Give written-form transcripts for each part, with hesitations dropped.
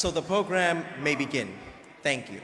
so the program may begin. Thank you.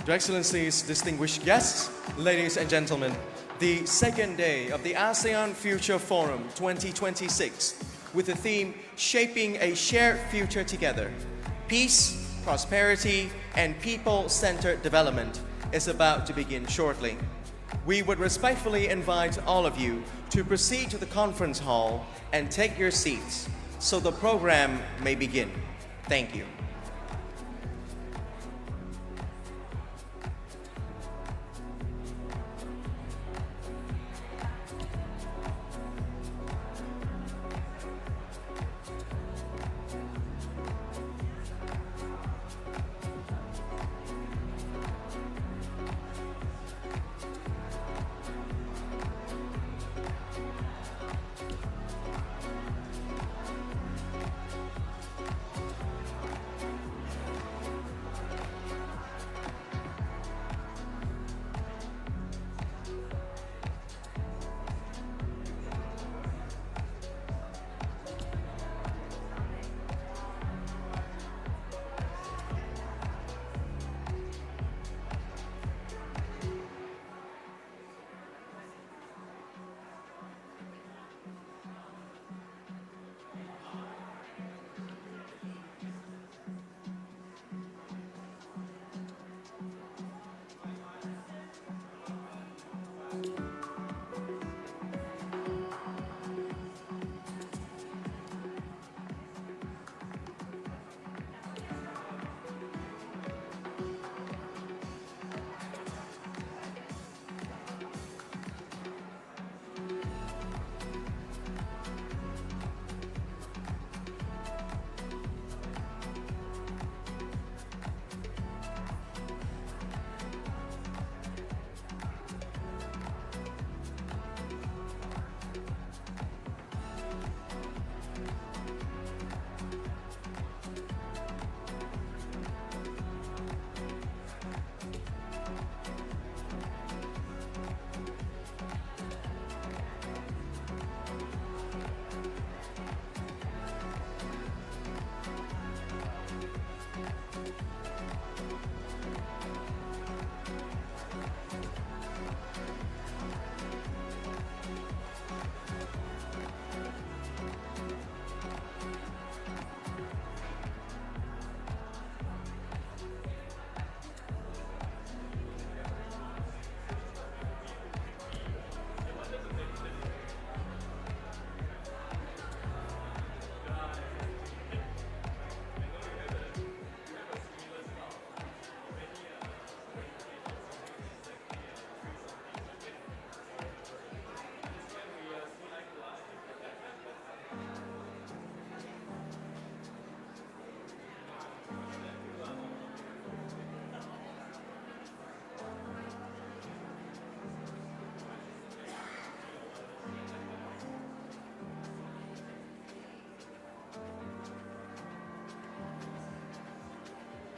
Your Excellencies, distinguished guests, ladies and gentlemen, the second day of the ASEAN Future Forum 2026 with the theme Shaping a Shared Future Together, Peace, Prosperity, and People-Centered Development is about to begin shortly. We would respectfully invite all of you to proceed to the conference hall and take your seats so the program may begin. Thank you.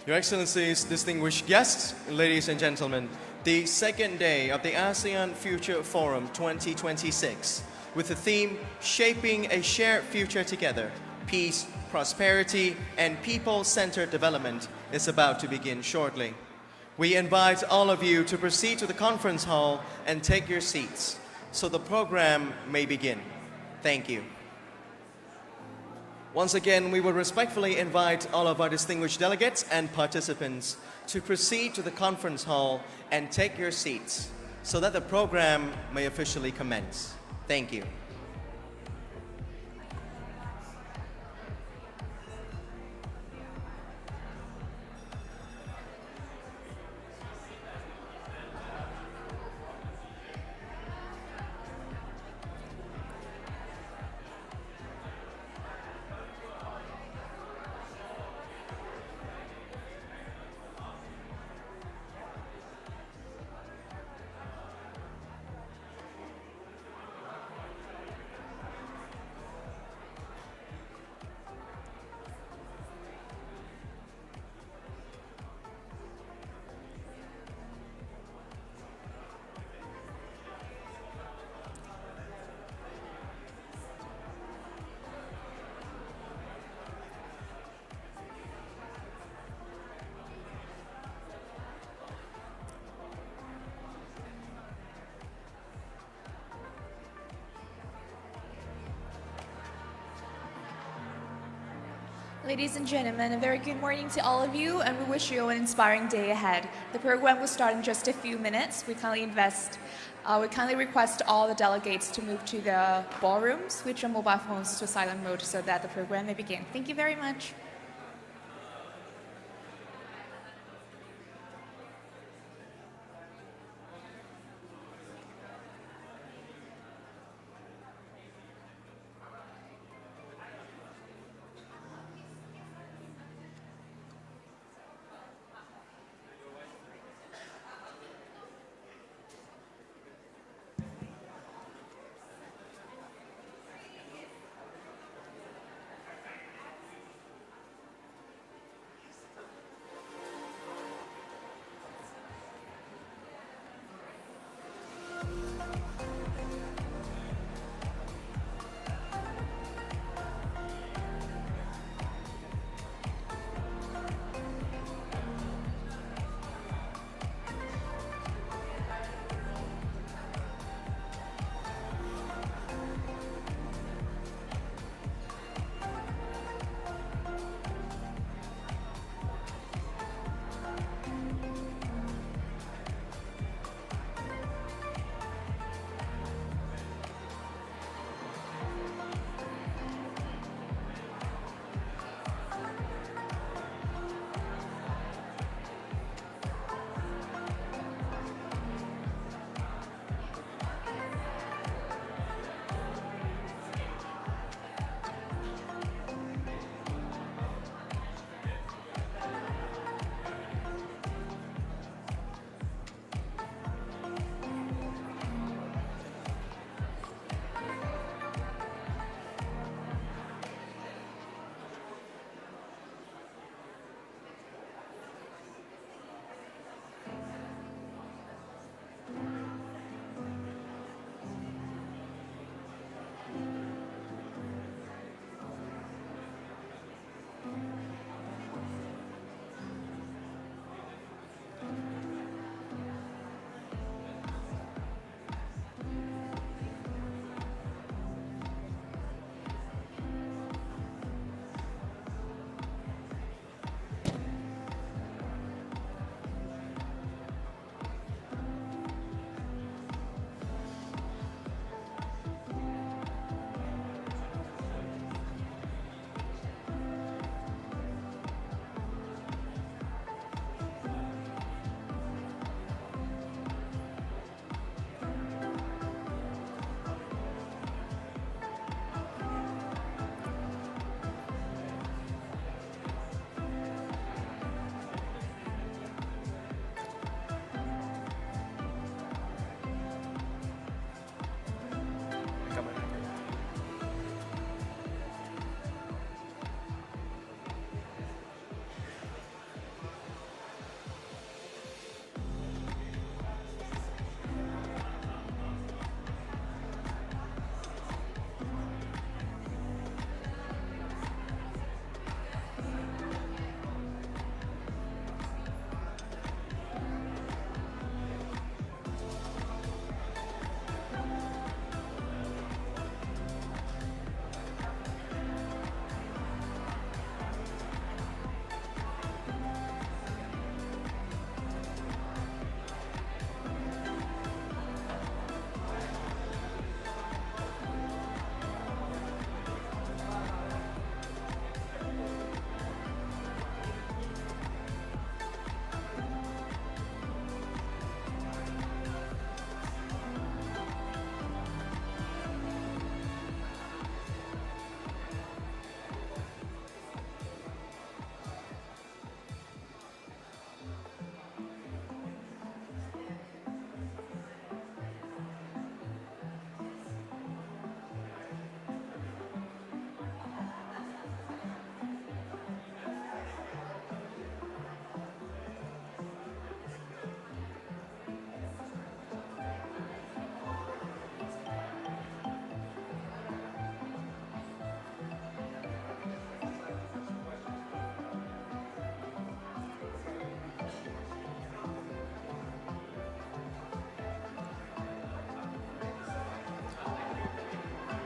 Your Excellencies, distinguished guests, ladies and gentlemen, the second day of the ASEAN Future Forum 2026, with the theme Shaping a Shared Future Together, Peace, Prosperity, and People-Centered Development, is about to begin shortly. We invite all of you to proceed to the conference hall and take your seats so the program may begin. Thank you. Once again, we would respectfully invite all of our distinguished delegates and participants to proceed to the conference hall and take your seats so that the program may officially commence. Thank you. Ladies and gentlemen, a very good morning to all of you, and we wish you an inspiring day ahead. The program will start in just a few minutes. We kindly request all the delegates to move to the ballroom, switch your mobile phones to silent mode so that the program may begin. Thank you very much.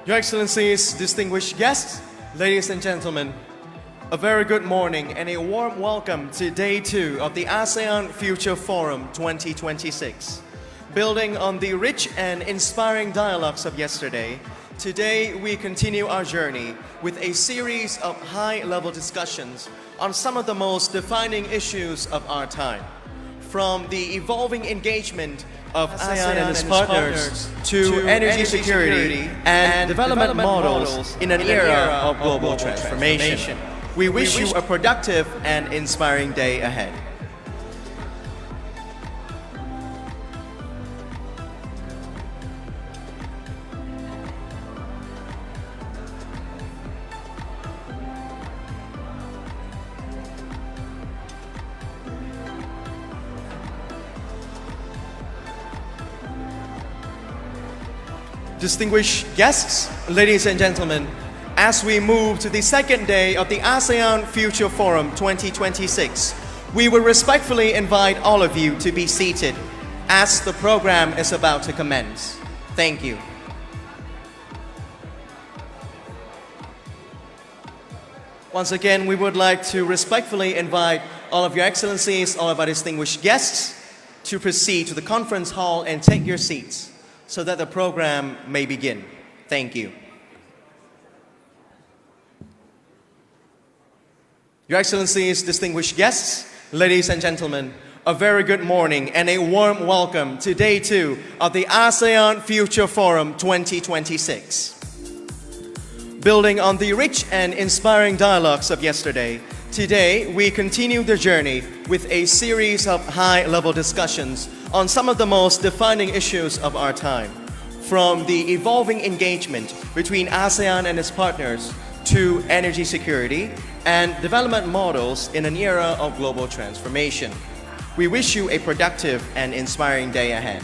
Your Excellencies, distinguished guests, ladies and gentlemen, a very good morning and a warm welcome to Day 2 of the ASEAN Future Forum 2026. Building on the rich and inspiring dialogues of yesterday, today we continue our journey with a series of high-level discussions on some of the most defining issues of our time. From the evolving engagement of ASEAN and its partners to energy security and development models in an era of global transformation. We wish you a productive and inspiring day ahead. Distinguished guests, ladies and gentlemen, as we move to the second day of the ASEAN Future Forum 2026, we will respectfully invite all of you to be seated as the program is about to commence. Thank you. Once again, we would like to respectfully invite all of your excellencies, all of our distinguished guests to proceed to the conference hall and take your seats so that the program may begin. Thank you. Your Excellencies, distinguished guests, ladies and gentlemen, a very good morning and a warm welcome to Day 2 of the ASEAN Future Forum 2026. Building on the rich and inspiring dialogues of yesterday, today we continue the journey with a series of high-level discussions on some of the most defining issues of our time. From the evolving engagement between ASEAN and its partners to energy security and development models in an era of global transformation. We wish you a productive and inspiring day ahead.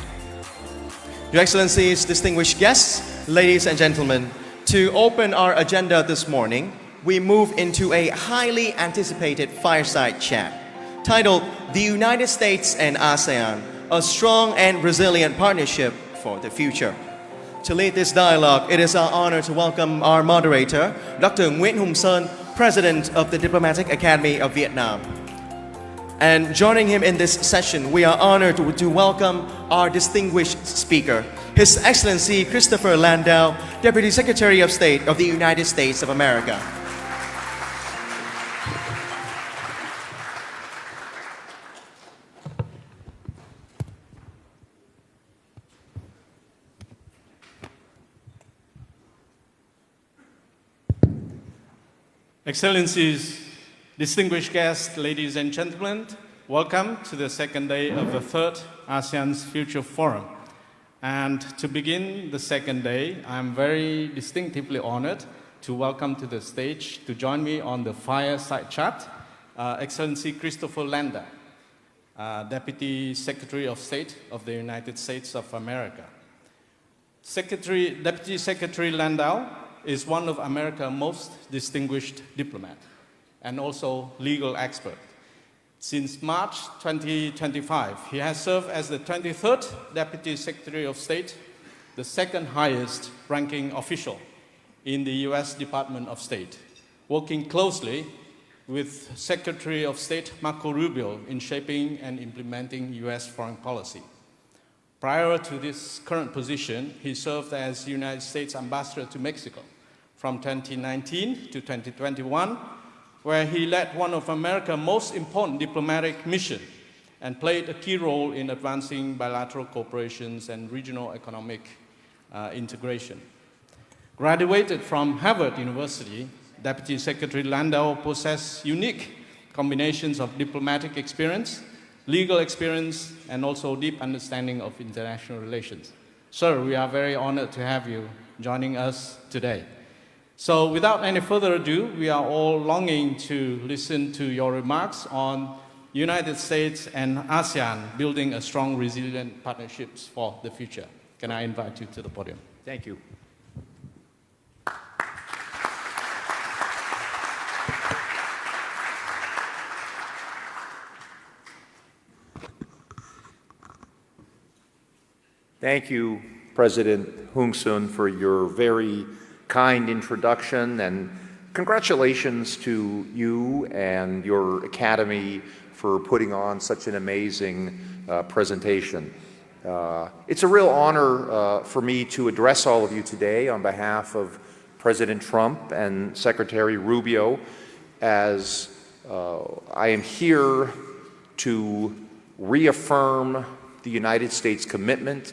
Your Excellencies, distinguished guests, ladies and gentlemen, to open our agenda this morning, we move into a highly anticipated fireside chat titled The United States and ASEAN, a strong and resilient partnership for the future. To lead this dialogue, it is our honor to welcome our moderator, Dr. Nguyễn Hùng Sơn, President of the Diplomatic Academy of Vietnam. And joining him in this session, we are honored to welcome our distinguished speaker, His Excellency Christopher Landau, Deputy Secretary of State of the United States of America. Excellencies, distinguished guests, ladies and gentlemen, welcome to the second day of the third ASEAN's Future Forum. And to begin the second day, I'm very distinctively honored to welcome to the stage to join me on the fireside chat, Excellency Christopher Landau, Deputy Secretary of State of the United States of America. Deputy Secretary Landau is one of America's most distinguished diplomats and also legal expert. Since March 2025, he has served as the 23rd Deputy Secretary of State, the second highest ranking official in the US Department of State, working closely with Secretary of State Marco Rubio in shaping and implementing US foreign policy. Prior to this current position, he served as United States Ambassador to Mexico from 2019 to 2021, where he led one of America's most important diplomatic missions and played a key role in advancing bilateral cooperations and regional economic integration. Graduated from Harvard University, Deputy Secretary Landau possesses unique combinations of diplomatic experience, legal experience, and also deep understanding of international relations. Sir, we are very honored to have you joining us today. So without any further ado, we are all longing to listen to your remarks on United States and ASEAN building a strong, resilient partnerships for the future. Can I invite you to the podium? Thank you. Thank you, President Hun Sen, for your very kind introduction, and congratulations to you and your Academy for putting on such an amazing presentation. It's a real honor for me to address all of you today on behalf of President Trump and Secretary Rubio, as I am here to reaffirm the United States' commitment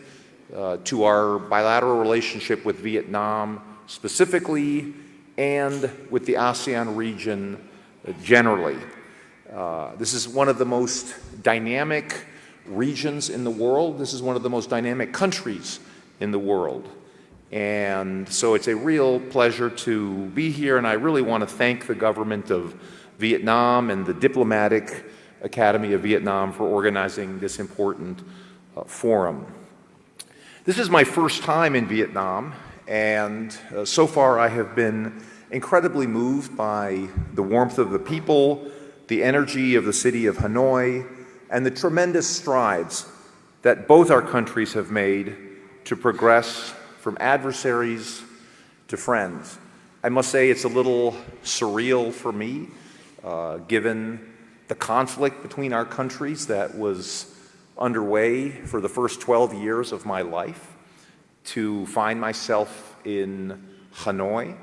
to our bilateral relationship with Vietnam specifically and with the ASEAN region generally. This is one of the most dynamic regions in the world. This is one of the most dynamic countries in the world. And so it's a real pleasure to be here, and I really want to thank the government of Vietnam and the Diplomatic Academy of Vietnam for organizing this important forum. This is my first time in Vietnam, and so far I have been incredibly moved by the warmth of the people, the energy of the city of Hanoi, and the tremendous strides that both our countries have made to progress from adversaries to friends. I must say it's a little surreal for me, given the conflict between our countries that was underway for the first 12 years of my life, to find myself in Hanoi.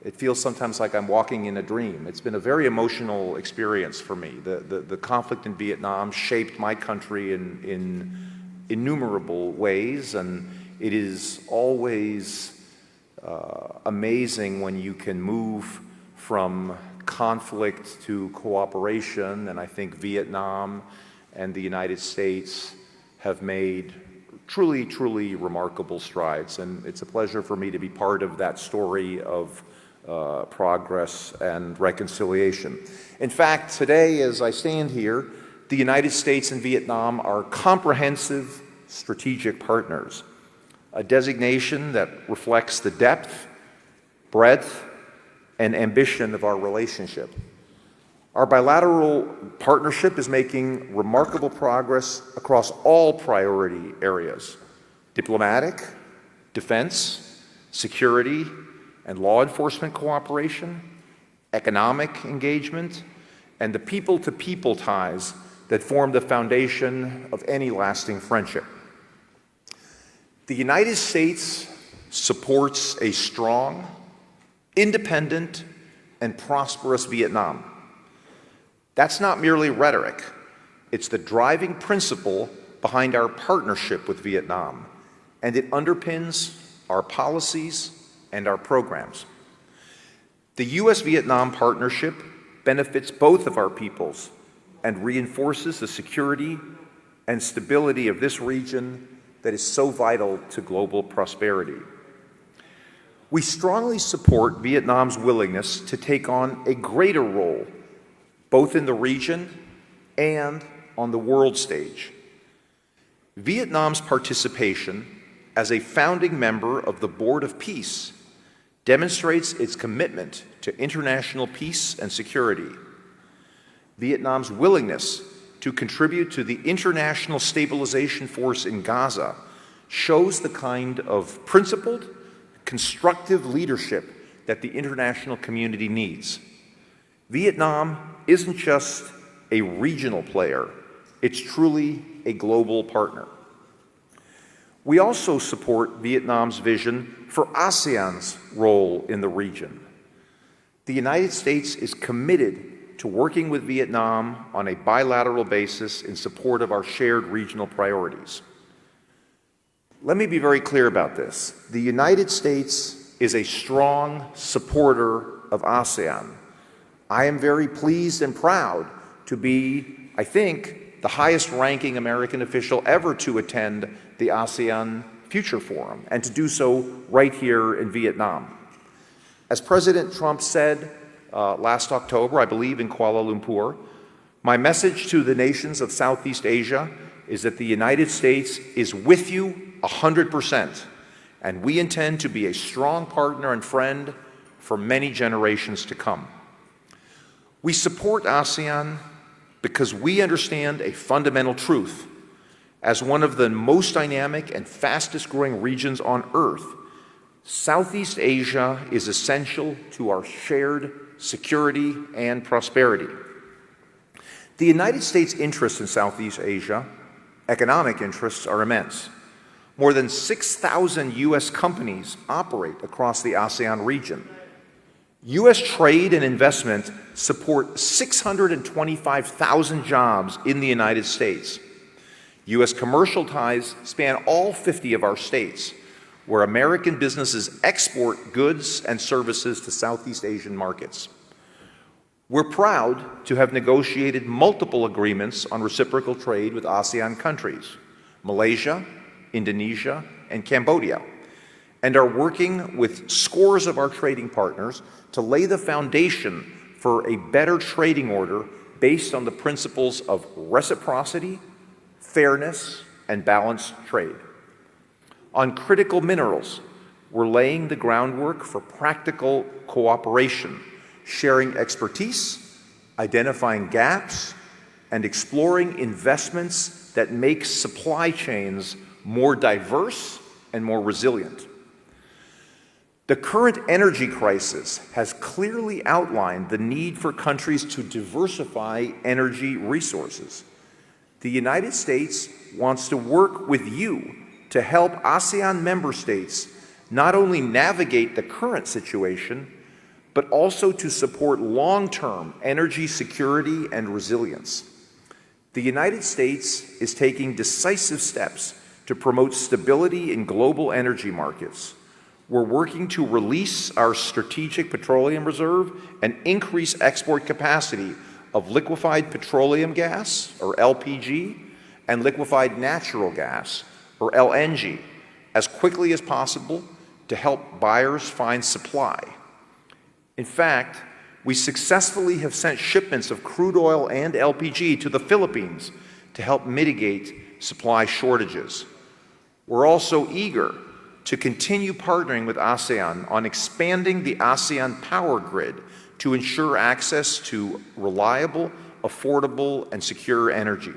It feels sometimes like I'm walking in a dream. It's been a very emotional experience for me. The conflict in Vietnam shaped my country in innumerable ways, and it is always amazing when you can move from conflict to cooperation, and I think Vietnam and the United States have made truly, truly remarkable strides, and it's a pleasure for me to be part of that story of progress and reconciliation. In fact, today, as I stand here, the United States and Vietnam are comprehensive strategic partners, a designation that reflects the depth, breadth, and ambition of our relationship. Our bilateral partnership is making remarkable progress across all priority areas: diplomatic, defense, security, and law enforcement cooperation, economic engagement, and the people-to-people ties that form the foundation of any lasting friendship. The United States supports a strong, independent, and prosperous Vietnam. That's not merely rhetoric. It's the driving principle behind our partnership with Vietnam, and it underpins our policies and our programs. The U.S.-Vietnam partnership benefits both of our peoples and reinforces the security and stability of this region that is so vital to global prosperity. We strongly support Vietnam's willingness to take on a greater role, both in the region and on the world stage. Vietnam's participation as a founding member of the Board of Peace demonstrates its commitment to international peace and security. Vietnam's willingness to contribute to the International Stabilization Force in Gaza shows the kind of principled, constructive leadership that the international community needs. Vietnam isn't just a regional player, it's truly a global partner. We also support Vietnam's vision for ASEAN's role in the region. The United States is committed to working with Vietnam on a bilateral basis in support of our shared regional priorities. Let me be very clear about this. The United States is a strong supporter of ASEAN. I am very pleased and proud to be, I think, the highest-ranking American official ever to attend the ASEAN Future Forum, and to do so right here in Vietnam. As President Trump said last October, I believe in Kuala Lumpur, my message to the nations of Southeast Asia is that the United States is with you 100%, and we intend to be a strong partner and friend for many generations to come. We support ASEAN because we understand a fundamental truth. As one of the most dynamic and fastest growing regions on Earth, Southeast Asia is essential to our shared security and prosperity. The United States' interests in Southeast Asia, economic interests, are immense. More than 6,000 U.S. companies operate across the ASEAN region. U.S. trade and investment support 625,000 jobs in the United States. U.S. commercial ties span all 50 of our states, where American businesses export goods and services to Southeast Asian markets. We're proud to have negotiated multiple agreements on reciprocal trade with ASEAN countries, Malaysia, Indonesia, and Cambodia, and are working with scores of our trading partners to lay the foundation for a better trading order based on the principles of reciprocity, fairness, and balanced trade. On critical minerals, we're laying the groundwork for practical cooperation, sharing expertise, identifying gaps, and exploring investments that make supply chains more diverse and more resilient. The current energy crisis has clearly outlined the need for countries to diversify energy resources. The United States wants to work with you to help ASEAN member states not only navigate the current situation, but also to support long-term energy security and resilience. The United States is taking decisive steps to promote stability in global energy markets. We're working to release our strategic petroleum reserve and increase export capacity of liquefied petroleum gas, or LPG, and liquefied natural gas, or LNG, as quickly as possible to help buyers find supply. In fact, we successfully have sent shipments of crude oil and LPG to the Philippines to help mitigate supply shortages. We're also eager to continue partnering with ASEAN on expanding the ASEAN power grid to ensure access to reliable, affordable, and secure energy.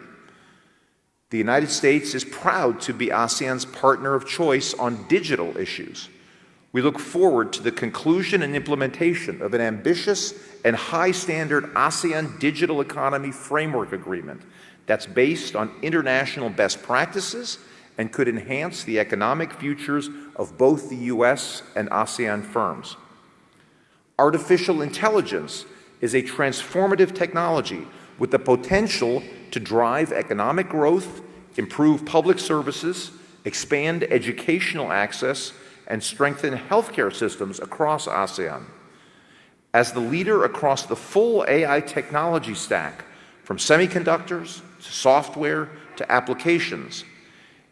The United States is proud to be ASEAN's partner of choice on digital issues. We look forward to the conclusion and implementation of an ambitious and high-standard ASEAN Digital Economy Framework Agreement that's based on international best practices and could enhance the economic futures of both the U.S. and ASEAN firms. Artificial intelligence is a transformative technology with the potential to drive economic growth, improve public services, expand educational access, and strengthen healthcare systems across ASEAN. As the leader across the full AI technology stack, from semiconductors to software to applications,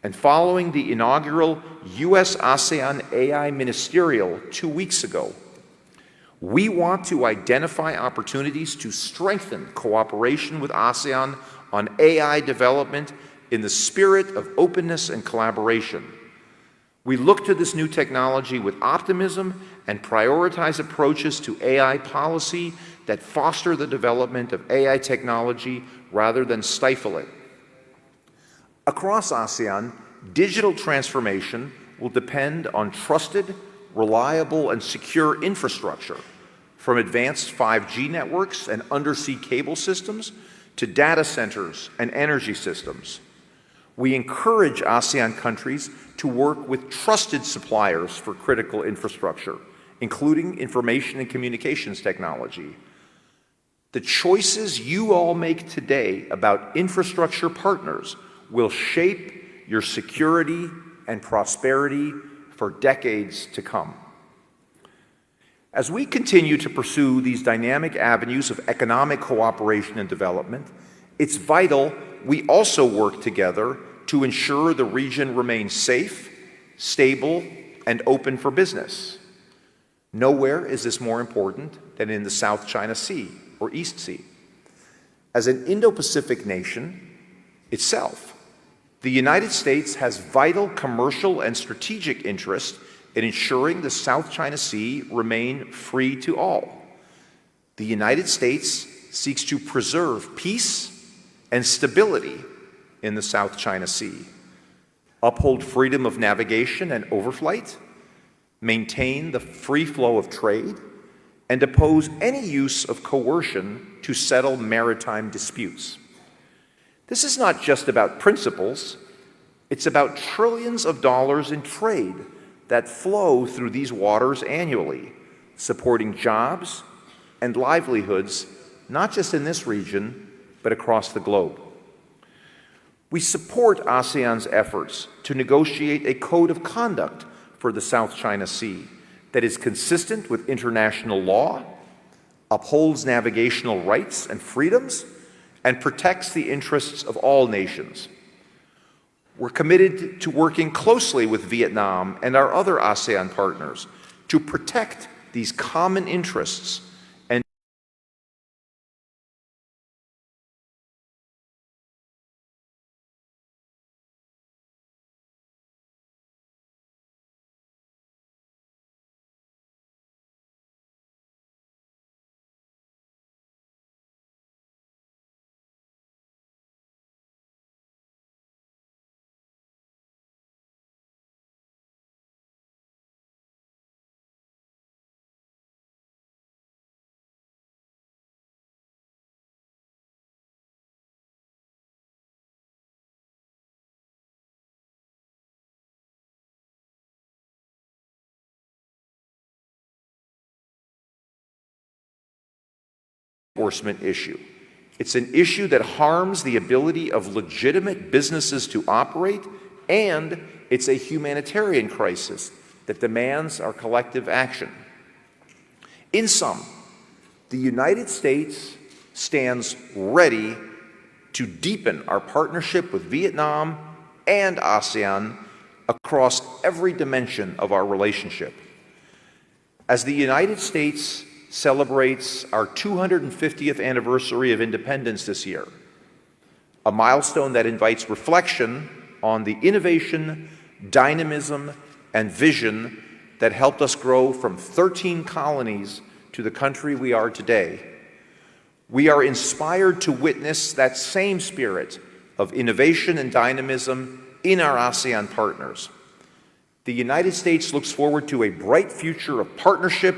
and following the inaugural U.S.-ASEAN AI Ministerial 2 weeks ago, we want to identify opportunities to strengthen cooperation with ASEAN on AI development in the spirit of openness and collaboration. We look to this new technology with optimism and prioritize approaches to AI policy that foster the development of AI technology rather than stifle it. Across ASEAN, digital transformation will depend on trusted, reliable, and secure infrastructure, from advanced 5G networks and undersea cable systems to data centers and energy systems. We encourage ASEAN countries to work with trusted suppliers for critical infrastructure, including information and communications technology. The choices you all make today about infrastructure partners will shape your security and prosperity for decades to come. As we continue to pursue these dynamic avenues of economic cooperation and development, it's vital we also work together to ensure the region remains safe, stable, and open for business. Nowhere is this more important than in the South China Sea or East Sea. As an Indo-Pacific nation itself, the United States has vital commercial and strategic interest in ensuring the South China Sea remain free to all. The United States seeks to preserve peace and stability in the South China Sea, uphold freedom of navigation and overflight, maintain the free flow of trade, and oppose any use of coercion to settle maritime disputes. This is not just about principles, it's about trillions of dollars in trade that flow through these waters annually, supporting jobs and livelihoods, not just in this region, but across the globe. We support ASEAN's efforts to negotiate a code of conduct for the South China Sea that is consistent with international law, upholds navigational rights and freedoms, and protects the interests of all nations. We're committed to working closely with Vietnam and our other ASEAN partners to protect these common interests and enforcement issue. It's an issue that harms the ability of legitimate businesses to operate, and it's a humanitarian crisis that demands our collective action. In sum, the United States stands ready to deepen our partnership with Vietnam and ASEAN across every dimension of our relationship. As the United States celebrates our 250th anniversary of independence this year, a milestone that invites reflection on the innovation, dynamism, and vision that helped us grow from 13 colonies to the country we are today. We are inspired to witness that same spirit of innovation and dynamism in our ASEAN partners. The United States looks forward to a bright future of partnership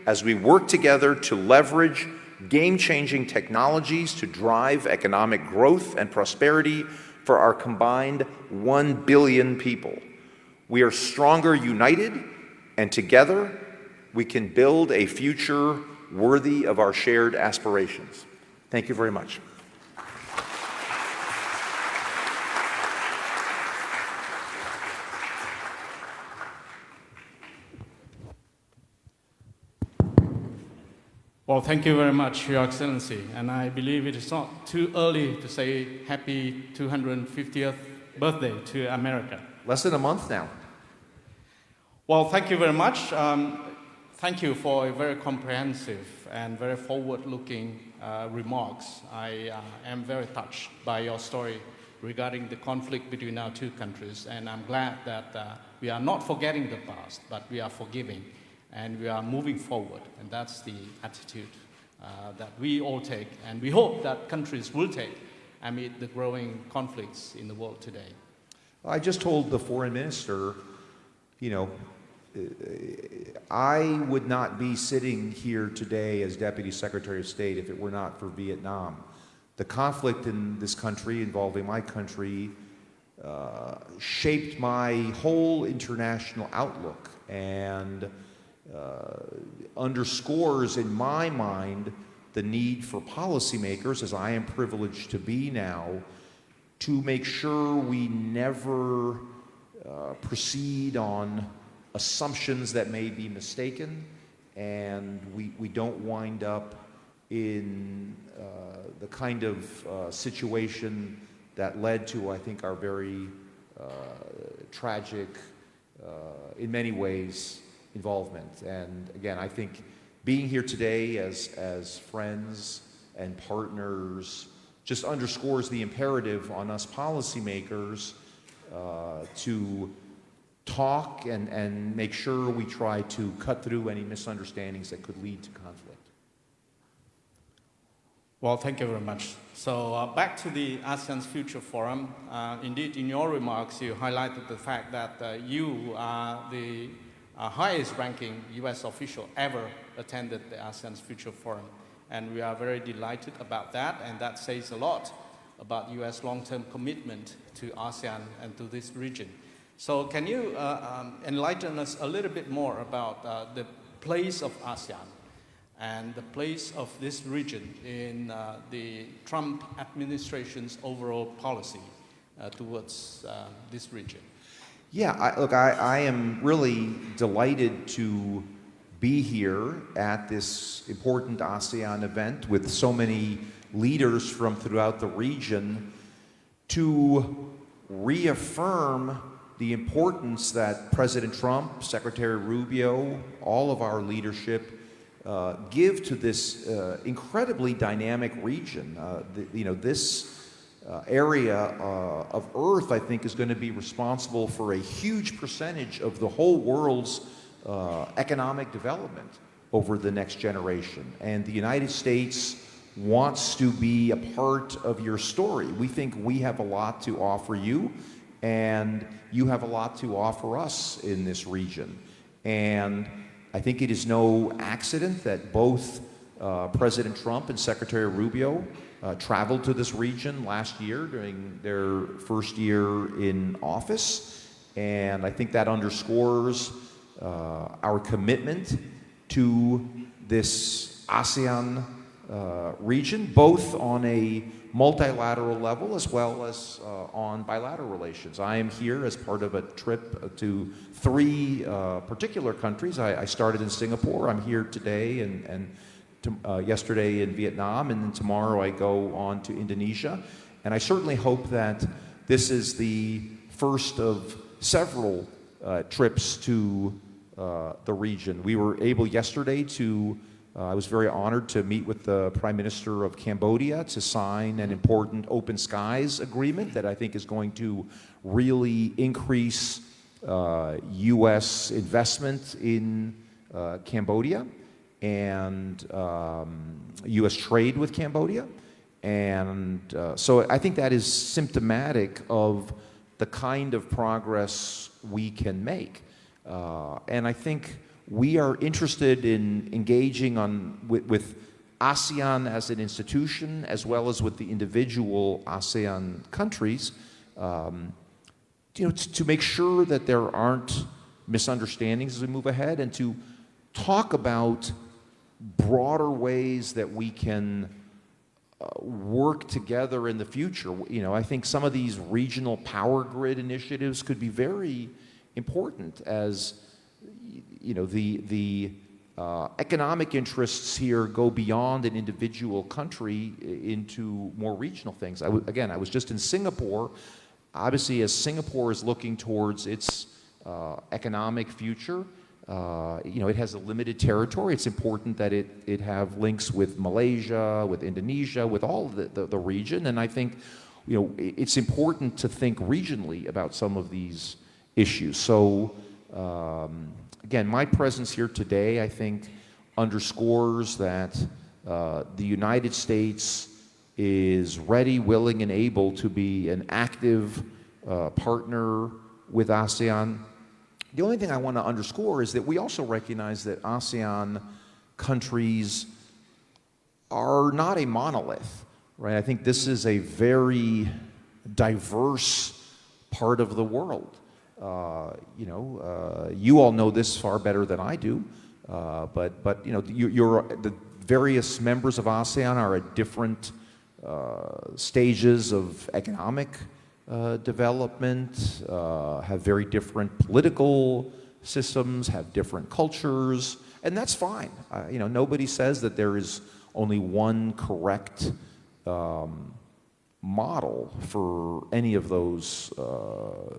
as we work together to leverage game-changing technologies to drive economic growth and prosperity for our combined 1 billion people. We are stronger united, and together we can build a future worthy of our shared aspirations. Thank you very much. Well, thank you very much, Your Excellency. And I believe it is not too early to say happy 250th birthday to America. Less than a month now. Well, thank you very much. Thank you for a very comprehensive and very forward-looking remarks. I am very touched by your story regarding the conflict between our two countries, and I'm glad that we are not forgetting the past, but we are forgiving, and we are moving forward, and that's the attitude that we all take, and we hope that countries will take amid the growing conflicts in the world today. I just told the foreign minister, you know, I would not be sitting here today as Deputy Secretary of State if it were not for Vietnam. The conflict in this country, involving my country, shaped my whole international outlook and underscores in my mind the need for policymakers, as I am privileged to be now, to make sure we never proceed on assumptions that may be mistaken, and we don't wind up in the kind of situation that led to, I think, our very tragic, in many ways, involvement. And again, I think being here today as friends and partners just underscores the imperative on us policymakers to talk and make sure we try to cut through any misunderstandings that could lead to conflict. Well, thank you very much. So back to the ASEAN's Future Forum. Indeed, in your remarks, you highlighted the fact that you are the highest ranking US official ever attended the ASEAN's Future Forum. And we are very delighted about that, and that says a lot about US long-term commitment to ASEAN and to this region. So can you enlighten us a little bit more about the place of ASEAN and the place of this region in the Trump administration's overall policy towards this region? Yeah, look, I am really delighted to be here at this important ASEAN event with so many leaders from throughout the region to reaffirm the importance that President Trump, Secretary Rubio, all of our leadership give to this incredibly dynamic region. This area of Earth, I think, is going to be responsible for a huge percentage of the whole world's economic development over the next generation. And the United States wants to be a part of your story. We think we have a lot to offer you, and you have a lot to offer us in this region. And I think it is no accident that both President Trump and Secretary Rubio traveled to this region last year during their first year in office. And I think that underscores our commitment to this ASEAN region, both on a multilateral level as well as on bilateral relations. I am here as part of a trip to 3 particular countries. I started in Singapore. I'm here today and yesterday in Vietnam, and then tomorrow I go on to Indonesia. And I certainly hope that this is the first of several trips to the region. We were able yesterday to I was very honored to meet with the Prime Minister of Cambodia to sign an important open skies agreement that I think is going to really increase U.S. investment in Cambodia and U.S. trade with Cambodia. And so I think that is symptomatic of the kind of progress we can make. And I think we are interested in engaging with ASEAN as an institution, as well as with the individual ASEAN countries, to make sure that there aren't misunderstandings as we move ahead, and to talk about broader ways that we can work together in the future. I think some of these regional power grid initiatives could be very important as the economic interests here go beyond an individual country into more regional things. I was just in Singapore. Obviously, as Singapore is looking towards its economic future, it has a limited territory. It's important that it have links with Malaysia, with Indonesia, with all of the region. And I think, it's important to think regionally about some of these issues. So, again, my presence here today, I think, underscores that the United States is ready, willing, and able to be an active partner with ASEAN. The only thing I want to underscore is that we also recognize that ASEAN countries are not a monolith, right? I think this is a very diverse part of the world. You all know this far better than I do, but the various members of ASEAN are at different stages of economic development, have very different political systems, have different cultures, and that's fine. Nobody says that there is only one correct model for any of those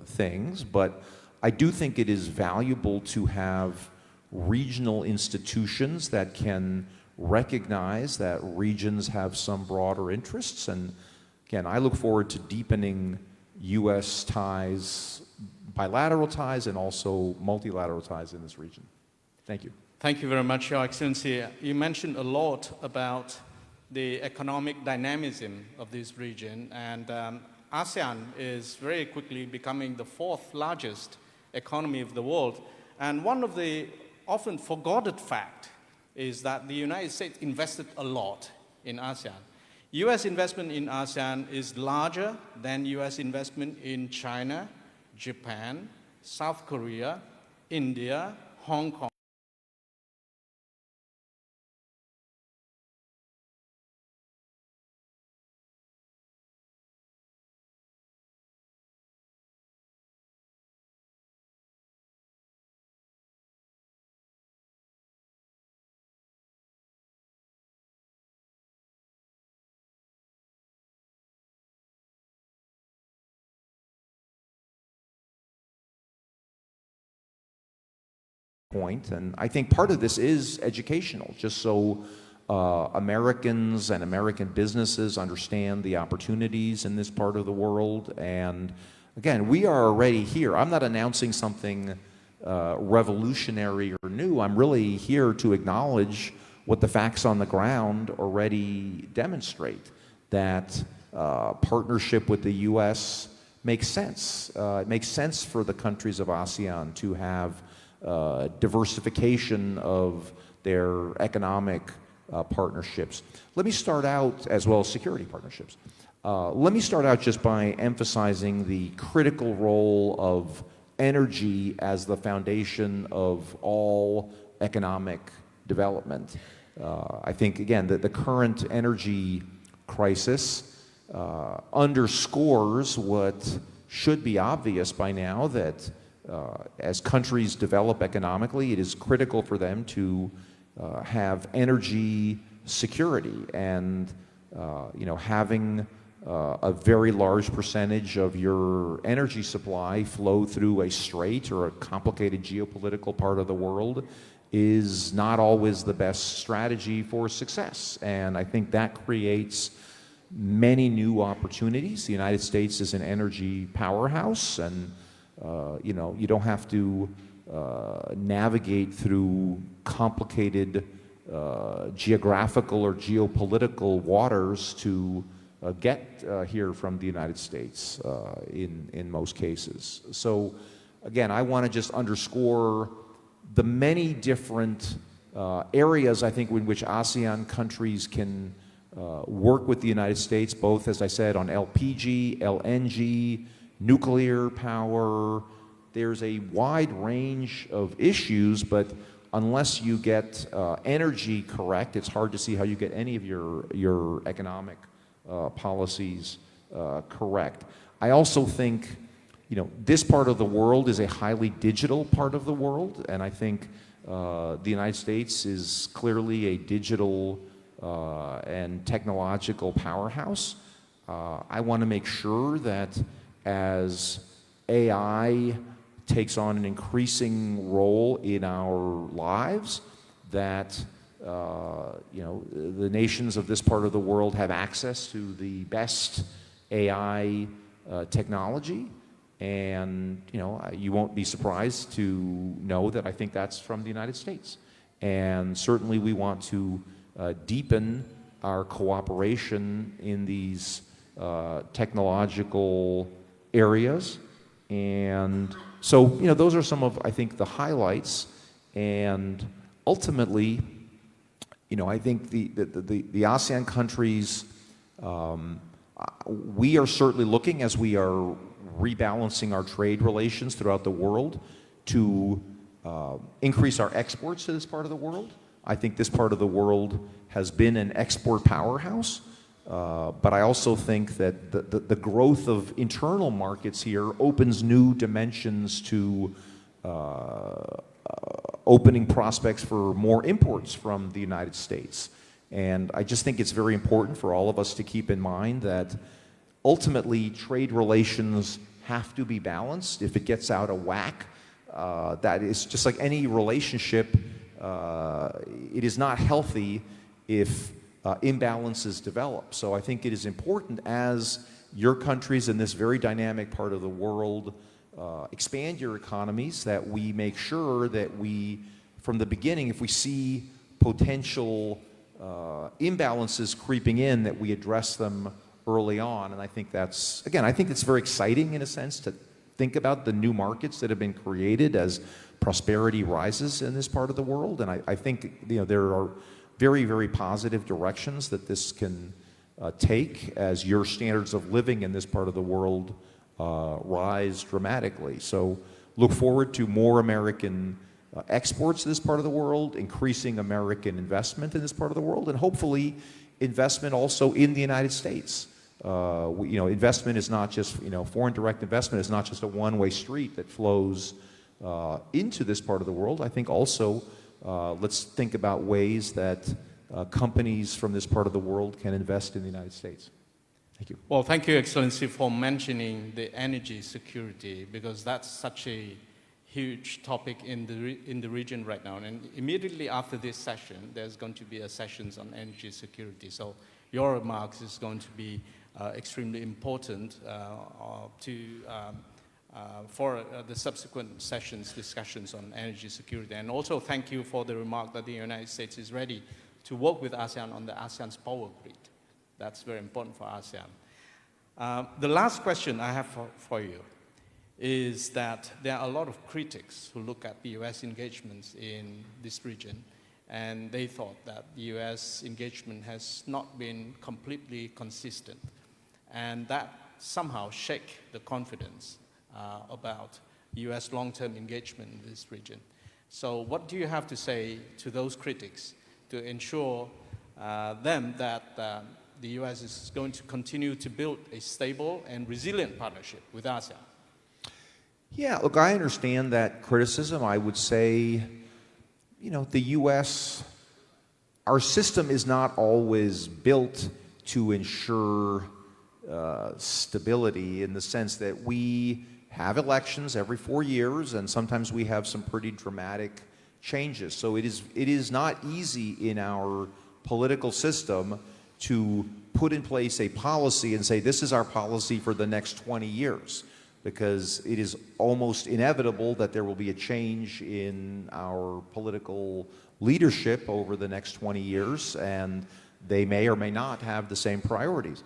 things, but I do think it is valuable to have regional institutions that can recognize that regions have some broader interests. And again, I look forward to deepening U.S. ties, bilateral ties, and also multilateral ties in this region. Thank you. Thank you very much, Your Excellency. You mentioned a lot about the economic dynamism of this region. And ASEAN is very quickly becoming the fourth largest economy of the world. And one of the often forgotten fact is that the United States invested a lot in ASEAN. US investment in ASEAN is larger than US investment in China, Japan, South Korea, India, Hong Kong. Point, and I think part of this is educational, just so Americans and American businesses understand the opportunities in this part of the world. And again, we are already here. I'm not announcing something revolutionary or new. I'm really here to acknowledge what the facts on the ground already demonstrate, that partnership with the U.S. makes sense. It makes sense for the countries of ASEAN to have diversification of their economic partnerships. Let me start out, as well as security partnerships. Let me start out just by emphasizing the critical role of energy as the foundation of all economic development. I think, again, that the current energy crisis underscores what should be obvious by now, that as countries develop economically, it is critical for them to have energy security, and having a very large percentage of your energy supply flow through a strait or a complicated geopolitical part of the world is not always the best strategy for success. And I think that creates many new opportunities. The United States is an energy powerhouse, and you don't have to navigate through complicated geographical or geopolitical waters to get here from the United States in most cases. So again, I want to just underscore the many different areas, I think, in which ASEAN countries can work with the United States, both, as I said, on LPG, LNG, nuclear power. There's a wide range of issues, but unless you get energy correct, it's hard to see how you get any of your economic policies correct. I also think, this part of the world is a highly digital part of the world, and I think the United States is clearly a digital and technological powerhouse. I want to make sure that as AI takes on an increasing role in our lives, that the nations of this part of the world have access to the best AI technology. And you won't be surprised to know that I think that's from the United States. And certainly we want to deepen our cooperation in these technological areas. And so, those are some of, I think, the highlights. And ultimately, I think the ASEAN countries, we are certainly looking, as we are rebalancing our trade relations throughout the world, to increase our exports to this part of the world. I think this part of the world has been an export powerhouse, but I also think that the growth of internal markets here opens new dimensions to opening prospects for more imports from the United States. And I just think it's very important for all of us to keep in mind that ultimately trade relations have to be balanced. If it gets out of whack, that is just like any relationship, it is not healthy if imbalances develop. So I think it is important, as your countries in this very dynamic part of the world expand your economies, that we make sure that we, from the beginning, if we see potential imbalances creeping in, that we address them early on. And I think that's, again, I think it's very exciting in a sense to think about the new markets that have been created as prosperity rises in this part of the world. And I think, you know, there are very, very positive directions that this can take as your standards of living in this part of the world rise dramatically. So look forward to more American exports to this part of the world, increasing American investment in this part of the world, and hopefully investment also in the United States. You know, investment is not just, you know, foreign direct investment is not just a one-way street that flows into this part of the world. I think also let's think about ways that companies from this part of the world can invest in the United States. Thank you. Well, thank you, Excellency, for mentioning the energy security, because that's such a huge topic in the region right now. And immediately after this session, there's going to be a sessions on energy security. So your remarks is going to be extremely important for the subsequent sessions, discussions on energy security. And also thank you for the remark that the United States is ready to work with ASEAN on the ASEAN's power grid. That's very important for ASEAN. The last question I have for you is that there are a lot of critics who look at the US engagements in this region, and they thought that the US engagement has not been completely consistent, and that somehow shake the confidence about US long-term engagement in this region. So what do you have to say to those critics to ensure them that the US is going to continue to build a stable and resilient partnership with ASEAN? Yeah, look, I understand that criticism. I would say, you know, the U.S., our system is not always built to ensure stability, in the sense that we have elections every 4 years, and sometimes we have some pretty dramatic changes. So it is not easy in our political system to put in place a policy and say, this is our policy for the next 20 years. Because it is almost inevitable that there will be a change in our political leadership over the next 20 years, and they may or may not have the same priorities.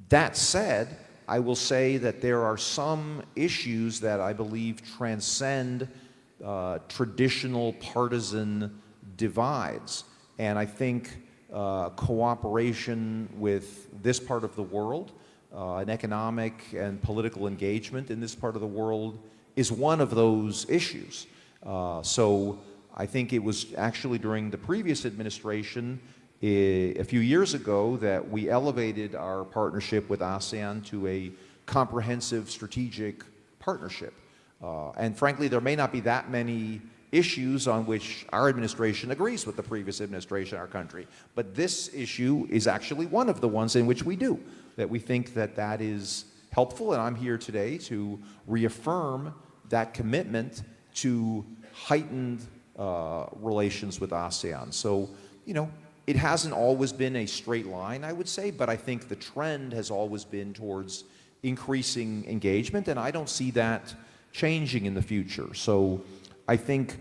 That said, I will say that there are some issues that I believe transcend traditional partisan divides. And I think cooperation with this part of the world, an economic and political engagement in this part of the world, is one of those issues. So I think it was actually during the previous administration, a few years ago, that we elevated our partnership with ASEAN to a comprehensive strategic partnership. And frankly, there may not be that many issues on which our administration agrees with the previous administration in our country. But this issue is actually one of the ones in which we do, that we think that that is helpful. And I'm here today to reaffirm that commitment to heightened relations with ASEAN. So, you know, it hasn't always been a straight line, I would say, but I think the trend has always been towards increasing engagement, and I don't see that changing in the future. So I think,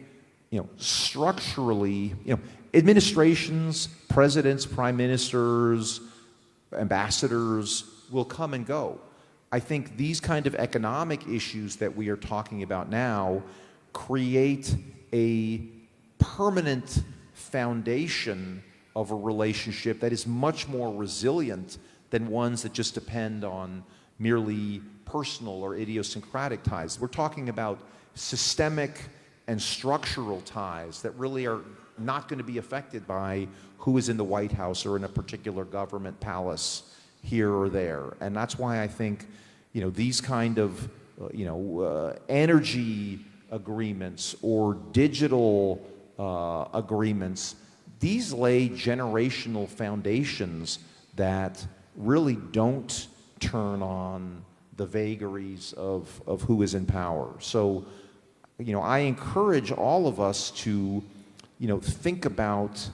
you know, structurally, you know, administrations, presidents, prime ministers, ambassadors will come and go. I think these kind of economic issues that we are talking about now create a permanent foundation of a relationship that is much more resilient than ones that just depend on merely personal or idiosyncratic ties. We're talking about systemic and structural ties that really are not going to be affected by who is in the White House or in a particular government palace here or there. And that's why I think, you know, these kind of, energy agreements or digital agreements, these lay generational foundations that really don't turn on the vagaries of who is in power. So, you know, I encourage all of us to, you know, think about,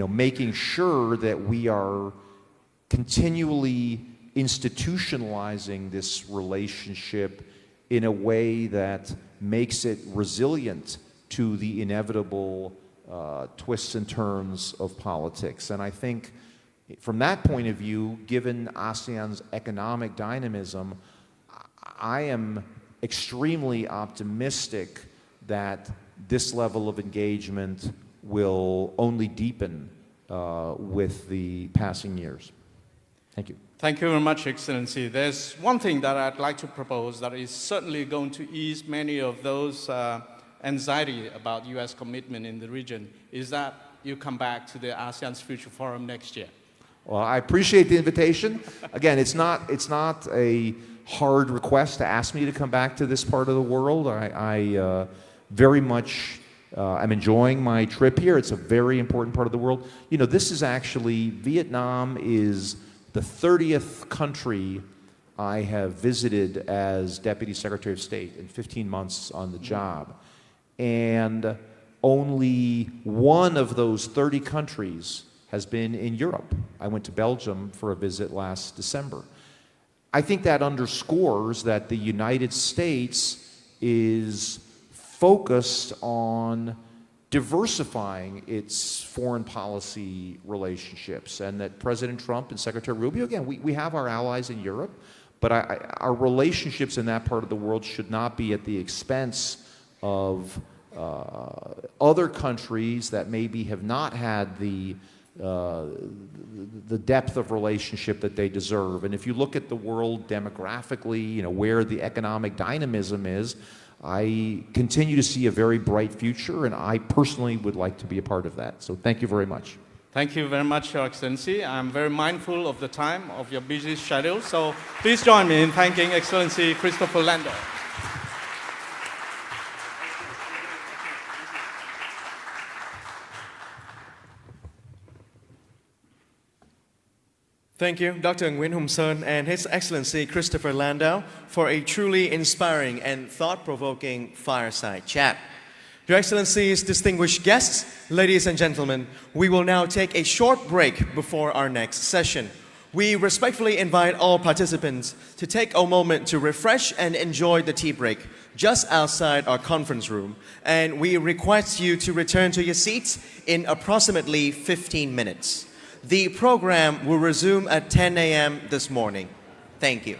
making sure that we are continually institutionalizing this relationship in a way that makes it resilient to the inevitable twists and turns of politics. And I think from that point of view, given ASEAN's economic dynamism, I am extremely optimistic that this level of engagement will only deepen with the passing years. Thank you. Thank you very much, Excellency. There's one thing that I'd like to propose that is certainly going to ease many of those anxiety about U.S. commitment in the region, is that you come back to the ASEAN's Future Forum next year. Well, I appreciate the invitation. Again, it's not a hard request to ask me to come back to this part of the world. I very much I'm enjoying my trip here. It's a very important part of the world. You know, this is actually, Vietnam is the 30th country I have visited as Deputy Secretary of State in 15 months on the job. And only one of those 30 countries has been in Europe. I went to Belgium for a visit last December. I think that underscores that the United States is focused on diversifying its foreign policy relationships, and that President Trump and Secretary Rubio, again, we have our allies in Europe, but our relationships in that part of the world should not be at the expense of other countries that maybe have not had the depth of relationship that they deserve. And if you look at the world demographically, you know, where the economic dynamism is, I continue to see a very bright future, and I personally would like to be a part of that. So thank you very much. Thank you very much, Your Excellency. I'm very mindful of the time of your busy schedule, so please join me in thanking Excellency Christopher Landau. Thank you, Dr. Nguyen Hùng Sơn and His Excellency Christopher Landau for a truly inspiring and thought-provoking fireside chat. Your Excellencies, distinguished guests, ladies and gentlemen, we will now take a short break before our next session. We respectfully invite all participants to take a moment to refresh and enjoy the tea break just outside our conference room, and we request you to return to your seats in approximately 15 minutes. The program will resume at 10 a.m. this morning. Thank you.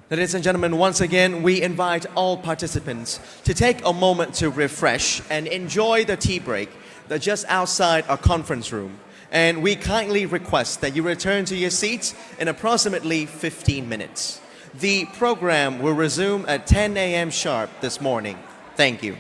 Ladies and gentlemen, once again, we invite all participants to take a moment to refresh and enjoy the tea break that's just outside our conference room. And we kindly request that you return to your seats in approximately 15 minutes. The program will resume at 10 a.m. sharp this morning. Thank you.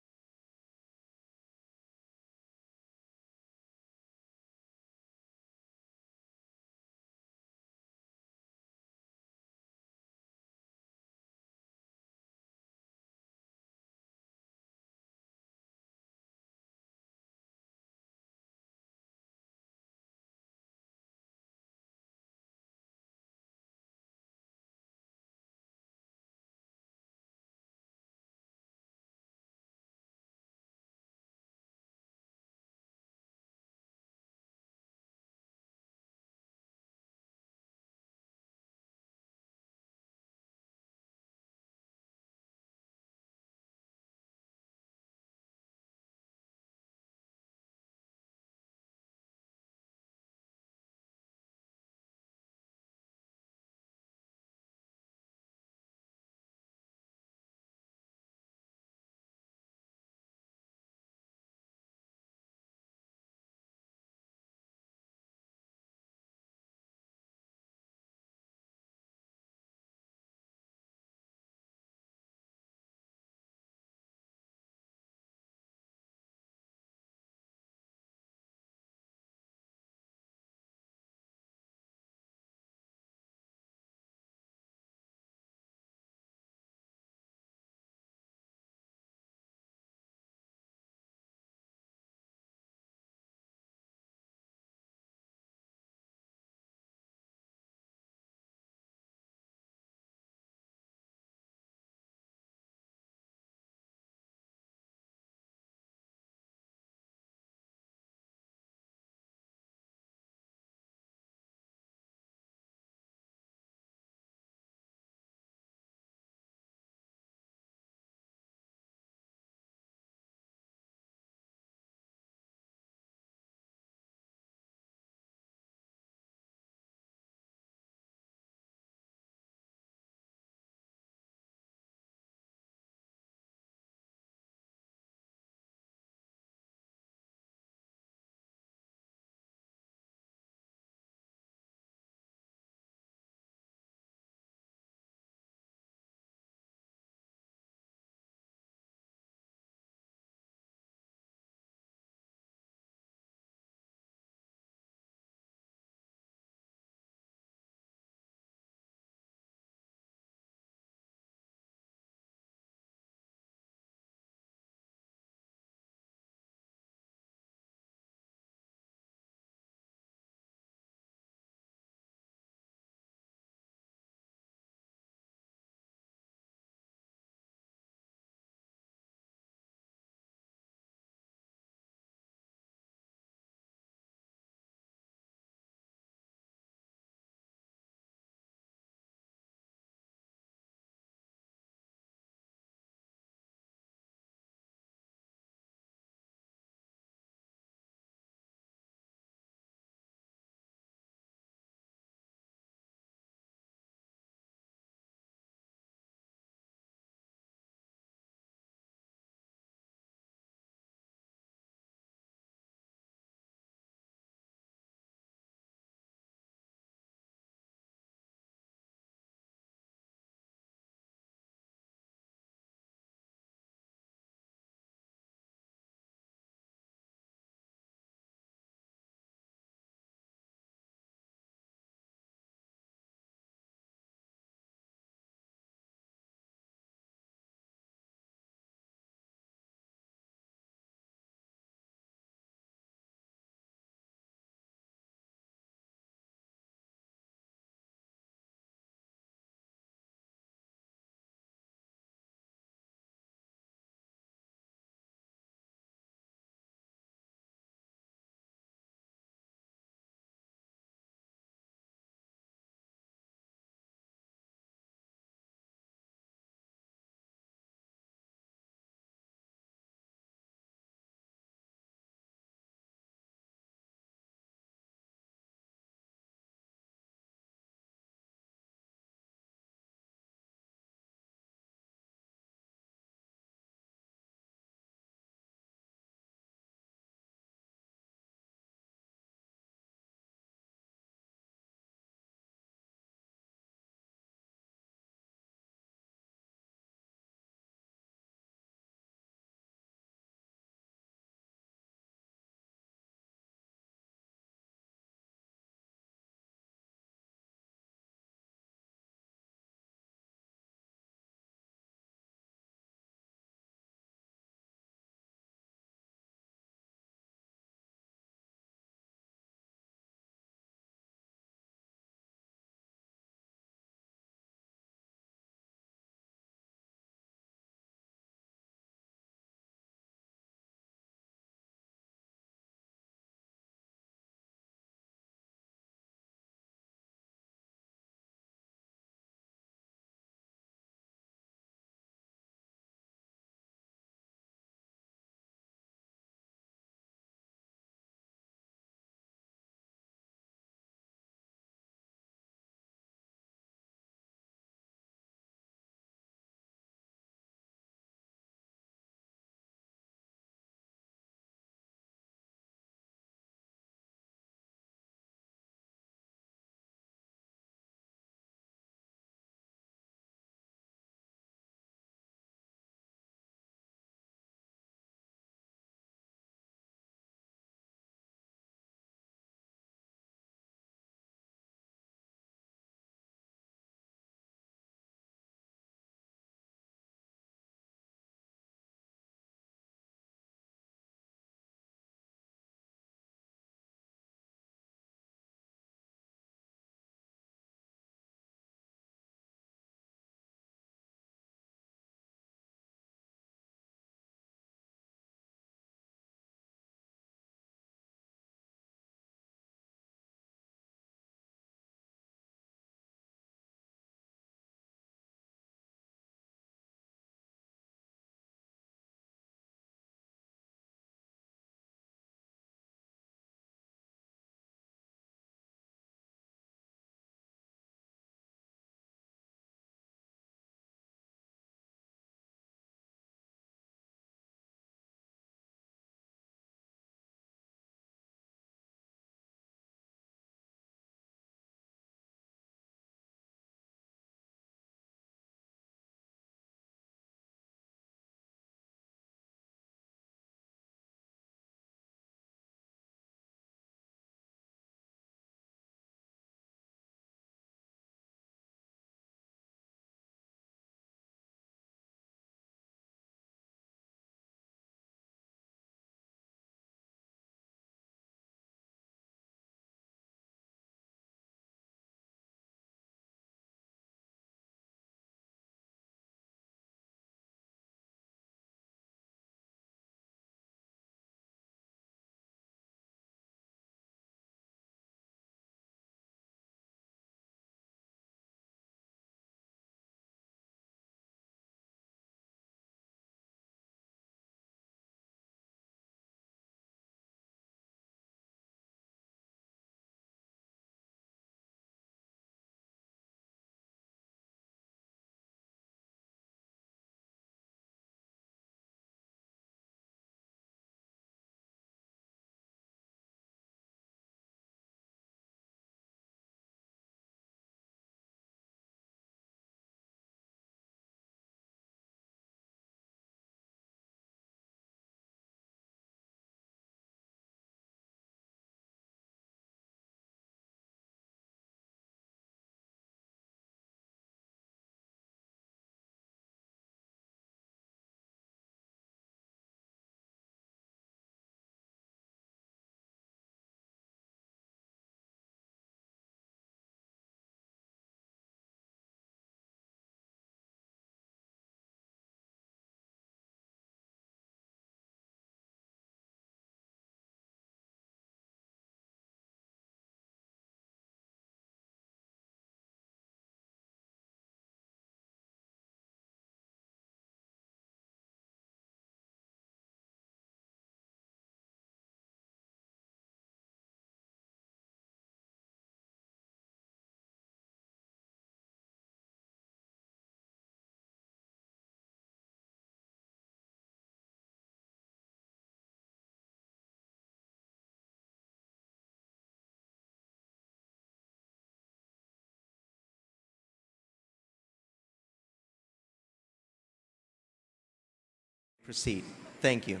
Proceed. Thank you.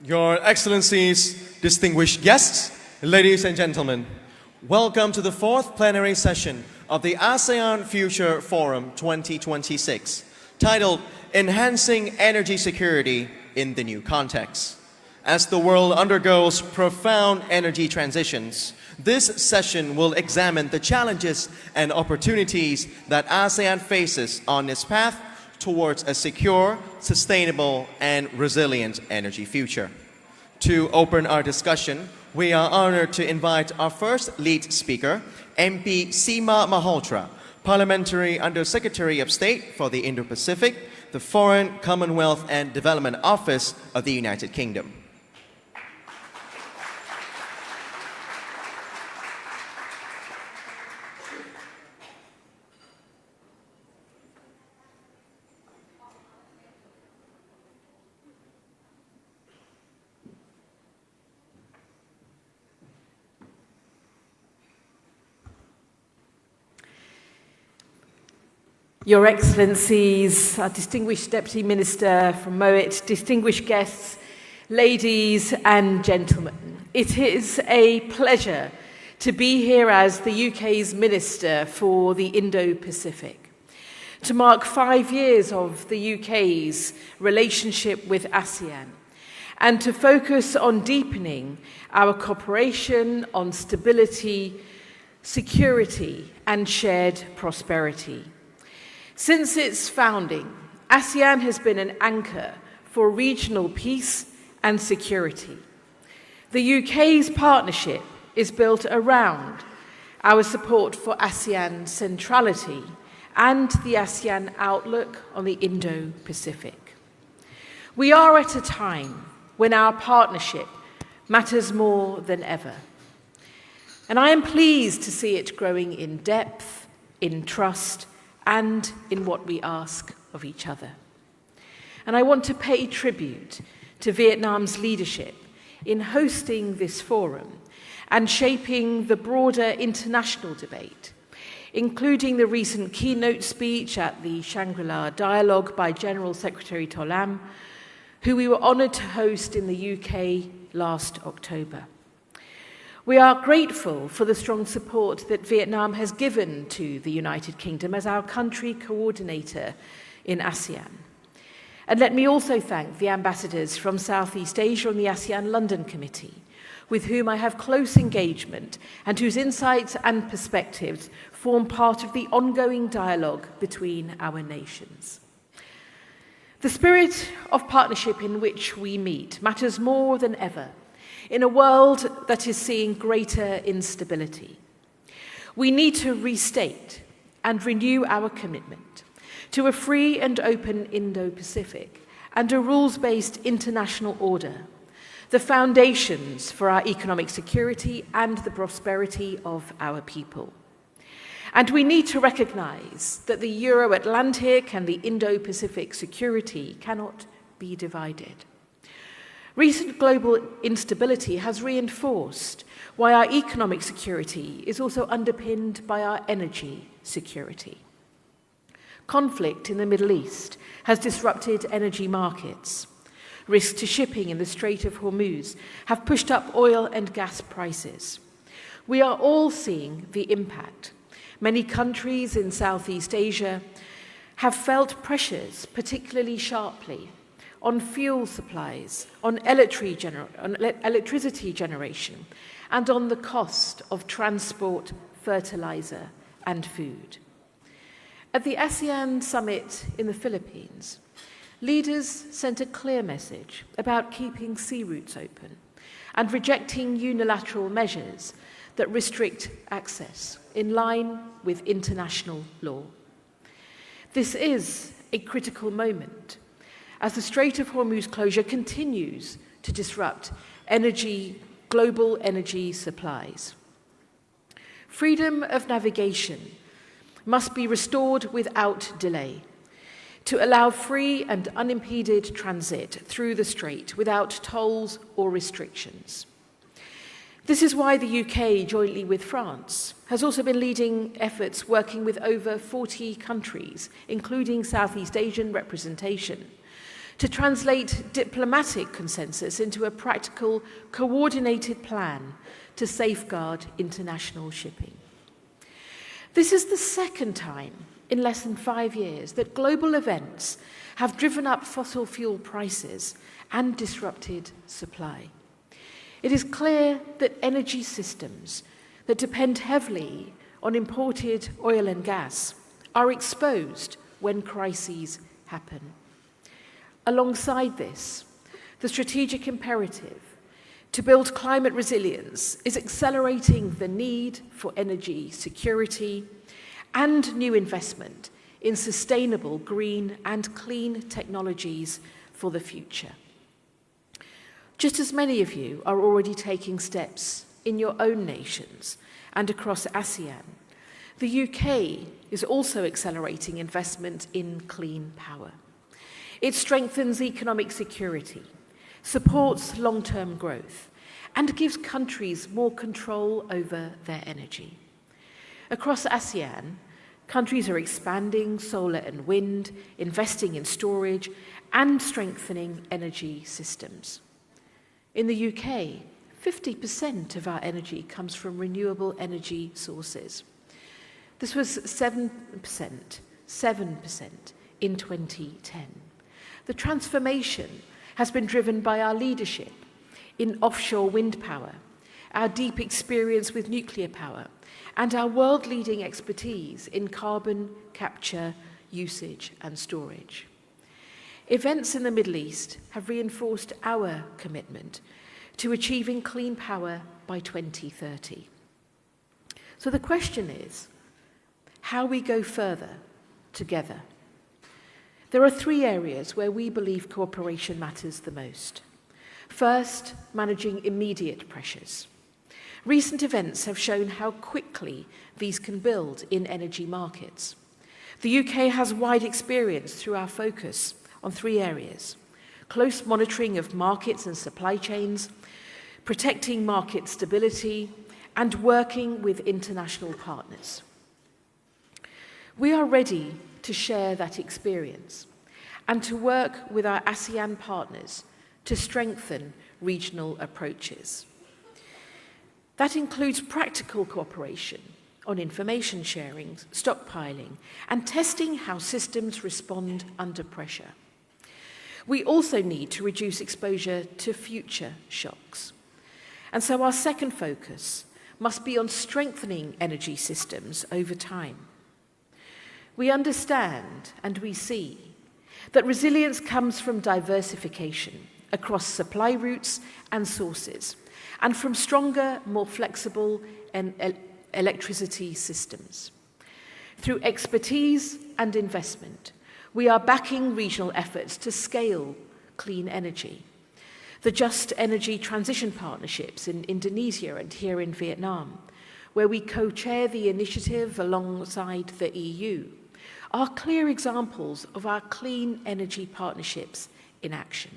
Your Excellencies, distinguished guests, ladies and gentlemen, welcome to the fourth plenary session of the ASEAN Future Forum 2026, titled Enhancing Energy Security in the New Context. As the world undergoes profound energy transitions, this session will examine the challenges and opportunities that ASEAN faces on its path towards a secure, sustainable, and resilient energy future. To open our discussion, we are honored to invite our first lead speaker, MP Seema Malhotra, Parliamentary Under-Secretary of State for the Indo-Pacific, the Foreign, Commonwealth and Development Office of the United Kingdom. Your Excellencies, our distinguished Deputy Minister from Moet, distinguished guests, ladies and gentlemen, it is a pleasure to be here as the UK's Minister for the Indo-Pacific, to mark 5 years of the UK's relationship with ASEAN, and to focus on deepening our cooperation on stability, security, and shared prosperity. Since its founding, ASEAN has been an anchor for regional peace and security. The UK's partnership is built around our support for ASEAN centrality and the ASEAN outlook on the Indo-Pacific. We are at a time when our partnership matters more than ever. And I am pleased to see it growing in depth, in trust, and in what we ask of each other. And I want to pay tribute to Vietnam's leadership in hosting this forum and shaping the broader international debate, including the recent keynote speech at the Shangri-La Dialogue by General Secretary To Lam, who we were honoured to host in the UK last October. We are grateful for the strong support that Vietnam has given to the United Kingdom as our country coordinator in ASEAN. And let me also thank the ambassadors from Southeast Asia on the ASEAN London Committee, with whom I have close engagement and whose insights and perspectives form part of the ongoing dialogue between our nations. The spirit of partnership in which we meet matters more than ever in a world that is seeing greater instability. We need to restate and renew our commitment to a free and open Indo-Pacific and a rules-based international order, the foundations for our economic security and the prosperity of our people. And we need to recognize that the Euro-Atlantic and the Indo-Pacific security cannot be divided. Recent global instability has reinforced why our economic security is also underpinned by our energy security. Conflict in the Middle East has disrupted energy markets. Risks to shipping in the Strait of Hormuz have pushed up oil and gas prices. We are all seeing the impact. Many countries in Southeast Asia have felt pressures particularly sharply on fuel supplies, on electricity generation, and on the cost of transport fertilizer, and food. At the ASEAN summit in the Philippines, leaders sent a clear message about keeping sea routes open and rejecting unilateral measures that restrict access in line with international law. This is a critical moment as the Strait of Hormuz closure continues to disrupt global energy supplies. Freedom of navigation must be restored without delay to allow free and unimpeded transit through the strait without tolls or restrictions. This is why the UK, jointly with France, has also been leading efforts working with over 40 countries, including Southeast Asian representation, to translate diplomatic consensus into a practical, coordinated plan to safeguard international shipping. This is the second time in less than 5 years that global events have driven up fossil fuel prices and disrupted supply. It is clear that energy systems that depend heavily on imported oil and gas are exposed when crises happen. Alongside this, the strategic imperative to build climate resilience is accelerating the need for energy security and new investment in sustainable green and clean technologies for the future. Just as many of you are already taking steps in your own nations and across ASEAN, the UK is also accelerating investment in clean power. It strengthens economic security, supports long-term growth, and gives countries more control over their energy. Across ASEAN, countries are expanding solar and wind, investing in storage, and strengthening energy systems. In the UK, 50% of our energy comes from renewable energy sources. This was 7% in 2010. The transformation has been driven by our leadership in offshore wind power, our deep experience with nuclear power, and our world-leading expertise in carbon capture, usage, and storage. Events in the Middle East have reinforced our commitment to achieving clean power by 2030. So the question is, how we go further together. There are 3 areas where we believe cooperation matters the most. First, managing immediate pressures. Recent events have shown how quickly these can build in energy markets. The UK has wide experience through our focus on 3 areas: close monitoring of markets and supply chains, protecting market stability, and working with international partners. We are ready to share that experience and to work with our ASEAN partners to strengthen regional approaches. That includes practical cooperation on information sharing, stockpiling, and testing how systems respond under pressure. We also need to reduce exposure to future shocks. And so our second focus must be on strengthening energy systems over time. We understand and we see that resilience comes from diversification across supply routes and sources, and from stronger, more flexible electricity systems. Through expertise and investment, we are backing regional efforts to scale clean energy. The Just Energy Transition Partnerships in Indonesia and here in Vietnam, where we co-chair the initiative alongside the EU, are clear examples of our clean energy partnerships in action.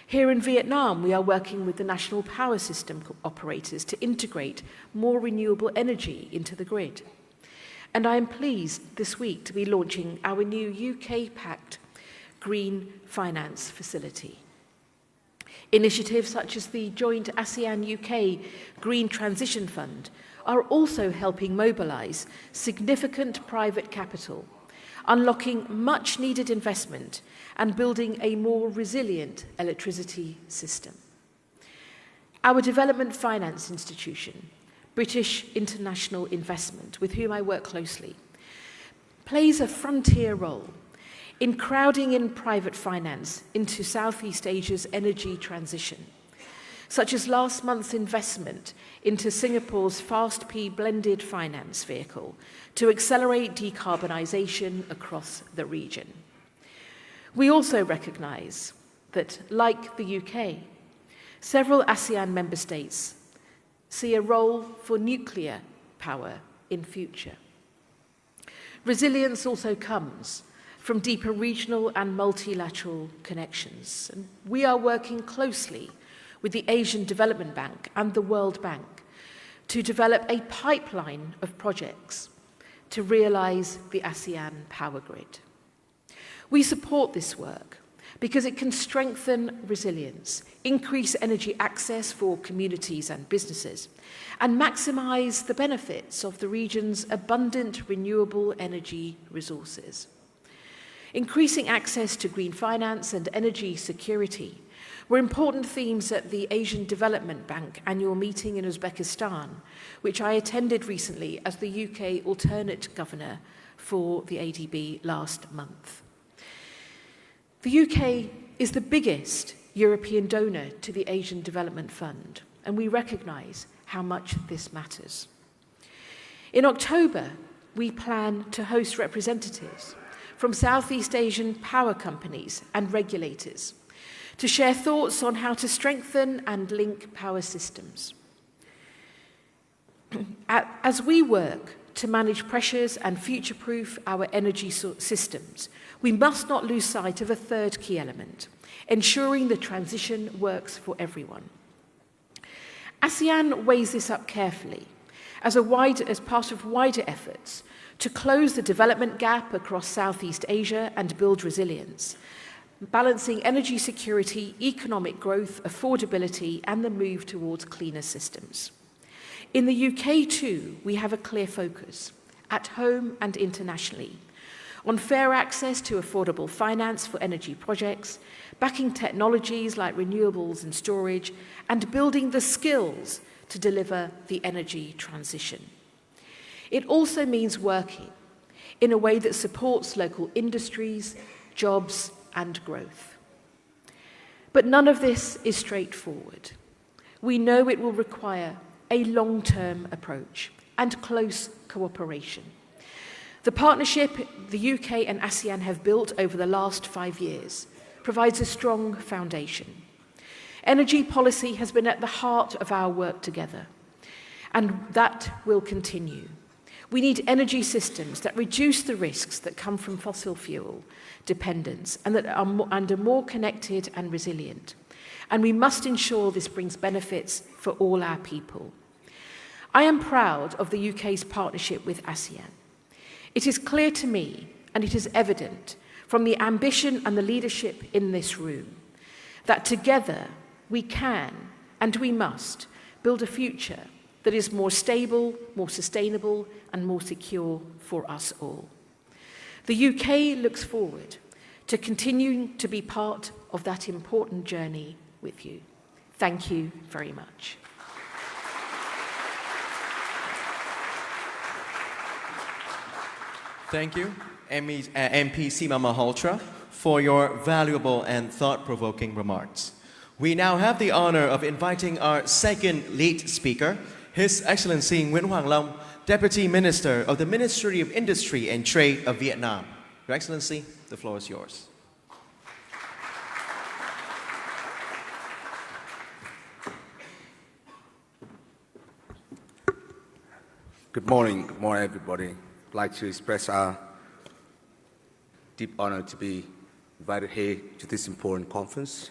Here in Vietnam, we are working with the national power system operators to integrate more renewable energy into the grid. And I am pleased this week to be launching our new UK-backed green finance facility. Initiatives such as the joint ASEAN-UK Green Transition Fund are also helping mobilise significant private capital, unlocking much-needed investment and building a more resilient electricity system. Our development finance institution British International Investment, with whom I work closely, plays a frontier role in crowding in private finance into Southeast Asia's energy transition, such as last month's investment into Singapore's Fast-P blended finance vehicle to accelerate decarbonisation across the region. We also recognise that, like the UK, several ASEAN member states see a role for nuclear power in future. Resilience also comes from deeper regional and multilateral connections. And we are working closely with the Asian Development Bank and the World Bank to develop a pipeline of projects to realise the ASEAN power grid. We support this work because it can strengthen resilience, increase energy access for communities and businesses, and maximise the benefits of the region's abundant renewable energy resources. Increasing access to green finance and energy security were important themes at the Asian Development Bank annual meeting in Uzbekistan, which I attended recently as the UK alternate governor for the ADB last month. The UK is the biggest European donor to the Asian Development Fund, and we recognise how much this matters. In October, we plan to host representatives from Southeast Asian power companies and regulators to share thoughts on how to strengthen and link power systems. As we work to manage pressures and future-proof our energy systems, we must not lose sight of a third key element, ensuring the transition works for everyone. ASEAN weighs this up carefully as part of wider efforts to close the development gap across Southeast Asia and build resilience, balancing energy security, economic growth, affordability, and the move towards cleaner systems. In the UK too, we have a clear focus, at home and internationally, on fair access to affordable finance for energy projects, backing technologies like renewables and storage, and building the skills to deliver the energy transition. It also means working in a way that supports local industries, jobs, and growth. But none of this is straightforward. We know it will require a long-term approach and close cooperation. The partnership the UK and ASEAN have built over the last 5 years provides a strong foundation. Energy policy has been at the heart of our work together, and that will continue. We need energy systems that reduce the risks that come from fossil fuel dependence and that are more connected and resilient. And we must ensure this brings benefits for all our people. I am proud of the UK's partnership with ASEAN. It is clear to me, and it is evident from the ambition and the leadership in this room, that together we can and we must build a future that is more stable, more sustainable, and more secure for us all. The UK looks forward to continuing to be part of that important journey with you. Thank you very much. Thank you, MP Seema Malhotra, for your valuable and thought-provoking remarks. We now have the honor of inviting our second lead speaker, His Excellency Nguyen Hoàng Long, Deputy Minister of the Ministry of Industry and Trade of Vietnam. Your Excellency, the floor is yours. Good morning, everybody. I'd like to express our deep honor to be invited here to this important conference.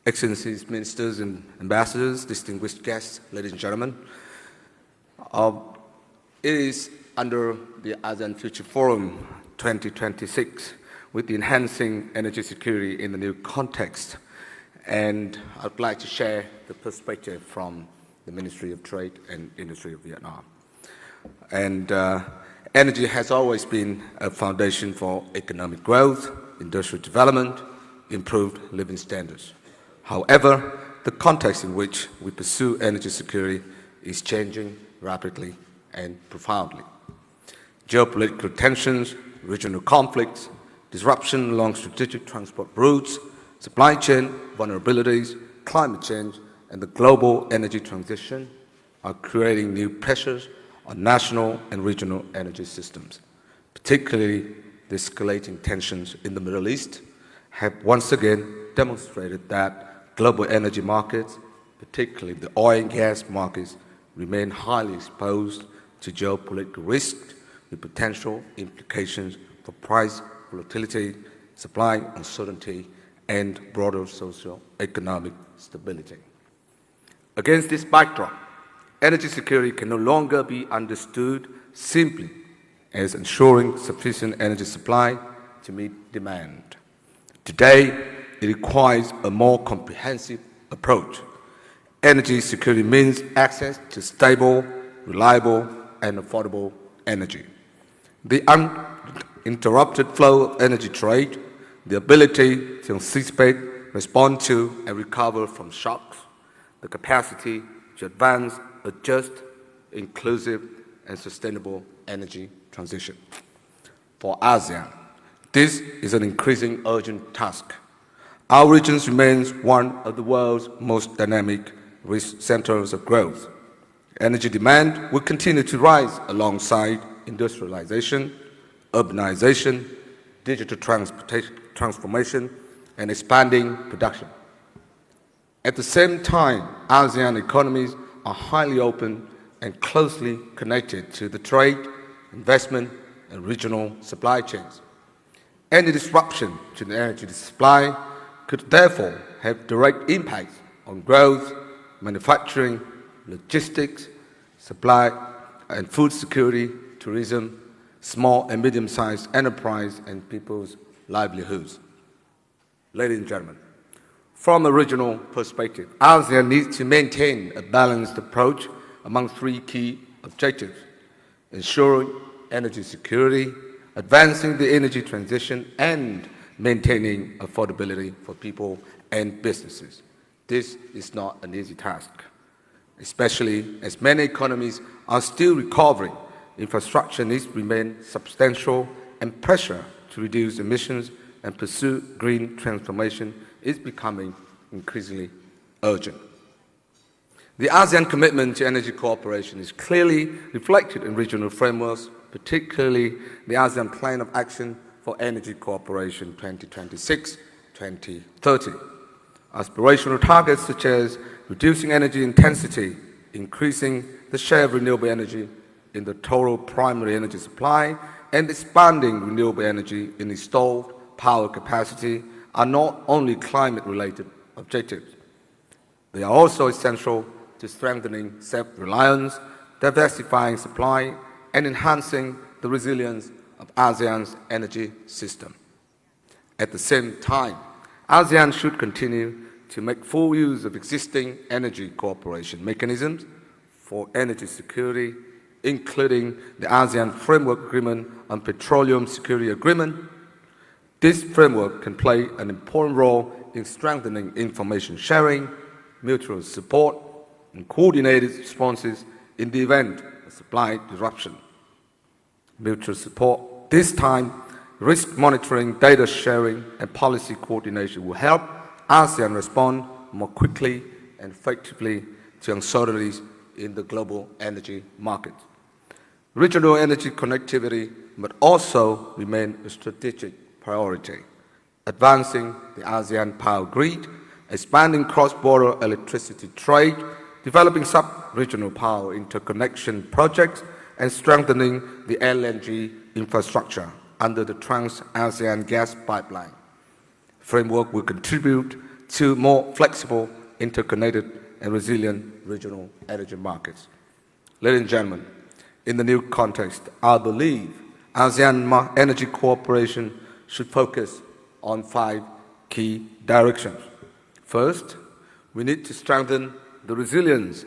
Excellencies, ministers and ambassadors, distinguished guests, ladies and gentlemen. It is under the ASEAN Future Forum 2026 with the enhancing energy security in the new context. And I'd like to share the perspective from the Ministry of Trade and Industry of Vietnam. And energy has always been a foundation for economic growth, industrial development, improved living standards. However, the context in which we pursue energy security is changing rapidly and profoundly. Geopolitical tensions, regional conflicts, disruption along strategic transport routes, supply chain vulnerabilities, climate change, and the global energy transition are creating new pressures on national and regional energy systems. Particularly, the escalating tensions in the Middle East have once again demonstrated that global energy markets, particularly the oil and gas markets, remain highly exposed to geopolitical risks with potential implications for price volatility, supply uncertainty, and broader socio-economic stability. Against this backdrop, energy security can no longer be understood simply as ensuring sufficient energy supply to meet demand. Today, it requires a more comprehensive approach. Energy security means access to stable, reliable, and affordable energy. The uninterrupted flow of energy trade, the ability to anticipate, respond to, and recover from shocks, the capacity to advance a just, inclusive, and sustainable energy transition. For ASEAN, this is an increasing urgent task. Our region remains one of the world's most dynamic centers of growth. Energy demand will continue to rise alongside industrialization, urbanization, digital transformation, and expanding production. At the same time, ASEAN economies are highly open and closely connected to the trade, investment, and regional supply chains. Any disruption to the energy supply could therefore have direct impacts on growth, manufacturing, logistics, supply and food security, tourism, small and medium-sized enterprise, and people's livelihoods. Ladies and gentlemen, from a regional perspective, ASEAN needs to maintain a balanced approach among three key objectives: ensuring energy security, advancing the energy transition, and maintaining affordability for people and businesses. This is not an easy task, especially as many economies are still recovering. Infrastructure needs remain substantial, and pressure to reduce emissions and pursue green transformation is becoming increasingly urgent. The ASEAN commitment to energy cooperation is clearly reflected in regional frameworks, particularly the ASEAN Plan of Action for Energy Cooperation 2026-2030. Aspirational targets such as reducing energy intensity, increasing the share of renewable energy in the total primary energy supply, and expanding renewable energy in installed power capacity are not only climate-related objectives. They are also essential to strengthening self-reliance, diversifying supply, and enhancing the resilience of ASEAN's energy system. At the same time, ASEAN should continue to make full use of existing energy cooperation mechanisms for energy security, including the ASEAN Framework Agreement on Petroleum Security Agreement. This framework can play an important role in strengthening information sharing, mutual support, and coordinated responses in the event of supply disruption. Mutual support, this time, risk monitoring, data sharing, and policy coordination will help ASEAN respond more quickly and effectively to uncertainties in the global energy market. Regional energy connectivity must also remain a strategic priority. Advancing the ASEAN power grid, expanding cross-border electricity trade, developing sub-regional power interconnection projects, and strengthening the LNG infrastructure under the Trans-ASEAN gas pipeline framework will contribute to more flexible, interconnected, and resilient regional energy markets. Ladies and gentlemen, in the new context, I believe ASEAN energy cooperation should focus on 5 key directions. First, we need to strengthen the resilience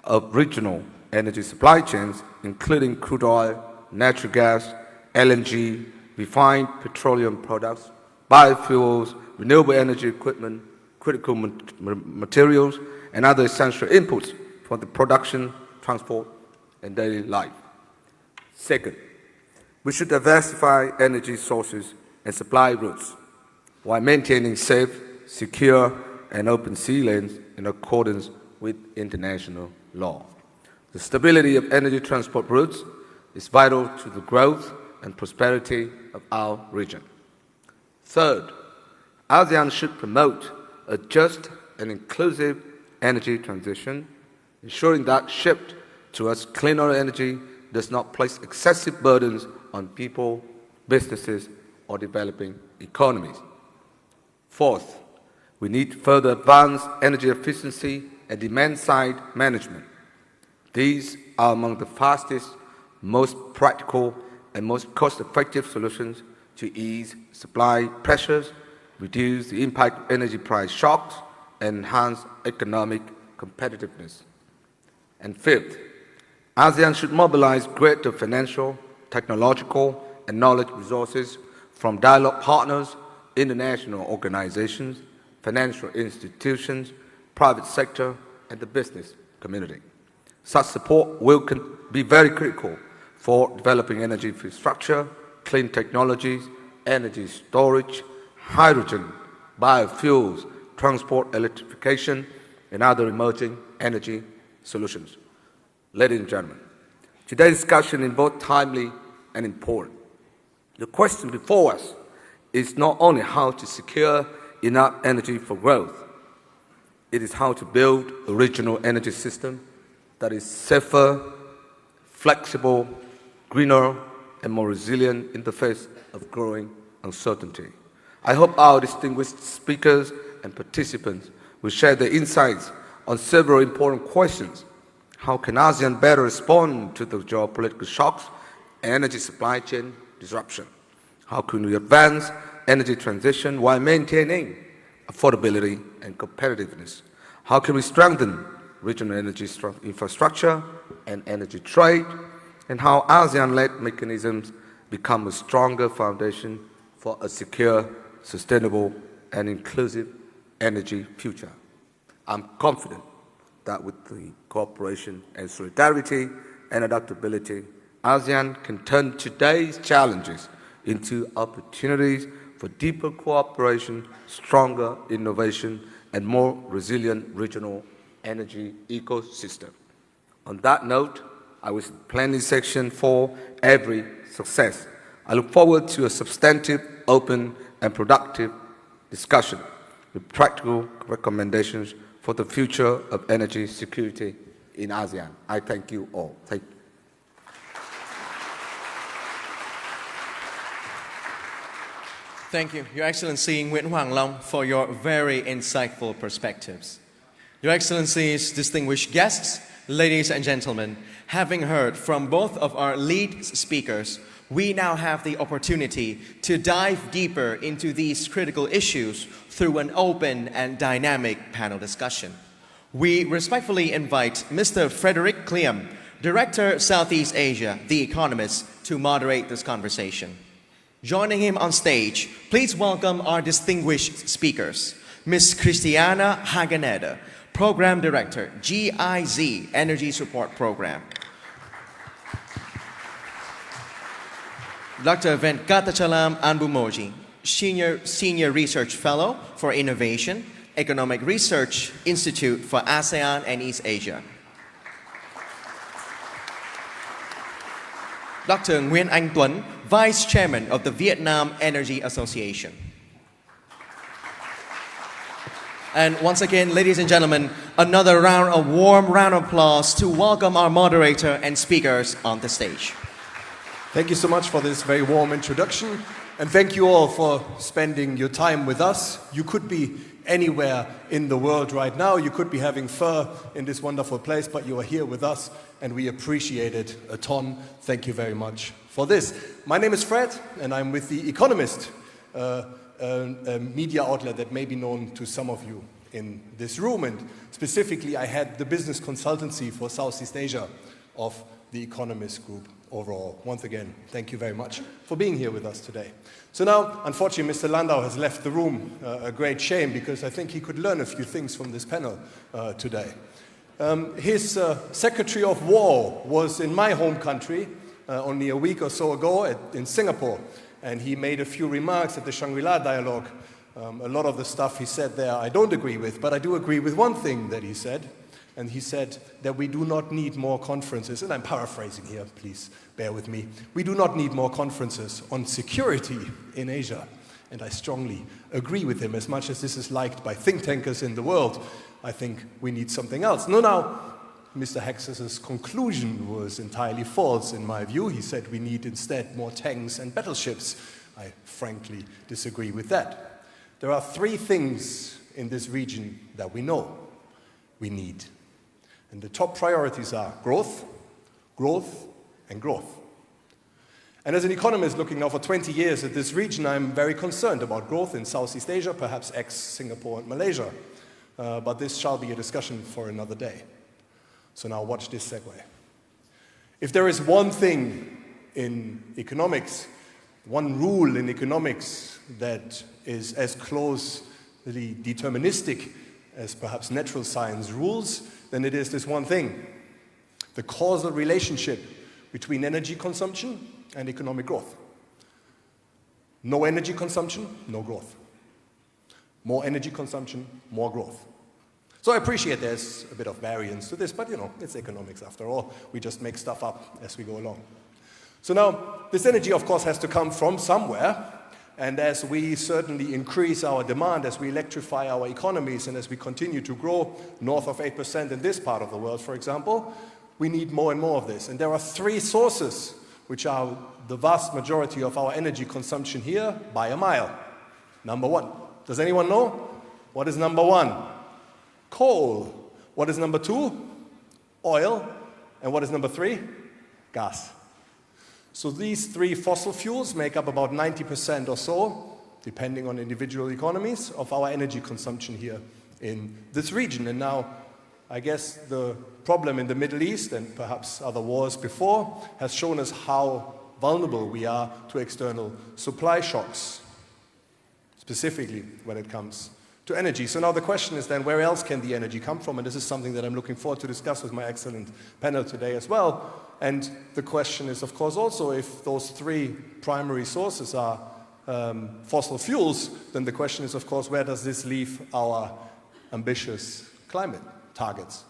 of regional energy supply chains, including crude oil, natural gas, LNG, refined petroleum products, biofuels, renewable energy equipment, critical materials, and other essential inputs for the production, transport, and daily life. Second, we should diversify energy sources and supply routes while maintaining safe, secure, and open sea lanes in accordance with international law. The stability of energy transport routes is vital to the growth and prosperity of our region. Third, ASEAN should promote a just and inclusive energy transition, ensuring that shift towards cleaner energy does not place excessive burdens on people, businesses, or developing economies. Fourth, we need further advance energy efficiency and demand-side management. These are among the fastest, most practical, and most cost-effective solutions to ease supply pressures, reduce the impact of energy price shocks, and enhance economic competitiveness. And fifth, ASEAN should mobilize greater financial, technological, and knowledge resources from dialogue partners, international organizations, financial institutions, private sector, and the business community. Such support will be very critical for developing energy infrastructure, clean technologies, energy storage, hydrogen, biofuels, transport electrification, and other emerging energy solutions. Ladies and gentlemen, today's discussion is both timely and important. The question before us is not only how to secure enough energy for growth, it is how to build a regional energy system that is safer, flexible, greener, and more resilient in the face of growing uncertainty. I hope our distinguished speakers and participants will share their insights on several important questions. How can ASEAN better respond to the geopolitical shocks and energy supply chain disruption? How can we advance energy transition while maintaining affordability and competitiveness? How can we strengthen regional energy infrastructure and energy trade? And how ASEAN-led mechanisms become a stronger foundation for a secure, sustainable, and inclusive energy future. I'm confident that with the cooperation and solidarity and adaptability, ASEAN can turn today's challenges into opportunities for deeper cooperation, stronger innovation, and more resilient regional energy ecosystem. On that note, I wish the plenary section for every success. I look forward to a substantive, open, and productive discussion with practical recommendations for the future of energy security in ASEAN. I thank you all. Thank you. Thank you, Your Excellency Nguyễn Hoàng Long, for your very insightful perspectives. Your Excellencies, distinguished guests, ladies and gentlemen, having heard from both of our lead speakers, we now have the opportunity to dive deeper into these critical issues through an open and dynamic panel discussion. We respectfully invite Mr. Frederick Cleum, Director, Southeast Asia, The Economist, to moderate this conversation. Joining him on stage, please welcome our distinguished speakers. Ms. Christiana Hageneder, Program Director, GIZ Energy Support Program. Dr. Venkatachalam Anbumoji, Senior Research Fellow for Innovation, Economic Research Institute for ASEAN and East Asia. Dr. Nguyen Anh Tuấn, Vice Chairman of the Vietnam Energy Association. And once again, ladies and gentlemen, another warm round of applause to welcome our moderator and speakers on the stage. Thank you so much for this very warm introduction, and thank you all for spending your time with us. You could be anywhere in the world right now. You could be having pho in this wonderful place, but you are here with us, and we appreciate it a ton. Thank you very much for this. My name is Fred, and I'm with The Economist, a media outlet that may be known to some of you in this room. And specifically, I had the business consultancy for Southeast Asia of The Economist Group overall. Once again, thank you very much for being here with us today. So now, unfortunately, Mr. Landau has left the room, a great shame, because I think he could learn a few things from this panel today. His Secretary of War was in my home country only a week or so ago in Singapore, and he made a few remarks at the Shangri-La dialogue. A lot of the stuff he said there I don't agree with, but I do agree with one thing that he said, and he said that we do not need more conferences, and I'm paraphrasing here, please bear with me. We do not need more conferences on security in Asia, and I strongly agree with him. As much as this is liked by think tankers in the world, I think we need something else. Now, Mr. Hexas's conclusion was entirely false in my view. He said we need instead more tanks and battleships. I frankly disagree with that. There are three things in this region that we know we need. And the top priorities are growth, growth, and growth. And as an economist looking now for 20 years at this region, I'm very concerned about growth in Southeast Asia, perhaps ex-Singapore and Malaysia. But this shall be a discussion for another day. So now watch this segue. If there is one thing in economics, one rule in economics that is as closely deterministic as perhaps natural science rules, then it is this one thing: the causal relationship between energy consumption and economic growth. No energy consumption, no growth. More energy consumption, more growth. So I appreciate there's a bit of variance to this, but it's economics after all. We just make stuff up as we go along. So now, this energy, of course, has to come from somewhere. And as we certainly increase our demand, as we electrify our economies, and as we continue to grow north of 8% in this part of the world, for example, we need more and more of this. And there are three sources which are the vast majority of our energy consumption here by a mile. Number one. Does anyone know? What is number one? Coal. What is number two? Oil. And what is number three? Gas. So these three fossil fuels make up about 90% or so, depending on individual economies, of our energy consumption here in this region. And now, I guess the problem in the Middle East, and perhaps other wars before, has shown us how vulnerable we are to external supply shocks, specifically when it comes to energy. So now the question is then, where else can the energy come from? And this is something that I'm looking forward to discuss with my excellent panel today as well. And the question is, of course, also if those three primary sources are fossil fuels, then the question is, of course, where does this leave our ambitious climate targets?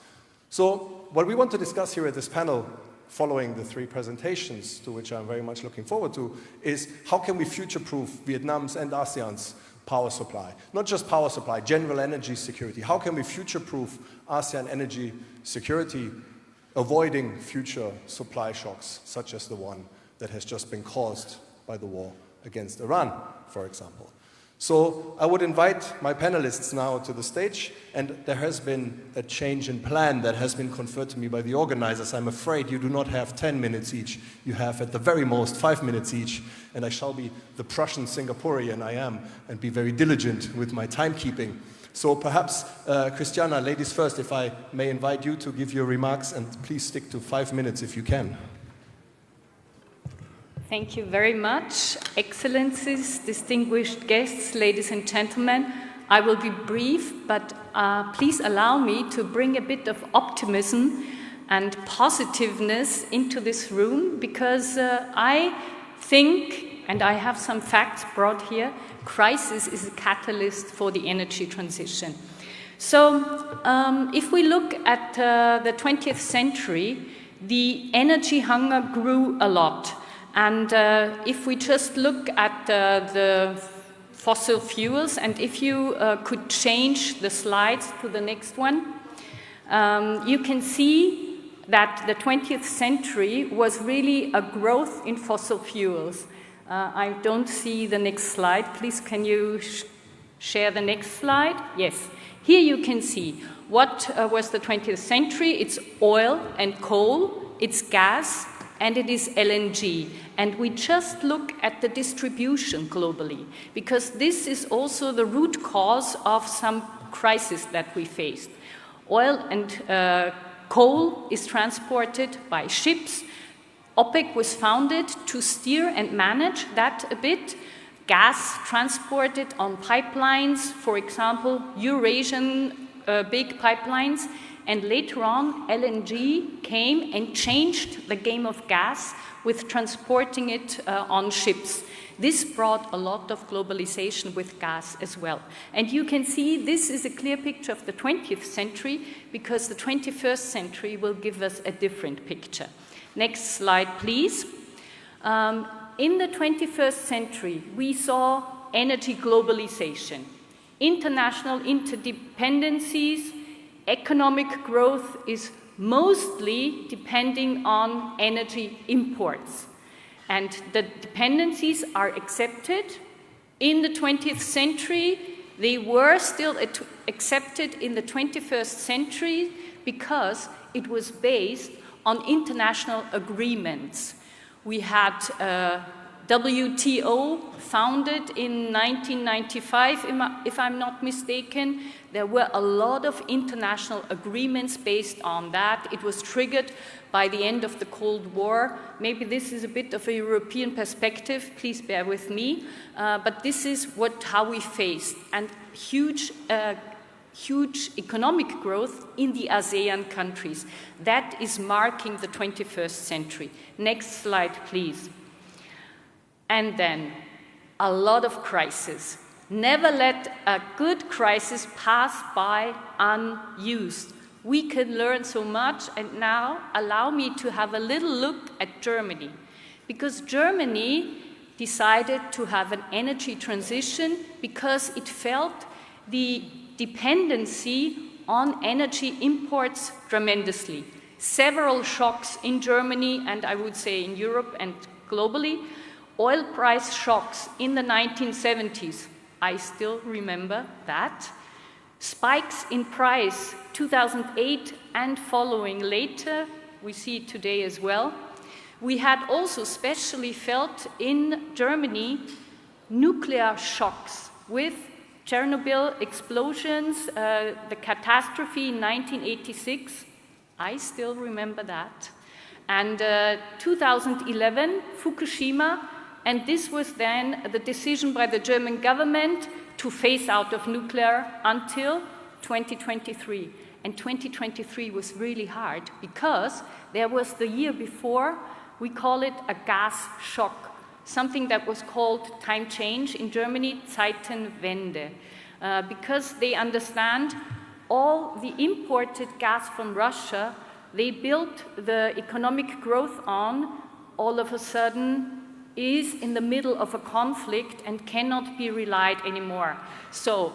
So what we want to discuss here at this panel, following the three presentations, to which I'm very much looking forward to, is how can we future-proof Vietnam's and ASEAN's power supply? Not just power supply, general energy security. How can we future-proof ASEAN energy security, avoiding future supply shocks, such as the one that has just been caused by the war against Iran, for example? So I would invite my panelists now to the stage, and there has been a change in plan that has been conferred to me by the organizers. I'm afraid you do not have 10 minutes each. You have at the very most 5 minutes each, and I shall be the Prussian Singaporean I am and be very diligent with my timekeeping. So perhaps, Christiana, ladies first, if I may invite you to give your remarks, and please stick to 5 minutes if you can. Thank you very much. Excellencies, distinguished guests, ladies and gentlemen, I will be brief, but please allow me to bring a bit of optimism and positiveness into this room, because I think, and I have some facts brought here, crisis is a catalyst for the energy transition. So if we look at the 20th century, the energy hunger grew a lot. And if we just look at the fossil fuels, and if you could change the slides to the next one, you can see that the 20th century was really a growth in fossil fuels. I don't see the next slide. Please, can you share the next slide? Yes. Here you can see what was the 20th century. It's oil and coal, it's gas, and it is LNG. And we just look at the distribution globally, because this is also the root cause of some crisis that we faced. Oil and coal is transported by ships. OPEC was founded to steer and manage that a bit. Gas transported on pipelines, for example, Eurasian big pipelines. and later on LNG came and changed the game of gas with transporting it on ships. This brought a lot of globalization with gas as well. And you can see this is a clear picture of the 20th century, because the 21st century will give us a different picture. Next slide, please. In the 21st century, we saw energy globalization, international interdependencies. Economic growth is mostly depending on energy imports. And the dependencies are accepted. In the 20th century, they were still accepted in the 21st century because it was based on international agreements. We had WTO founded in 1995, if I'm not mistaken. There were a lot of international agreements based on that. It was triggered by the end of the Cold War. Maybe this is a bit of a European perspective, please bear with me, but this is how we faced, and huge economic growth in the ASEAN countries. That is marking the 21st century. Next slide, please. And then a lot of crises. Never let a good crisis pass by unused. We can learn so much, and now allow me to have a little look at Germany. Because Germany decided to have an energy transition because it felt the dependency on energy imports tremendously. Several shocks in Germany, and I would say in Europe and globally. Oil price shocks in the 1970s, I still remember that. Spikes in price 2008 and following later, we see it today as well. We had also especially felt in Germany nuclear shocks with Chernobyl explosions, the catastrophe in 1986, I still remember that. And 2011, Fukushima, and this was then the decision by the German government to phase out of nuclear until 2023. And 2023 was really hard because there was the year before, we call it a gas shock, something that was called time change in Germany, Zeitenwende, because they understand all the imported gas from Russia, they built the economic growth on, all of a sudden is in the middle of a conflict and cannot be relied anymore. So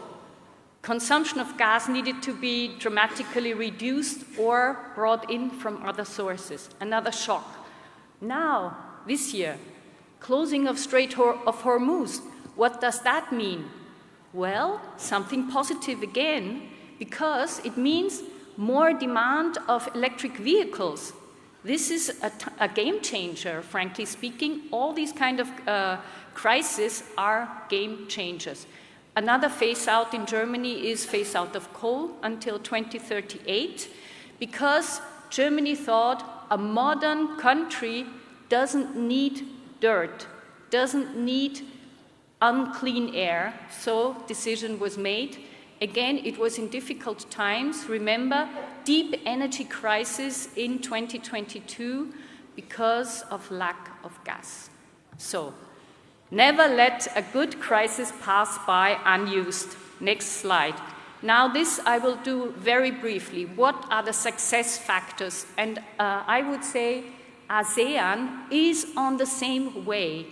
consumption of gas needed to be dramatically reduced or brought in from other sources. Another shock. Now, this year, closing of Strait of Hormuz. What does that mean? Well, something positive again, because it means more demand of electric vehicles. This is a game changer, frankly speaking. All these kind of crises are game changers. Another phase out in Germany is phase out of coal until 2038, because Germany thought a modern country doesn't need dirt, doesn't need unclean air, so decision was made. Again, it was in difficult times. Remember, deep energy crisis in 2022 because of lack of gas. So, never let a good crisis pass by unused. Next slide. Now this I will do very briefly. What are the success factors? And I would say ASEAN is on the same way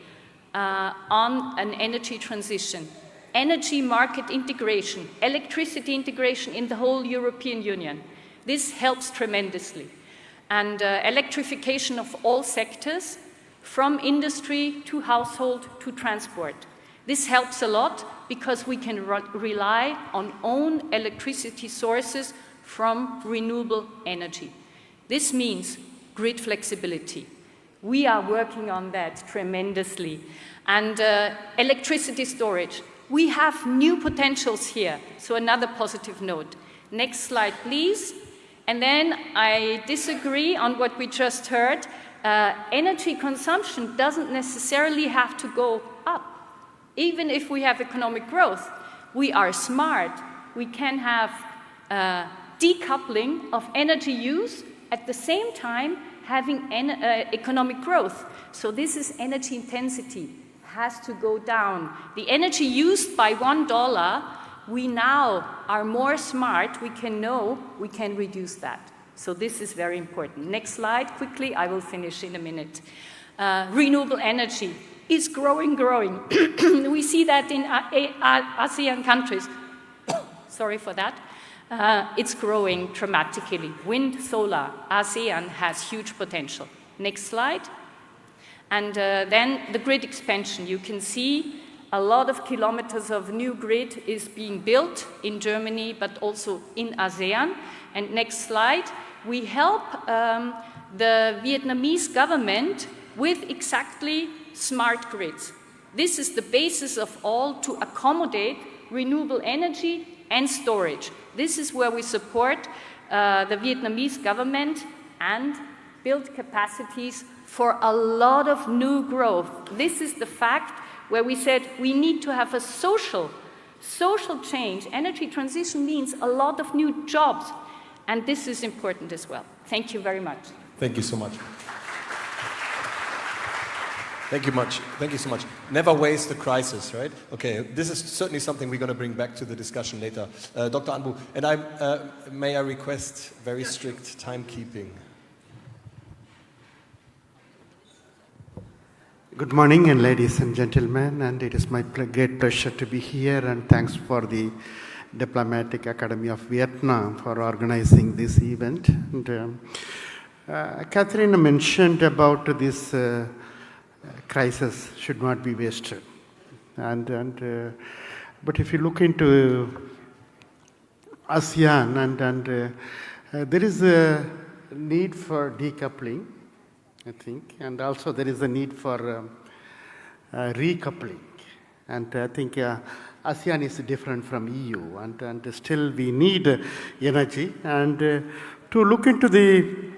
on an energy transition. Energy market integration, electricity integration in the whole European Union. This helps tremendously. And electrification of all sectors, from industry to household to transport. This helps a lot because we can rely on own electricity sources from renewable energy. This means grid flexibility. We are working on that tremendously. And electricity storage. We have new potentials here, so another positive note. Next slide, please. And then I disagree on what we just heard. Energy consumption doesn't necessarily have to go up. Even if we have economic growth, we are smart. We can have decoupling of energy use, at the same time having economic growth. So this is energy intensity, has to go down. The energy used by $1, we now are more smart, we can know we can reduce that. So this is very important. Next slide, quickly, I will finish in a minute. Renewable energy is growing. We see that in ASEAN countries. Sorry for that. It's growing dramatically. Wind, solar, ASEAN has huge potential. Next slide. And then the grid expansion. You can see a lot of kilometers of new grid is being built in Germany, but also in ASEAN. And next slide. We help the Vietnamese government with exactly smart grids. This is the basis of all to accommodate renewable energy and storage. This is where we support the Vietnamese government and build capacities for a lot of new growth. This is the fact where we said we need to have a social change. Energy transition means a lot of new jobs, and this is important as well. Thank you very much. Thank you so much. Thank you so much. Never waste a crisis, right? Okay, this is certainly something we're going to bring back to the discussion later. Dr. Anbu, and may I request very strict timekeeping? Good morning, and ladies and gentlemen, and it is my great pleasure to be here, and thanks for the Diplomatic Academy of Vietnam for organizing this event. And, Catherine mentioned about this crisis should not be wasted. But if you look into ASEAN, there is a need for decoupling, I think, and also there is a need for recoupling. And I think ASEAN is different from EU, and still we need energy. And to look into the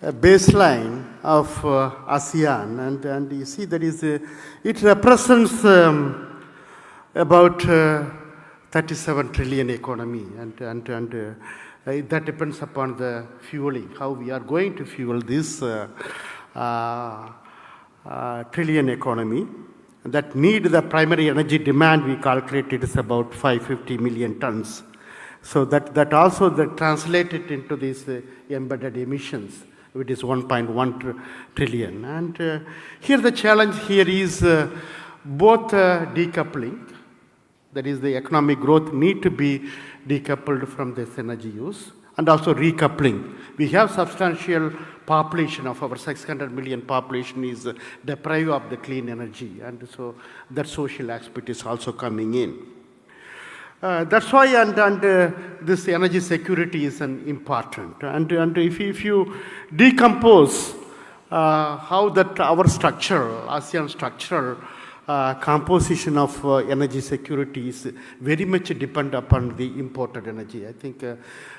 baseline of ASEAN, and you see that is it represents about 37 trillion economy, and that depends upon the fueling, how we are going to fuel this trillion economy. That need the primary energy demand we calculated is about 550 million tons. So that also translated into these embedded emissions, which is 1.1 trillion. And here the challenge here is both decoupling, that is the economic growth need to be decoupled from this energy use, and also recoupling. We have substantial population of our 600 million population is deprived of the clean energy, and so that social aspect is also coming in. That's why, this energy security is important. And if you decompose how that our structure, ASEAN structure, composition of energy security is very much depend upon the imported energy. I think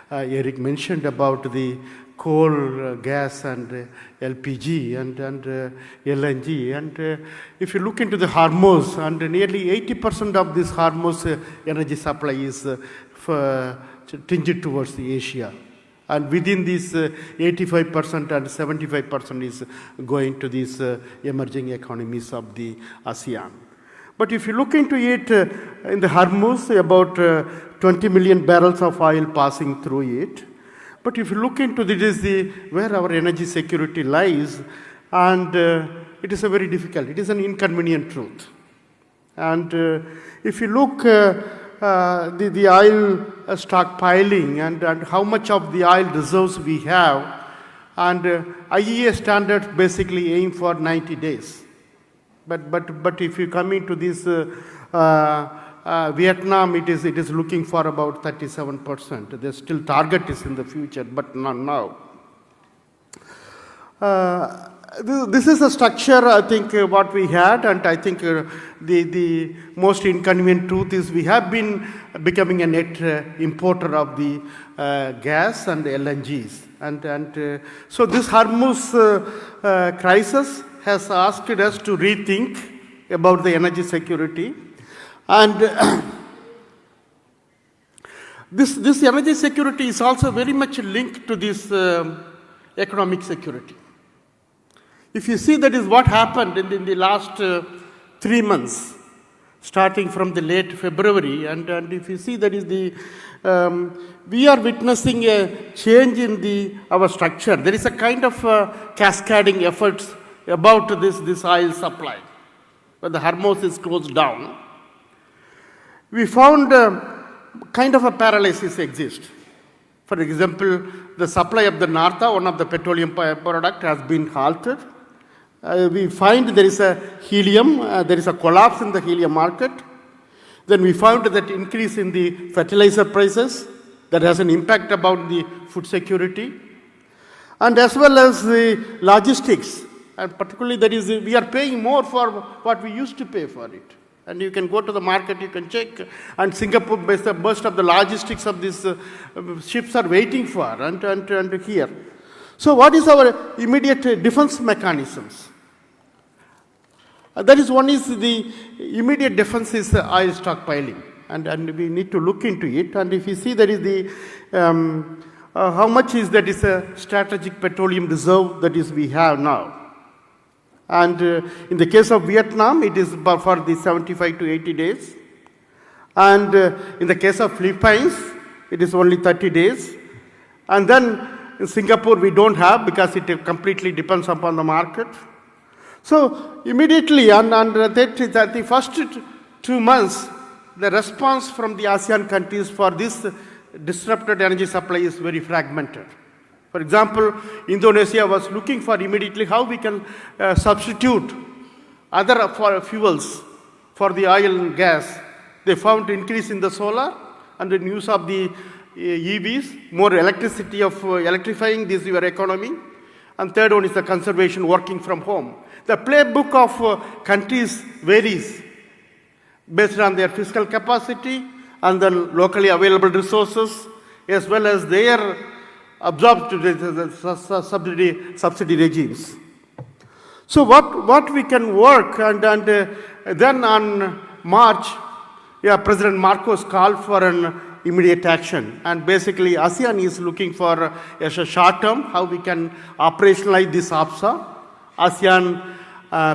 Eric mentioned about the coal, gas, and LPG and LNG. And if you look into the Hormuz, and nearly 80% of this Hormuz energy supply is tinged towards the Asia. And within this 85% and 75% is going to these emerging economies of the ASEAN. But if you look into it, in the Hormuz, about 20 million barrels of oil passing through it. But if you look into this, where our energy security lies, and it is a very difficult, it is an inconvenient truth. And if you look the oil stockpiling and how much of the oil reserves we have, and IEA standards basically aim for 90 days. But if you come into this Vietnam, it is looking for about 37%. The still target is in the future, but not now. This is a structure, I think, what we had, and I think the most inconvenient truth is we have been becoming a net importer of the gas and LNGs. And so this Hormuz crisis has asked us to rethink about the energy security. And This energy security is also very much linked to this economic security. If you see, that is what happened in the last 3 months, starting from the late February, and if you see, that is we are witnessing a change in our structure. There is a kind of cascading efforts about this oil supply. When the Hormuz is closed down, we found kind of a paralysis exists. For example, the supply of the naphtha, one of the petroleum product, has been halted. We find there is a helium, there is a collapse in the helium market. Then we found that increase in the fertilizer prices that has an impact about the food security, and as well as the logistics, and particularly that is we are paying more for what we used to pay for it. And you can go to the market, you can check, and Singapore, most of the logistics of these ships are waiting for, and here. So what is our immediate defense mechanisms? That is one is the immediate defense is oil stockpiling, and we need to look into it. And if you see, there is the how much is that is a strategic petroleum reserve that is we have now. And in the case of Vietnam, it is for the 75 to 80 days. And in the case of Philippines, it is only 30 days. And then in Singapore, we don't have, because it completely depends upon the market. So immediately, and that the first 2 months, the response from the ASEAN countries for this disrupted energy supply is very fragmented. For example, Indonesia was looking for immediately how we can substitute other fuels for the oil and gas. They found increase in the solar and the use of the EVs, more electricity of electrifying this your economy. And third one is the conservation, working from home. The playbook of countries varies based on their fiscal capacity and then locally available resources, as well as their absorbed to the subsidy regimes. So what we can work, and then on March, President Marcos called for an immediate action, and basically ASEAN is looking for a short term how we can operationalize this APSA, ASEAN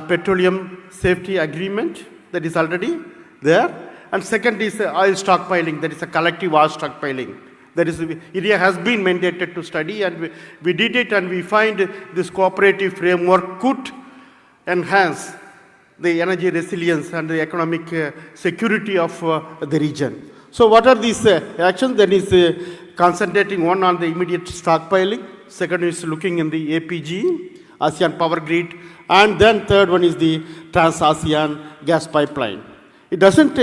Petroleum Safety Agreement, that is already there, and second is oil stockpiling, that is a collective oil stockpiling. That is, India has been mandated to study, and we did it, and we find this cooperative framework could enhance the energy resilience and the economic security of the region. So what are these actions? Then is concentrating one on the immediate stockpiling, second is looking in the APG, ASEAN Power Grid, and then third one is the Trans-ASEAN gas pipeline. It doesn't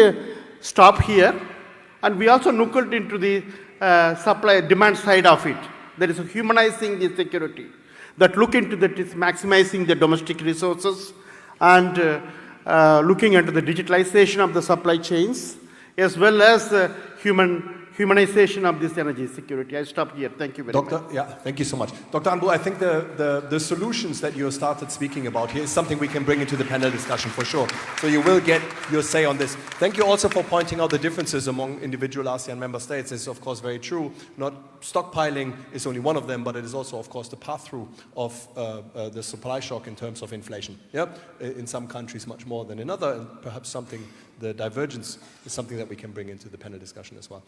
stop here, and we also looked into the supply demand side of it. There is humanizing the security. That look into that is maximizing the domestic resources and looking into the digitalization of the supply chains, as well as humanization of this energy security. I stop here. Thank you very much. Yeah, thank you so much. Dr. Anbu, I think the solutions that you started speaking about here is something we can bring into the panel discussion for sure. So you will get your say on this. Thank you also for pointing out the differences among individual ASEAN member states. It's of course very true. Not stockpiling is only one of them, but it is also of course the path-through of the supply shock in terms of inflation. Yeah, in some countries much more than in other, and perhaps the divergence is something that we can bring into the panel discussion as well.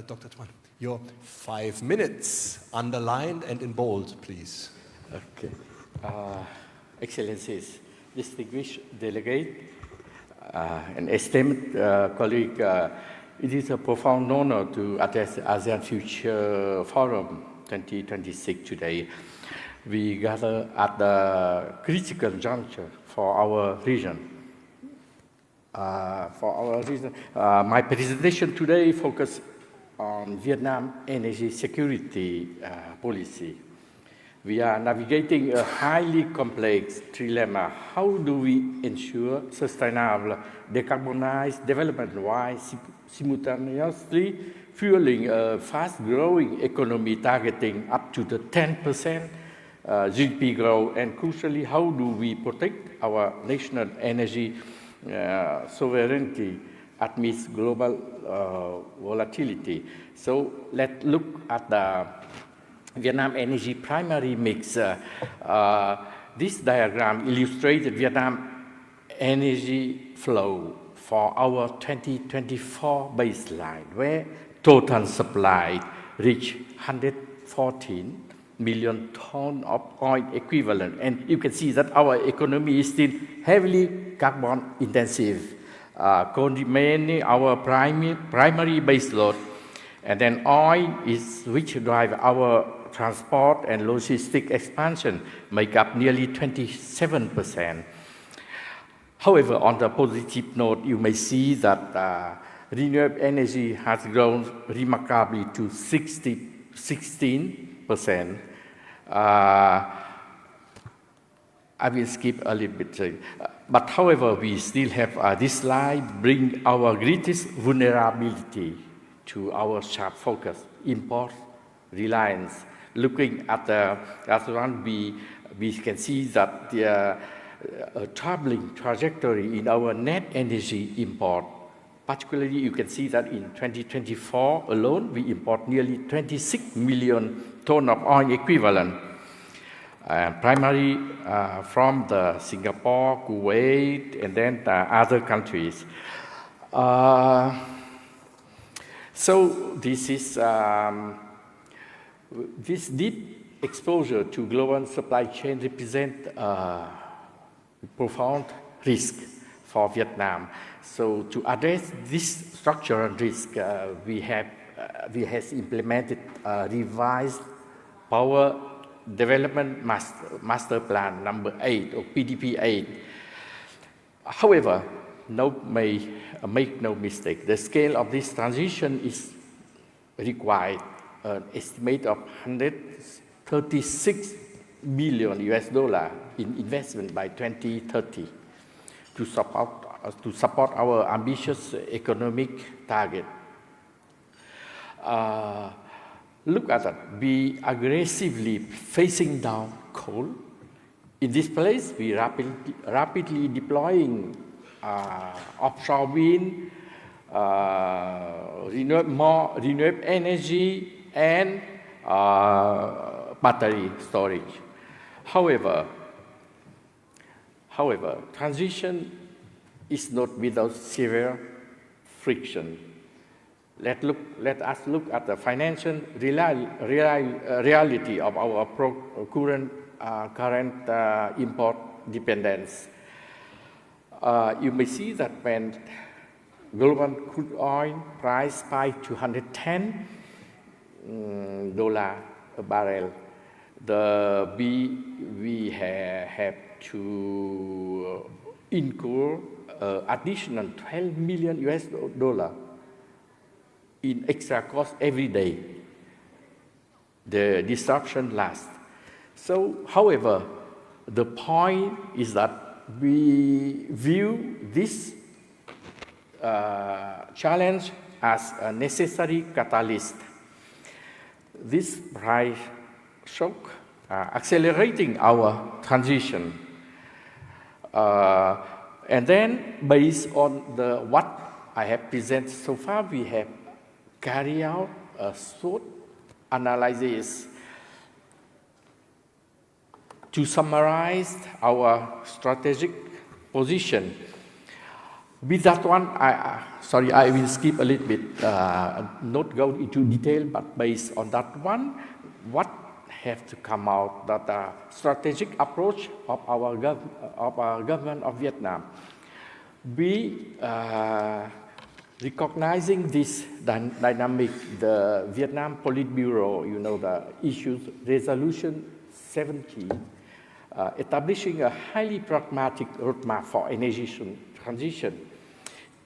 Dr. Tuan, your 5 minutes, underlined and in bold, please. Okay. Excellencies, distinguished delegate, and esteemed colleague, it is a profound honor to address the ASEAN Future Forum 2026 today. We gather at the critical juncture for our region. My presentation today focuses on Vietnam energy security policy. We are navigating a highly complex trilemma. How do we ensure sustainable decarbonized development while simultaneously fueling a fast-growing economy targeting up to the 10% GDP growth? And crucially, how do we protect our national energy sovereignty amidst global volatility. So let's look at the Vietnam energy primary mix. This diagram illustrated Vietnam energy flow for our 2024 baseline, where total supply reached 114 million tons of oil equivalent. And you can see that our economy is still heavily carbon intensive, remaining our primary base load. And then oil is which drive our transport and logistic expansion, make up nearly 27%. However, on the positive note, you may see that renewable energy has grown remarkably to 16%. I will skip a little bit. But however, we still have this slide bring our greatest vulnerability to our sharp focus, import reliance. Looking at the last one, we can see that the troubling trajectory in our net energy import. Particularly, you can see that in 2024 alone, we import nearly 26 million tons of oil equivalent, primarily from the Singapore, Kuwait, and then the other countries. So this is this deep exposure to global supply chain represent profound risk for Vietnam. So to address this structural risk, we have implemented a revised Power Development Master Plan number 8 or PDP 8. However, make no mistake, the scale of this transition is required an estimate of 136 billion US dollar in investment by 2030 to support our ambitious economic target. Look at that. We aggressively phasing down coal. In this place, we rapidly deploying offshore wind, renewable energy, and battery storage. However, transition is not without severe friction. Let us look at the financial reality of our current import dependence. You may see that when global crude oil price spiked to $110 a barrel, we have to incur additional $12 million US dollar in extra cost every day. The disruption lasts. So, however, the point is that we view this challenge as a necessary catalyst. This price shock accelerating our transition. And then, based on what I have presented so far, we have carried out a short analysis to summarize our strategic position. With that one, I will skip a little bit, not go into detail, but based on that one, what have to come out that the strategic approach of our government of Vietnam. We recognizing this dynamic, the Vietnam Politburo, the issues resolution 17, establishing a highly pragmatic roadmap for energy transition.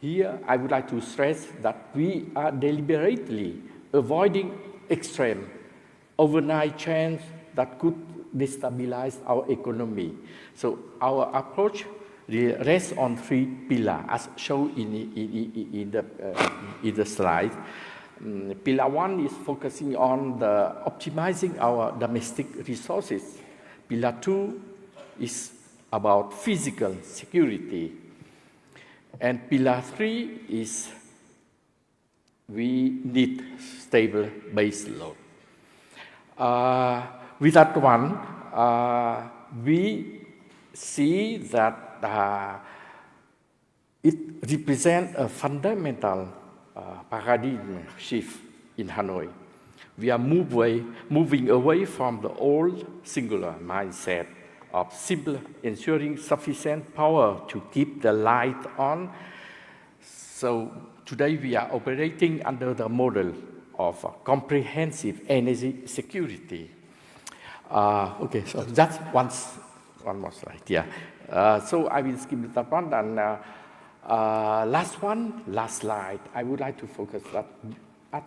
Here, I would like to stress that we are deliberately avoiding extreme overnight change that could destabilize our economy. So our approach rests on 3 pillars, as shown in the slide. Pillar 1 is focusing on optimizing our domestic resources. Pillar 2 is about physical security. And pillar 3 is we need stable base load. With that one, we see that it represents a fundamental paradigm shift in Hanoi. We are moving away from the old singular mindset of simply ensuring sufficient power to keep the light on. So today we are operating under the model of comprehensive energy security. Okay, so that's one more slide, yeah. So I will skip that one, and last slide, I would like to focus that as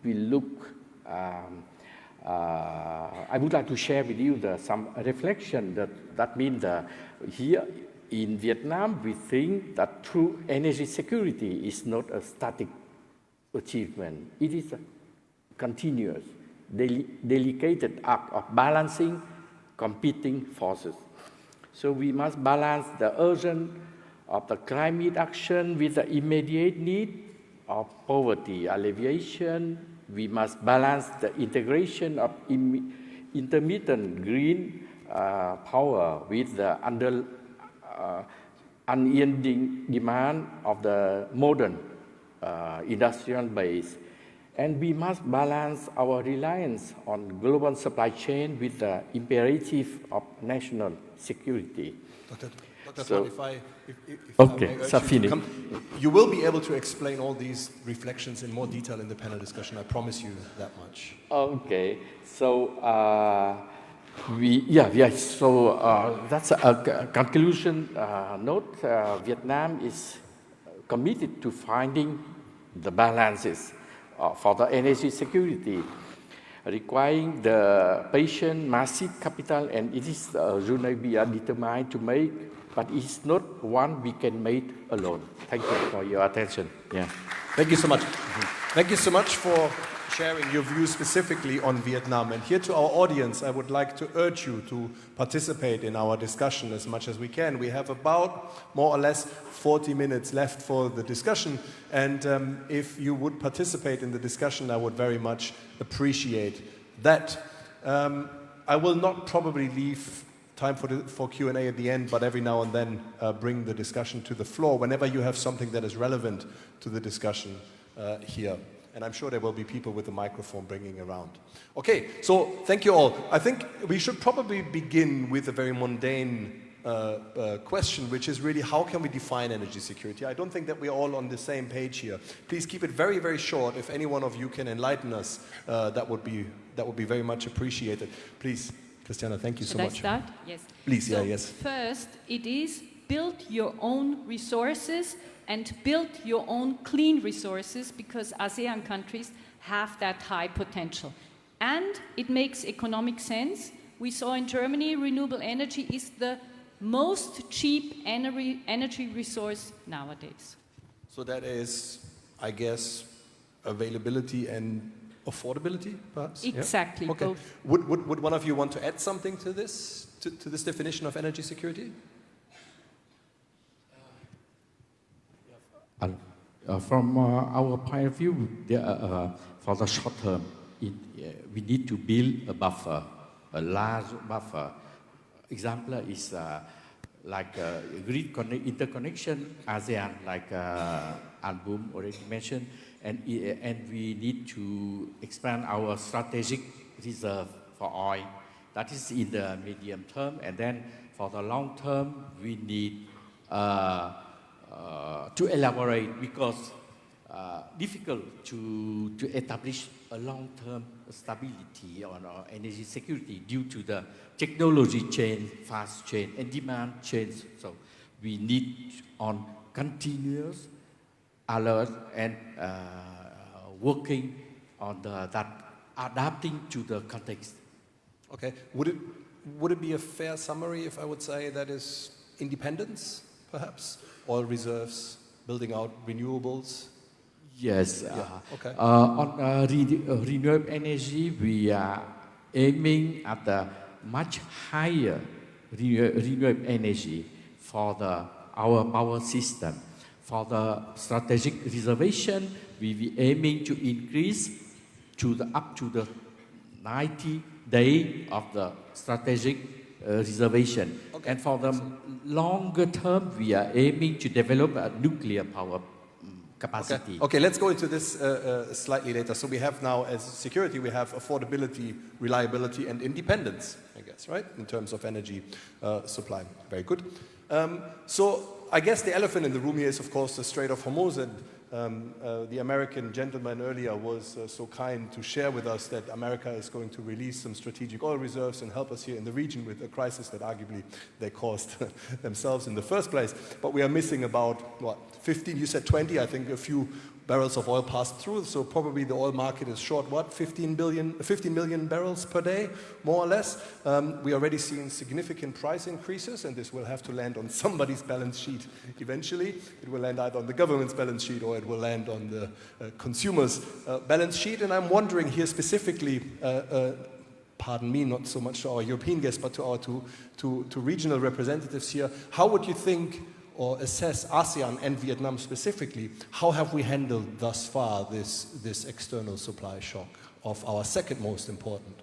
we look, I would like to share with you some reflection that means here in Vietnam, we think that true energy security is not a static achievement. It is a continuous, delicate act of balancing competing forces. So we must balance the urgent of the climate action with the immediate need of poverty alleviation. We must balance the integration of intermittent green power with the unending demand of the modern industrial base. And we must balance our reliance on global supply chain with the imperative of national security. Dr. if I okay, may urge so you to come, you will be able to explain all these reflections in more detail in the panel discussion. I promise you that much. Okay, so so that's a conclusion note. Vietnam is committed to finding the balances for the energy security, requiring the patient, massive capital, and it is a journey we are determined to make, but it's not one we can make alone. Thank you for your attention. Yeah. Thank you so much. Thank you so much for sharing your views specifically on Vietnam. And here to our audience, I would like to urge you to participate in our discussion as much as we can. We have about more or less 40 minutes left for the discussion. And if you would participate in the discussion, I would very much appreciate that. I will not probably leave time for Q&A at the end, but every now and then bring the discussion to the floor whenever you have something that is relevant to the discussion here. And I'm sure there will be people with the microphone bringing around. Okay, so thank you all. I think we should probably begin with a very mundane question, which is really how can we define energy security? I don't think that we're all on the same page here. Please keep it very, very short. If any one of you can enlighten us, that would be very much appreciated. Please, Christiana, thank you so much. Should I start? Yes. Please, so yes. First, it is build your own resources and build your own clean resources, because ASEAN countries have that high potential. And it makes economic sense. We saw in Germany, renewable energy is the most cheap energy resource nowadays. So that is, I guess, availability and affordability, perhaps? Exactly. Yeah? Okay. Both. Would one of you want to add something to this, to this definition of energy security? From our point of view, for the short term, we need to build a buffer, a large buffer. Example is like grid interconnection, ASEAN, like Album already mentioned, and we need to expand our strategic reserve for oil. That is in the medium term, and then for the long term, we need to elaborate, because difficult to establish a long-term stability on our energy security due to the technology change, fast change, and demand change. So we need on continuous alert and working on that, adapting to the context. Okay. Would it be a fair summary if I would say that is independence, perhaps? Oil reserves, building out renewables? Yes. Okay. On renewable energy, we are aiming at a much higher renewable energy for our power system. For the strategic reservation, we will aiming to increase up to the 90 day of the strategic reservation. Okay. And for the longer term, we are aiming to develop a nuclear power capacity. Okay, let's go into this slightly later. So we have now, as security, we have affordability, reliability, and independence, I guess, right? In terms of energy supply. Very good. So I guess the elephant in the room here is, of course, the Strait of Hormuz. And the American gentleman earlier was so kind to share with us that America is going to release some strategic oil reserves and help us here in the region with a crisis that arguably they caused themselves in the first place. But we are missing about, what, 15, you said 20, I think a few barrels of oil passed through, so probably the oil market is short, what, 15 million barrels per day, more or less. We are already seeing significant price increases, and this will have to land on somebody's balance sheet eventually. It will land either on the government's balance sheet or it will land on the consumer's balance sheet. And I'm wondering here specifically, pardon me, not so much to our European guests, but to our to regional representatives here, how would you think or assess ASEAN and Vietnam specifically, how have we handled thus far this external supply shock of our second most important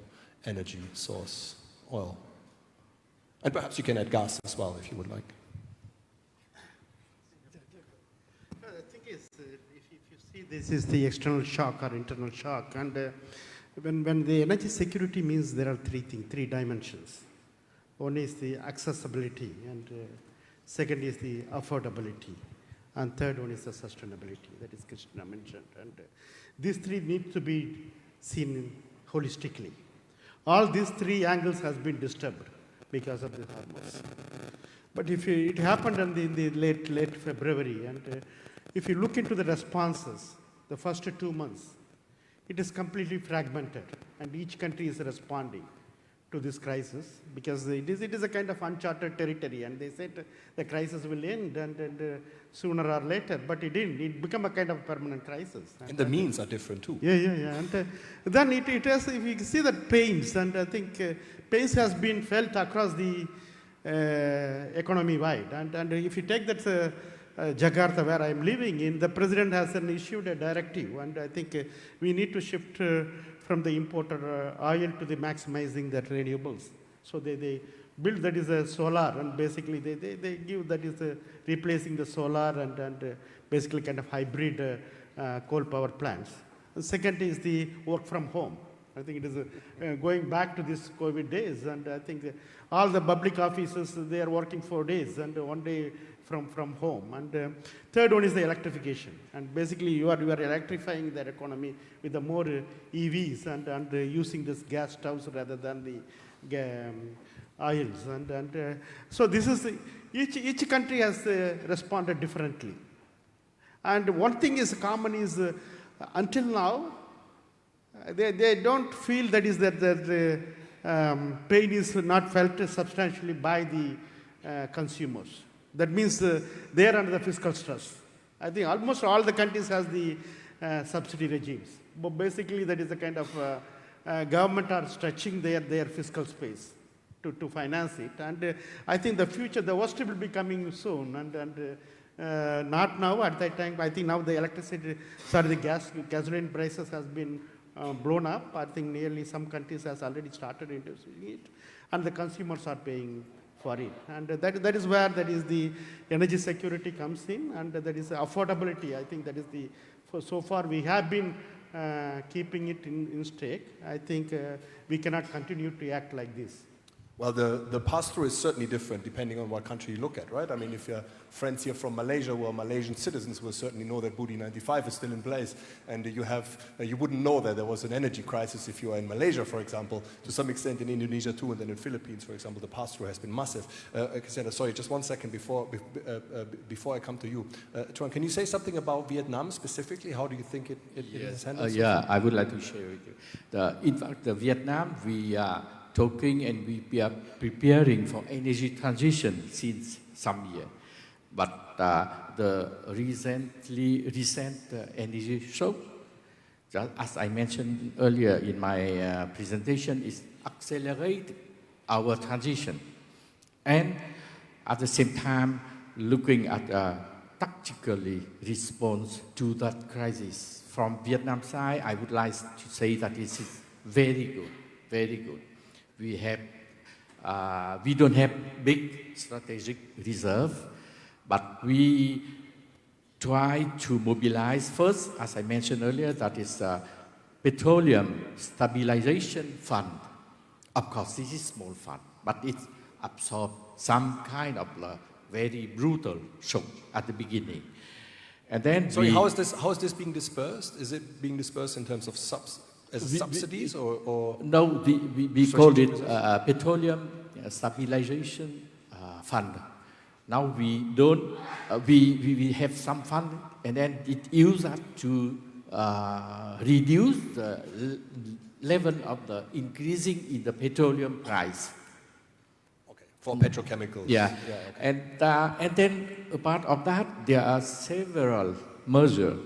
energy source, oil? And perhaps you can add gas as well, if you would like. The thing is, if you see this is the external shock or internal shock, and when the energy security means there are three dimensions. One is the accessibility, and second is the affordability, and third one is the sustainability, that is Krishna mentioned. And these three need to be seen holistically. All these three angles has been disturbed because of the Hormuz. But if it happened in the late February, and if you look into the responses, the first 2 months, it is completely fragmented, and each country is responding to this crisis, because it is a kind of uncharted territory, and they said the crisis will end and sooner or later, but it didn't. It became a kind of permanent crisis. And the means are different too. Yeah. And then it has, if you see that pains, and I think pains has been felt across the economy wide. And if you take that Jakarta, where I'm living in, the president has issued a directive, and I think we need to shift from the imported oil to the maximizing the renewables. So they build, that is a solar, and basically they give, that is replacing the solar and basically kind of hybrid coal power plants. The second is the work from home. I think it is going back to this COVID days, and I think all the public offices, they are working 4 days and 1 day from home. And third one is the electrification. And basically you are electrifying their economy with the more EVs and using this gas stoves rather than the oils. And so this is, each country has responded differently. And one thing is common is until now, they don't feel that the pain is not felt substantially by the consumers. That means they are under the fiscal stress. I think almost all the countries has the subsidy regimes. But basically that is a kind of government are stretching their fiscal space to finance it. And I think the future, the worst will be coming soon. And not now, at that time, I think now the gasoline prices has been blown up. I think nearly some countries has already started introducing it, and the consumers are paying for it. And that is where the energy security comes in, and that is affordability. I think that is so far we have been keeping it in stake. I think we cannot continue to act like this. Well, the pass-through is certainly different depending on what country you look at, right? I mean, if your friends here from Malaysia who are Malaysian citizens will certainly know that Budi 95 is still in place, and you wouldn't know that there was an energy crisis if you are in Malaysia, for example. To some extent in Indonesia too, and then in Philippines, for example, the pass-through has been massive. Cassandra, sorry, just 1 second before I come to you. Tuan, can you say something about Vietnam specifically? How do you think it is handled? Yeah, I would like to share with you. In fact, Vietnam, we are talking and we are preparing for energy transition since some year. But the recent energy shock, just as I mentioned earlier in my presentation, is accelerate our transition. And at the same time, looking at tactically respond to that crisis. From Vietnam side, I would like to say that this is very good, very good. We don't have big strategic reserve, but we try to mobilize first, as I mentioned earlier, that is a petroleum stabilization fund. Of course, this is small fund, but it absorbs some kind of very brutal shock at the beginning. And then sorry, how is this being dispersed? Is it being dispersed in terms of subsidies or? No, we call it petroleum stabilization fund. Now we don't. We have some fund, and then it used up to reduce the level of the increasing in the petroleum price. Okay, for petrochemicals. Yeah, okay. And then a part of that, there are several measures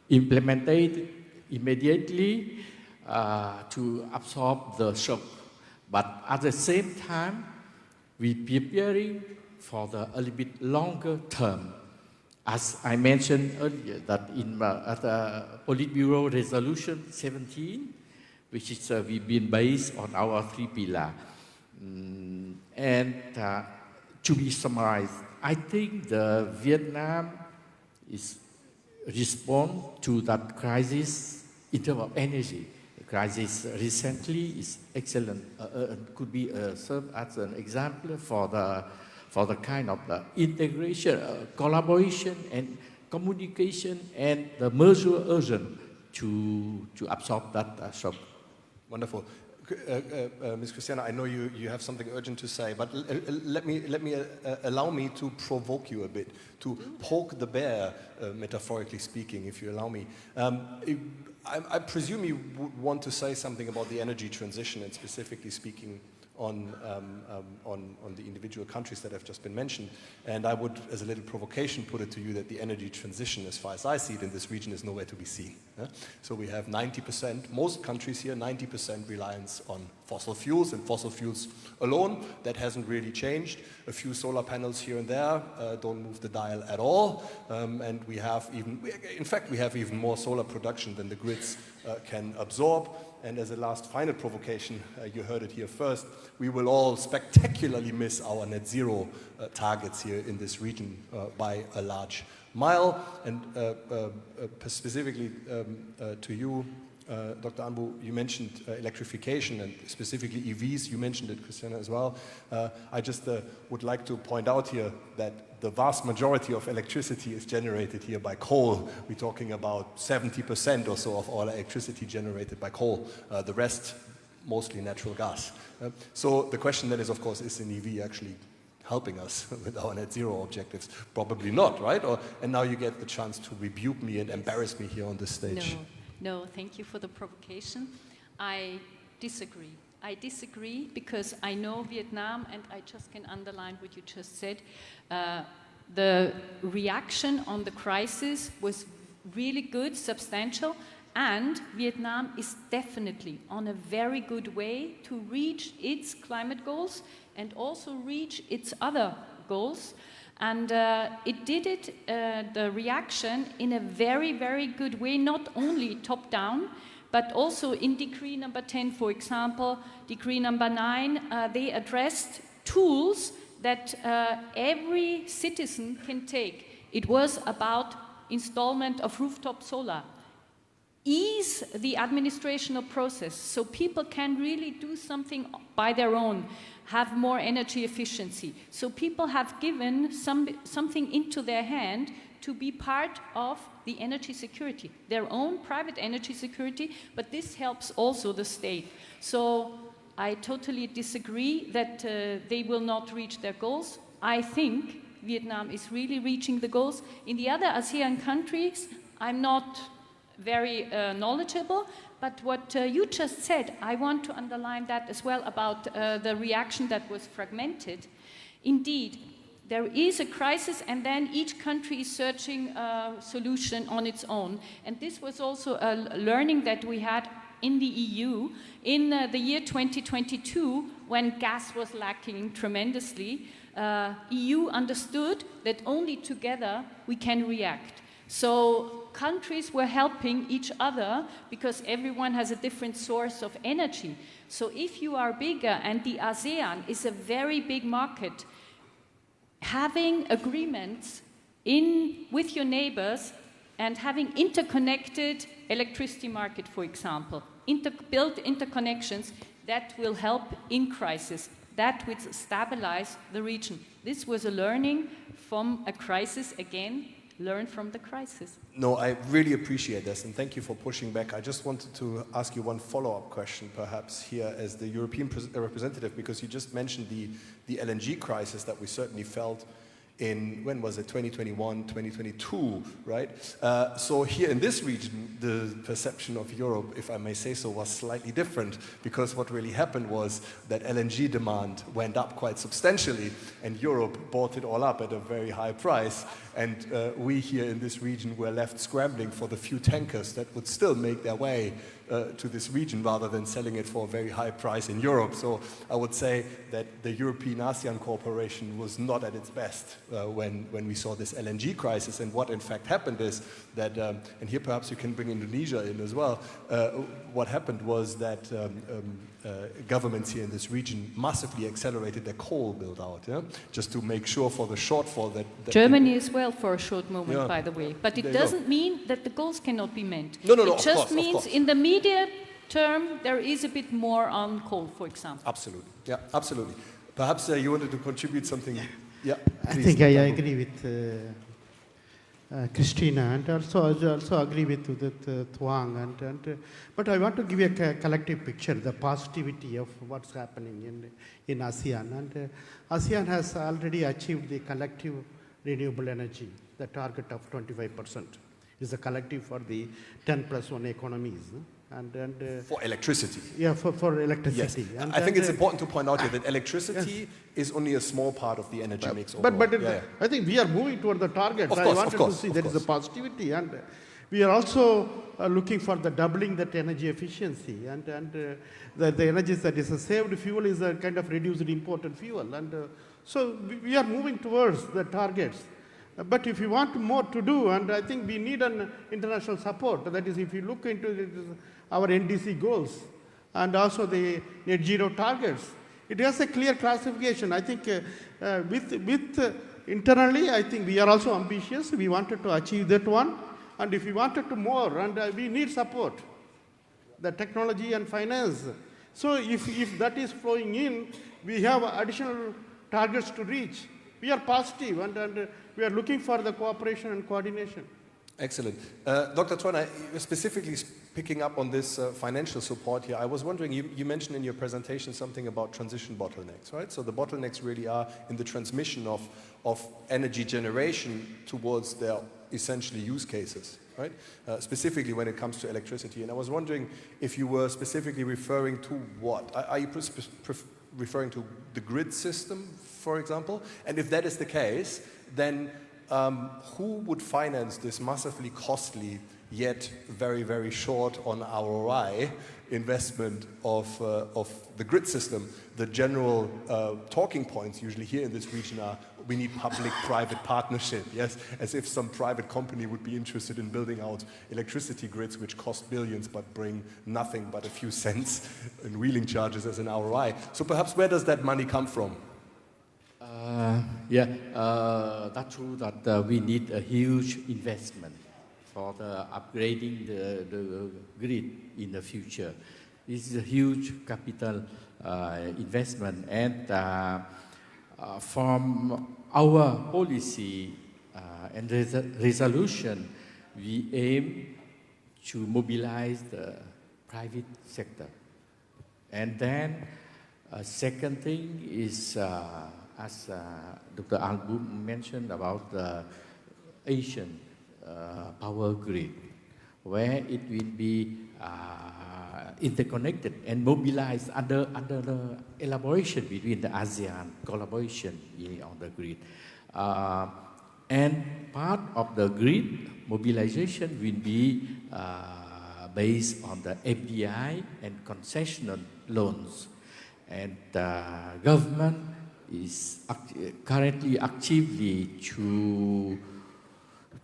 implemented immediately to absorb the shock. But at the same time, we preparing for the a little bit longer term. As I mentioned earlier, that in at the Politburo Resolution 17, which is we've been based on our 3 pillars. And to be summarized, I think the Vietnam is respond to that crisis in terms of energy. The crisis recently is excellent, could be served as an example for the kind of the integration, collaboration and communication and the measure urgent to absorb that shock. Wonderful. Ms. Christiana, I know you have something urgent to say, but allow me to provoke you a bit, to poke the bear, metaphorically speaking, if you allow me. I presume you would want to say something about the energy transition and specifically speaking on the individual countries that have just been mentioned. And I would, as a little provocation, put it to you that the energy transition, as far as I see it in this region, is nowhere to be seen. So we have 90%, most countries here, 90% reliance on fossil fuels and fossil fuels alone. That hasn't really changed. A few solar panels here and there don't move the dial at all. And we have even more solar production than the grids can absorb. And as a last final provocation, you heard it here first, we will all spectacularly miss our net zero targets here in this region by a large mile. And specifically to you, Dr. Anbu, you mentioned electrification and specifically EVs. You mentioned it, Christiana, as well. I just would like to point out here that the vast majority of electricity is generated here by coal. We're talking about 70% or so of all electricity generated by coal. The rest, mostly natural gas. So the question then is, of course, is an EV actually helping us with our net zero objectives? Probably not, right? And now you get the chance to rebuke me and embarrass me here on this stage. No, thank you for the provocation. I disagree. I disagree because I know Vietnam, and I just can underline what you just said. The reaction on the crisis was really good, substantial, and Vietnam is definitely on a very good way to reach its climate goals and also reach its other goals. And it did it, the reaction, in a very, very good way, not only top-down, but also in Decree number 10, for example, Decree number 9, they addressed tools that every citizen can take. It was about installment of rooftop solar. Ease the administrative process so people can really do something by their own, have more energy efficiency. So people have given something into their hand to be part of the energy security, their own private energy security, but this helps also the state. So I totally disagree that they will not reach their goals. I think Vietnam is really reaching the goals. In the other ASEAN countries, I'm not very knowledgeable, but what you just said, I want to underline that as well about the reaction that was fragmented. Indeed, there is a crisis and then each country is searching a solution on its own. And this was also a learning that we had in the EU in the year 2022 when gas was lacking tremendously. EU understood that only together we can react. So countries were helping each other because everyone has a different source of energy. So if you are bigger, and the ASEAN is a very big market, having agreements with your neighbors and having interconnected electricity market, for example, build interconnections, that will help in crisis. That will stabilize the region. This was a learning from a crisis. Again, learn from the crisis. No, I really appreciate this, and thank you for pushing back. I just wanted to ask you one follow-up question, perhaps, here as the European representative, because you just mentioned the LNG crisis that we certainly felt in, when was it, 2021, 2022, right? So here in this region, the perception of Europe, if I may say so, was slightly different, because what really happened was that LNG demand went up quite substantially, and Europe bought it all up at a very high price, and we here in this region were left scrambling for the few tankers that would still make their way to this region rather than selling it for a very high price in Europe. So I would say that the European ASEAN cooperation was not at its best when we saw this LNG crisis. And what in fact happened is that, and here perhaps you can bring Indonesia in as well, what happened was that governments here in this region massively accelerated their coal build out, yeah? Just to make sure for the shortfall that Germany as well for a short moment, yeah, by the way. But it there doesn't mean that the goals cannot be met. No, it just of means course. in the medium term there is a bit more on coal, for example. Absolutely, yeah, absolutely. Perhaps you wanted to contribute something. Yeah, I please, think I Dr. agree with Christina, and also agree with Thuang. But I want to give you a collective picture, the positivity of what's happening in ASEAN. And ASEAN has already achieved the collective renewable energy, the target of 25%. Is a collective for the 10+1 economies. For electricity. Yeah, for electricity. Yes. I think it's important to point out here that electricity is only a small part of the energy mix overall. But I think we are moving toward the target. Of course, I wanted to see there is a positivity, and we are also looking for the doubling that energy efficiency, and the energy that is a saved fuel is a kind of reduced imported fuel, and so we are moving towards the targets. But if you want more to do, and I think we need an international support, that is, if you look into our NDC goals and also the net zero targets, it has a clear classification. I think internally, I think we are also ambitious. We wanted to achieve that one, and if we wanted to more, and we need support, the technology and finance. So if that is flowing in, we have additional targets to reach. We are positive, and we are looking for the cooperation and coordination. Excellent. Dr. Troiner, specifically picking up on this financial support here, I was wondering, you mentioned in your presentation something about transition bottlenecks, right? So the bottlenecks really are in the transmission of energy generation towards their essentially use cases, right? Specifically when it comes to electricity. And I was wondering if you were specifically referring to what? Are you referring to the grid system, for example? And if that is the case, then who would finance this massively costly yet very, very short on ROI investment of the grid system? The general talking points usually here in this region are, we need public-private partnership, yes? As if some private company would be interested in building out electricity grids which cost billions but bring nothing but a few cents in wheeling charges as an ROI. So perhaps where does that money come from? That's true that we need a huge investment for the upgrading the grid in the future. This is a huge capital investment, and from our policy and resolution, we aim to mobilize the private sector. And then second thing is, as Dr. Album mentioned about the Asian power grid, where it will be interconnected and mobilized under the elaboration between the ASEAN collaboration on the grid. And part of the grid mobilization will be based on the FDI and concessional loans. And the government is currently actively to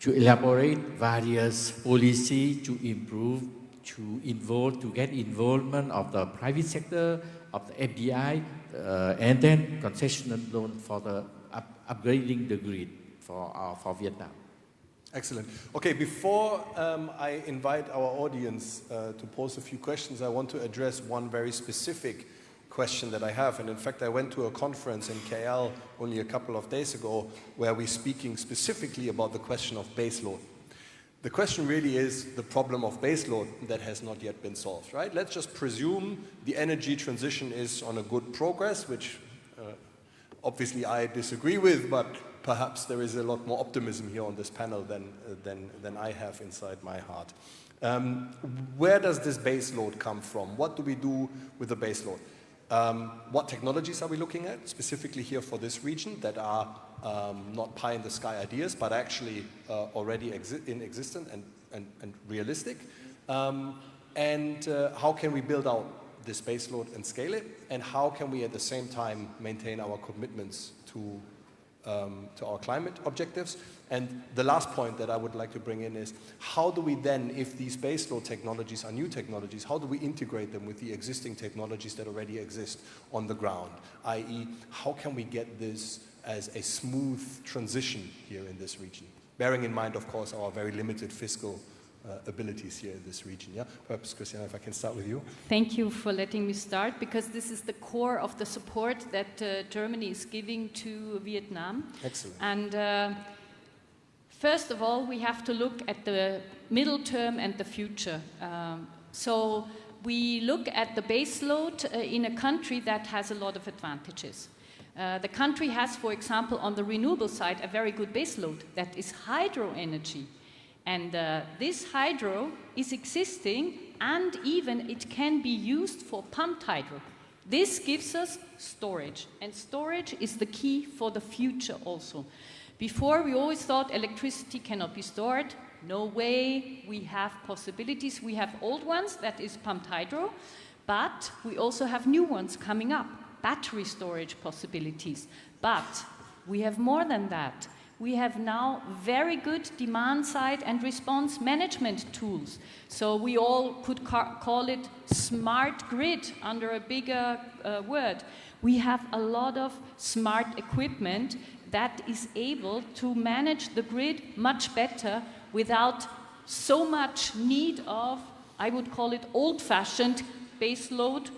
elaborate various policies to improve, to get involvement of the private sector, of the FDI, and then concessional loan for the upgrading the grid for Vietnam. Excellent. Okay, before I invite our audience to pose a few questions, I want to address one very specific question that I have. And in fact, I went to a conference in KL only a couple of days ago where we're speaking specifically about the question of baseload. The question really is the problem of baseload that has not yet been solved, right? Let's just presume the energy transition is on a good progress, which obviously I disagree with, but perhaps there is a lot more optimism here on this panel than I have inside my heart. Where does this baseload come from? What do we do with the baseload? What technologies are we looking at, specifically here for this region, that are not pie-in-the-sky ideas, but actually already in existence and realistic? And how can we build out this baseload and scale it? And how can we at the same time maintain our commitments to our climate objectives? And the last point that I would like to bring in is, how do we then, if these baseload technologies are new technologies, how do we integrate them with the existing technologies that already exist on the ground? i.e., how can we get this as a smooth transition here in this region? Bearing in mind, of course, our very limited fiscal abilities here in this region. Yeah? Perhaps, Christiana, if I can start with you. Thank you for letting me start, because this is the core of the support that Germany is giving to Vietnam. Excellent. And first of all, we have to look at the middle term and the future. So we look at the baseload in a country that has a lot of advantages. The country has, for example, on the renewable side, a very good baseload that is hydro energy. And this hydro is existing, and even it can be used for pumped hydro. This gives us storage, and storage is the key for the future also. Before, we always thought electricity cannot be stored. No way, we have possibilities. We have old ones, that is pumped hydro, but we also have new ones coming up, battery storage possibilities. But we have more than that. We have now very good demand side and response management tools. So we all could call it smart grid under a bigger word. We have a lot of smart equipment that is able to manage the grid much better without so much need of, I would call it old-fashioned baseload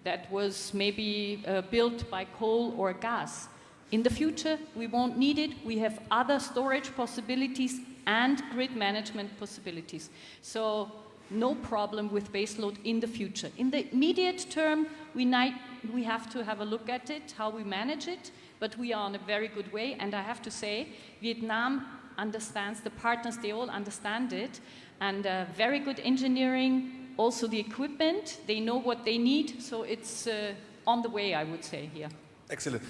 that was maybe built by coal or gas. In the future, we won't need it. We have other storage possibilities and grid management possibilities. So no problem with baseload in the future. In the immediate term, we have to have a look at it, how we manage it, but we are on a very good way. And I have to say, Vietnam understands, the partners, they all understand it, and very good engineering, also the equipment, they know what they need, so it's on the way, I would say, here. Excellent.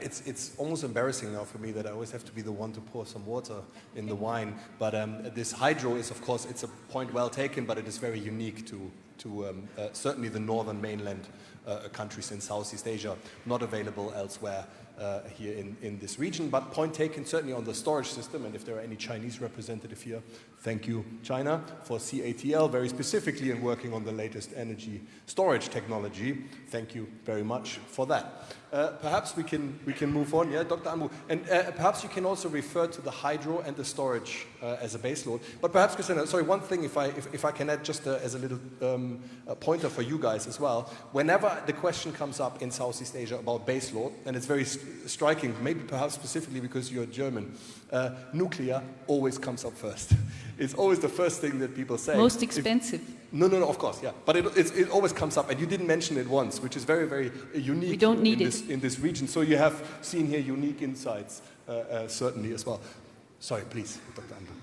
It's almost embarrassing now for me that I always have to be the one to pour some water in the wine. But this hydro is, of course, it's a point well taken, but it is very unique to certainly the northern mainland countries in Southeast Asia, not available elsewhere here in this region. But point taken certainly on the storage system, and if there are any Chinese representative here, thank you, China, for CATL, very specifically in working on the latest energy storage technology. Thank you very much for that. Perhaps we can move on, yeah, Dr. Ambu. And perhaps you can also refer to the hydro and the storage as a baseload. But perhaps, Christina, sorry, one thing, if I can add just as a little pointer for you guys as well. Whenever the question comes up in Southeast Asia about baseload, and it's very striking, maybe perhaps specifically because you're German, nuclear always comes up first. It's always the first thing that people say. Most expensive. No, of course, yeah. But it always comes up, and you didn't mention it once, which is very, very unique. We don't need in this region. So you have seen here unique insights, certainly as well. Sorry, please, Dr. Andrew.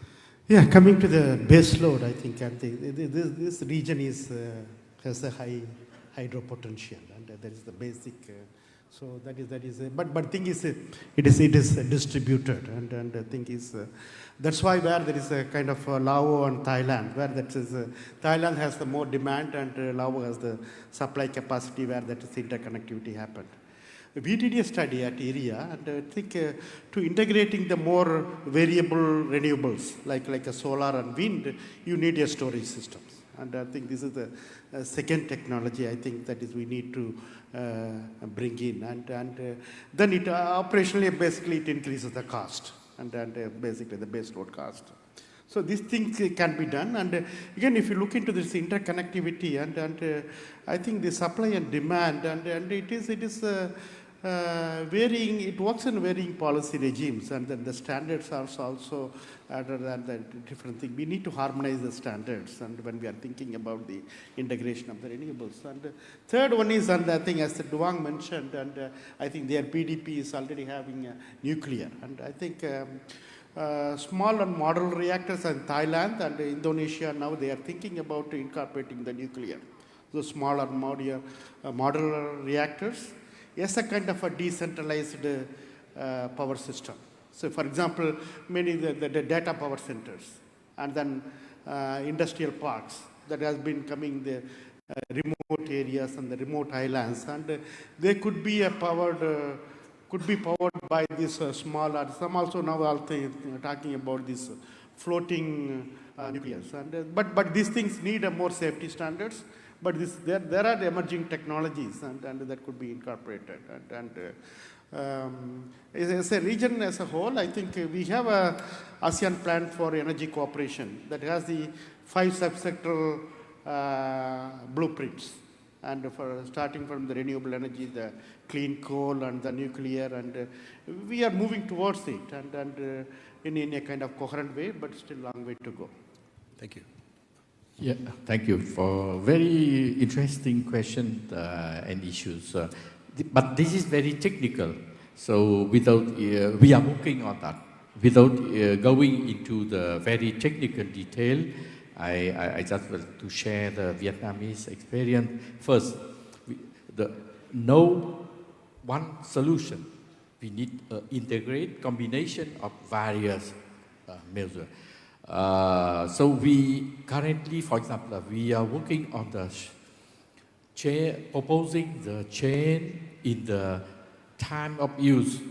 Yeah, coming to the base load, I think this region has a high hydro potential, and that is the basic. So that is. But thing is, it is distributed, and the thing is, that's why where there is a kind of Lao and Thailand, where that is Thailand has the more demand, and Lao has the supply capacity where that is interconnectivity happened. we did a study at area, and I think to integrating the more variable renewables, like a solar and wind, you need a storage systems. And I think this is the second technology I think that is we need to bring in. And then it operationally, basically, it increases the cost, and basically the base load cost. So these things can be done, and again, if you look into this interconnectivity, and I think the supply and demand, and it is varying. It works in varying policy regimes, and then the standards are also other than the different thing. We need to harmonize the standards, and when we are thinking about the integration of the renewables. And third one is, and I think as Duang mentioned, and I think their PDP is already having nuclear, and I think. Small and model reactors in Thailand and Indonesia, now they are thinking about incorporating the nuclear. So small and modular reactors as a kind of a decentralized power system. So for example, many the data power centers and then industrial parks that has been coming the remote areas and the remote islands, and they could be powered by this small, or some also now talking about this floating nucleus. And but these things need more safety standards. But there are emerging technologies, and that could be incorporated. As a region as a whole, I think we have a ASEAN plan for energy cooperation that has the 5 subsectoral blueprints. And for starting from the renewable energy, the clean coal and the nuclear, and we are moving towards it, and in a kind of coherent way, but still a long way to go. Thank you. Yeah, thank you for very interesting questions and issues. But this is very technical, so without we are working on that. Without going into the very technical detail, I just want to share the Vietnamese experience. First, no one solution. We need an integrated combination of various measures. So we currently, for example, we are working on the proposing the change in the time of use.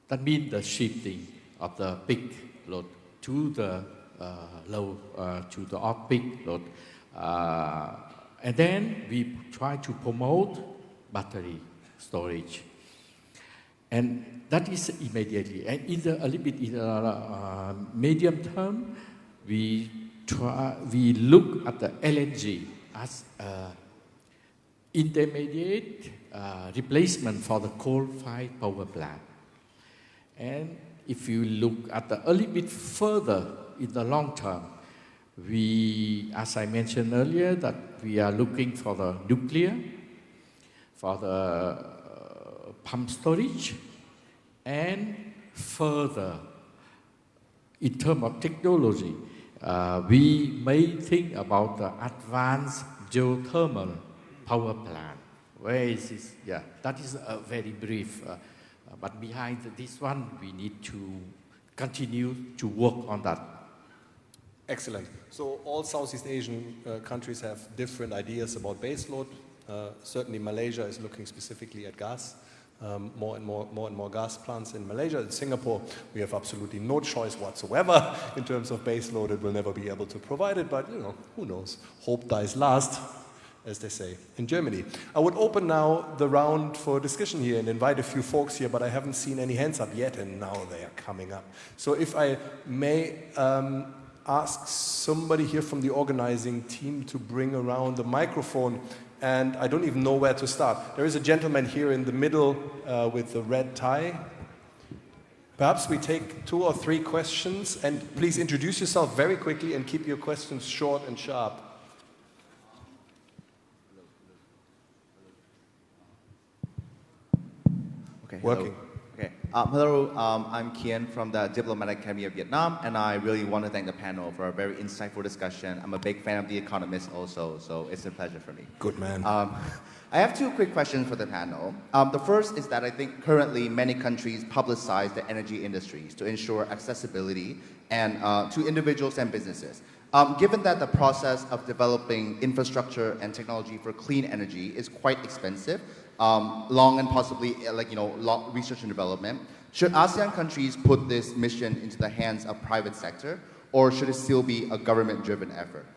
That means the shifting of the peak load to the low to the off-peak load, and then we try to promote battery storage, and that is immediately. And in the a little bit in the medium term, we look at the LNG as intermediate replacement for the coal-fired power plant. And if you look at a little bit further in the long term, we, as I mentioned earlier, that we are looking for the nuclear, for the pump storage, and further, in terms of technology, we may think about the advanced geothermal power plant. Where is this? Yeah, that is a very brief. But behind this one, we need to continue to work on that. Excellent. So all Southeast Asian countries have different ideas about baseload. Certainly Malaysia is looking specifically at gas. More and more gas plants in Malaysia. In Singapore, we have absolutely no choice whatsoever in terms of baseload. It will never be able to provide it, but who knows? Hope dies last, as they say in Germany. I would open now the round for discussion here and invite a few folks here, but I haven't seen any hands up yet, and now they are coming up. So if I may ask somebody here from the organizing team to bring around the microphone, and I don't even know where to start. There is a gentleman here in the middle with the red tie. Perhaps we take 2 or 3 questions, and please introduce yourself very quickly and keep your questions short and sharp. Okay, Working. Okay. Hello, I'm Kian from the Diplomatic Academy of Vietnam, and I really want to thank the panel for a very insightful discussion. I'm a big fan of The Economist also, so it's a pleasure for me. Good man. I have 2 quick questions for the panel. The first is that I think currently many countries publicize the energy industries to ensure accessibility and to individuals and businesses. Given that the process of developing infrastructure and technology for clean energy is quite expensive, long and possibly long research and development. Should ASEAN countries put this mission into the hands of private sector, or should it still be a government-driven effort?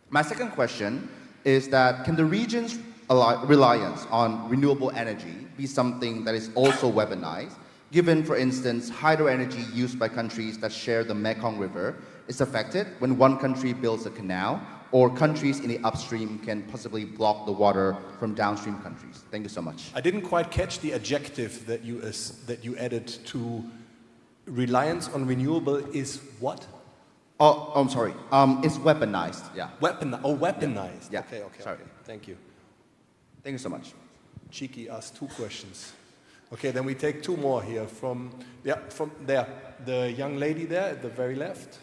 My second question is that can the region's reliance on renewable energy be something that is also weaponized, given, for instance, hydro energy used by countries that share the Mekong River is affected when one country builds a canal, or countries in the upstream can possibly block the water from downstream countries? Thank you so much. I didn't quite catch the adjective that you added to reliance on renewable is what? Oh, I'm sorry. It's weaponized. Yeah. Weaponized. Yeah. Okay. Sorry. Okay. Thank you. Thank you so much. Cheeky asked 2 questions. Okay, then we take 2 more here from there. The young lady there at the very left.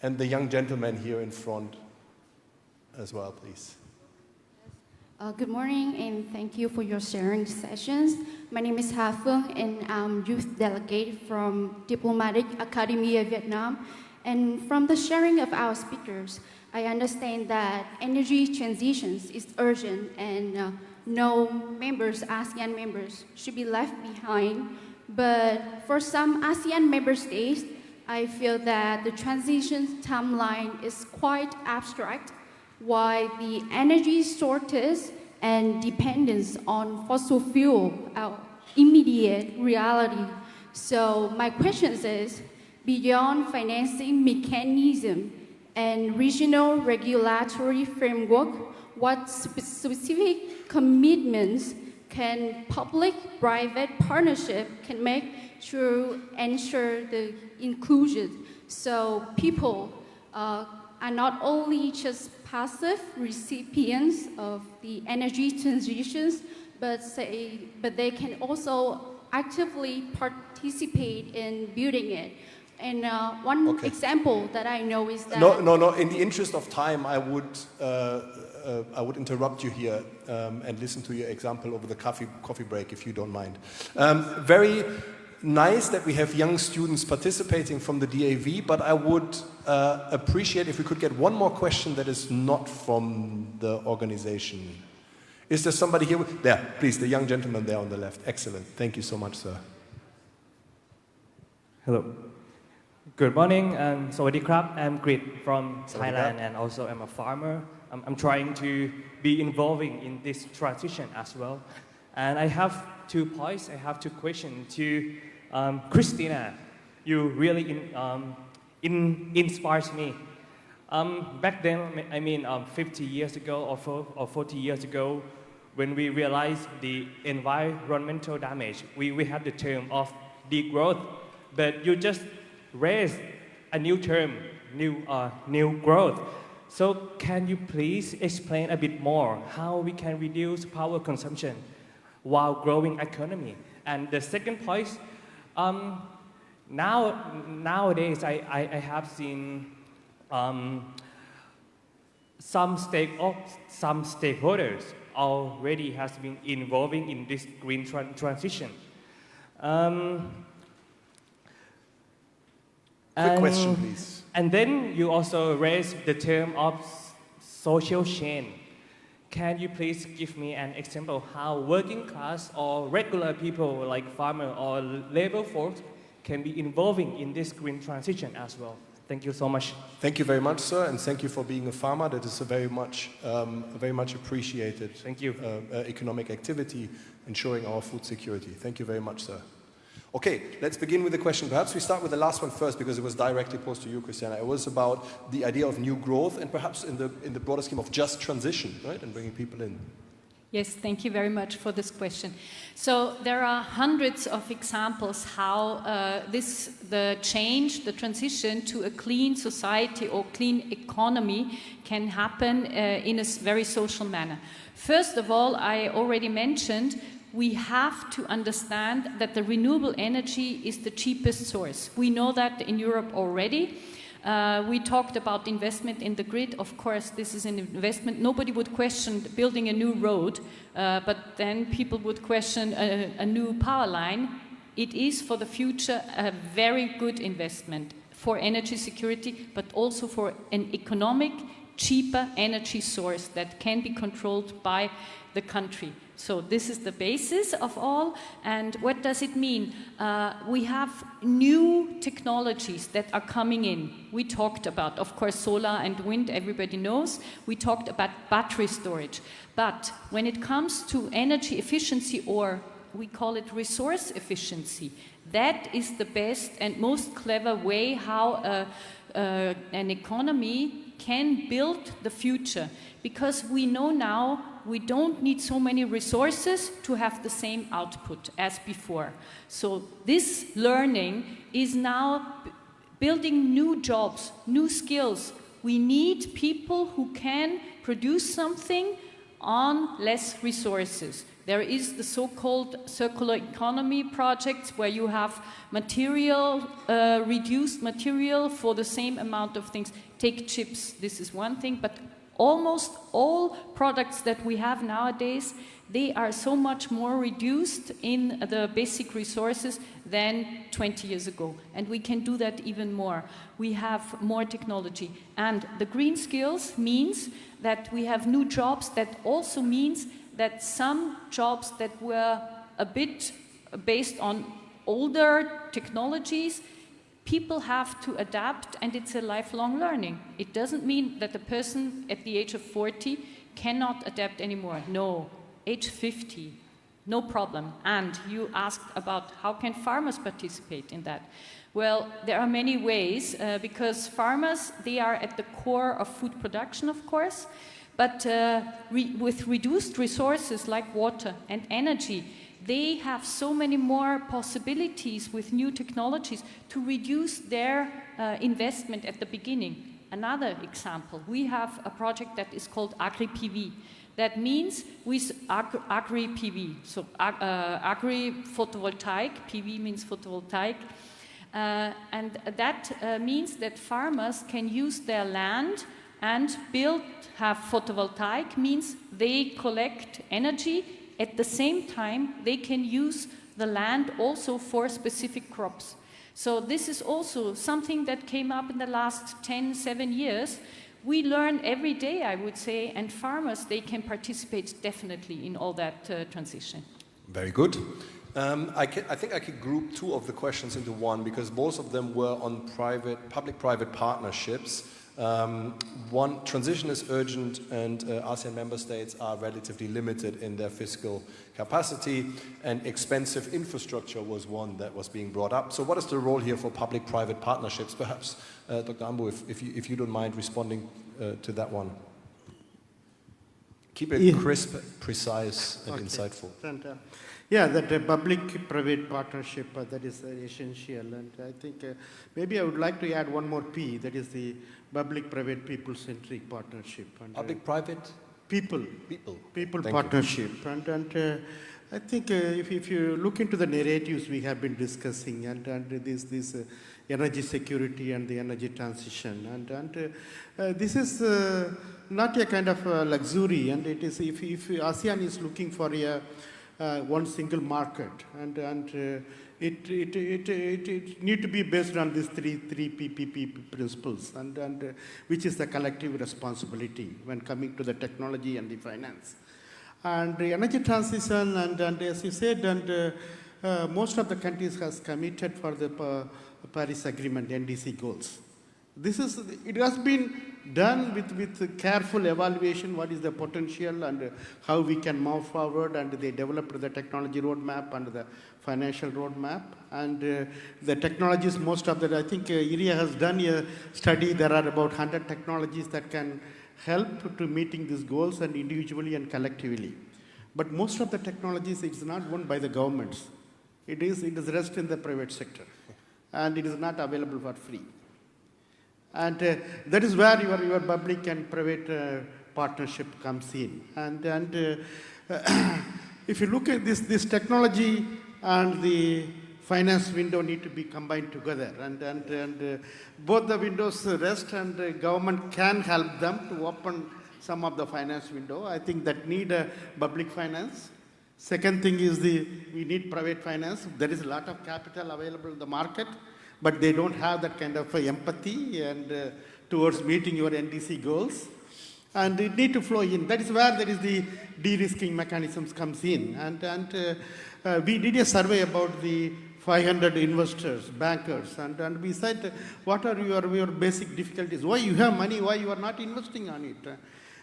And the young gentleman here in front as well, please. Good morning, and thank you for your sharing sessions. My name is Ha Phương, and I'm youth delegate from Diplomatic Academy of Vietnam. And from the sharing of our speakers, I understand that energy transitions is urgent, and no members, ASEAN members, should be left behind. But for some ASEAN member states, I feel that the transition timeline is quite abstract, while the energy shortage and dependence on fossil fuel are immediate reality. So my question is, beyond financing mechanism and regional regulatory framework, what specific commitments can public-private partnership can make to ensure the inclusion, so people are not only just passive recipients of the energy transitions, but they can also actively participate in building it. And one example that I know is that... No. In the interest of time, I would interrupt you here and listen to your example over the coffee break, if you don't mind. Very nice that we have young students participating from the DAV, but I would appreciate if we could get one more question that is not from the organization. Is there somebody here? There, please, the young gentleman there on the left. Excellent. Thank you so much, sir. Hello. Good morning, and Sawadee Krap. I'm Grit from Thailand, and also I'm a farmer. I'm trying to be involving in this transition as well. And I have 2 points. I have 2 questions to Christina. You really inspires me. Back then, I mean 50 years ago or 40 years ago, when we realized the environmental damage, we had the term of degrowth, but you just raised a new term, new growth. So can you please explain a bit more how we can reduce power consumption while growing economy? And the second point, nowadays I have seen some stakeholders already has been involving in this green transition. Quick question, please. And then you also raised the term of social chain. Can you please give me an example how working class or regular people like farmer or labor force can be involving in this green transition as well? Thank you so much. Thank you very much, sir, and thank you for being a farmer. That is a very much appreciated economic activity, ensuring our food security. Thank you very much, sir. Okay, let's begin with the question. Perhaps we start with the last one first because it was directly posed to you, Christiana. It was about the idea of new growth and perhaps in the broader scheme of just transition, right, and bringing people in. Yes, thank you very much for this question. So there are hundreds of examples how the transition to a clean society or clean economy can happen in a very social manner. First of all, I already mentioned we have to understand that the renewable energy is the cheapest source. We know that in Europe already. We talked about investment in the grid. Of course, this is an investment. Nobody would question building a new road, but then people would question a new power line. It is for the future a very good investment for energy security, but also for an economic, cheaper energy source that can be controlled by the country. So this is the basis of all. And what does it mean? We have new technologies that are coming in. We talked about, of course, solar and wind, everybody knows. We talked about battery storage. But when it comes to energy efficiency, or we call it resource efficiency, that is the best and most clever way how an economy can build the future. Because we know now we don't need so many resources to have the same output as before. So this learning is now building new jobs, new skills. We need people who can produce something on less resources. There is the so-called circular economy projects where you have material, reduced material for the same amount of things. Take chips, this is one thing, but almost all products that we have nowadays, they are so much more reduced in the basic resources than 20 years ago. And we can do that even more. We have more technology. And the green skills means that we have new jobs. That also means that some jobs that were a bit based on older technologies, people have to adapt, and it's a lifelong learning. It doesn't mean that the person at the age of 40 cannot adapt anymore. No, age 50, no problem. And you asked about how can farmers participate in that. Well, there are many ways, because farmers, they are at the core of food production, of course, but with reduced resources like water and energy, they have so many more possibilities with new technologies to reduce their investment at the beginning. Another example, we have a project that is called Agri-PV. That means with Agri-PV, so agri-photovoltaic, PV means photovoltaic, and that means that farmers can use their land and have photovoltaic, means they collect energy. At the same time, they can use the land also for specific crops. So this is also something that came up in the last 7 years. We learn every day, I would say, and farmers, they can participate definitely in all that transition. Very good. I think I could group two of the questions into one, because both of them were on public-private partnerships. One, transition is urgent, and ASEAN member states are relatively limited in their fiscal capacity, and expensive infrastructure was one that was being brought up. So what is the role here for public-private partnerships? Perhaps, Dr. Ambu, if you don't mind responding to that one. Keep it crisp, precise, and insightful. Yeah, that public-private partnership, that is essential. And I think maybe I would like to add one more P, that is the public-private people-centric partnership. Public-private? People partnership. And I think if you look into the narratives we have been discussing, and this energy security and the energy transition, and this is not a kind of luxury, and it is, if ASEAN is looking for a one single market, and it need to be based on these three PPP principles, and which is the collective responsibility when coming to the technology and the finance. And the energy transition, and as you said, and most of the countries has committed for the Paris Agreement, NDC goals. It has been done with careful evaluation, what is the potential and how we can move forward, and they developed the technology roadmap and the financial roadmap. And the technologies, most of that, I think IRIA has done a study. There are about 100 technologies that can help to meeting these goals, and individually and collectively. But most of the technologies, it's not owned by the governments. It is rest in the private sector, and it is not available for free. And that is where your public and private partnership comes in. And if you look at this technology and the finance window need to be combined together, and both the windows rest, and the government can help them to open some of the finance window. I think that need public finance. Second thing is we need private finance. There is a lot of capital available in the market, but they don't have that kind of empathy and towards meeting your NDC goals. And it need to flow in. That is where there is the de-risking mechanisms comes in. And we did a survey about the 500 investors, bankers, and we said, what are your basic difficulties? Why you have money, why you are not investing on it?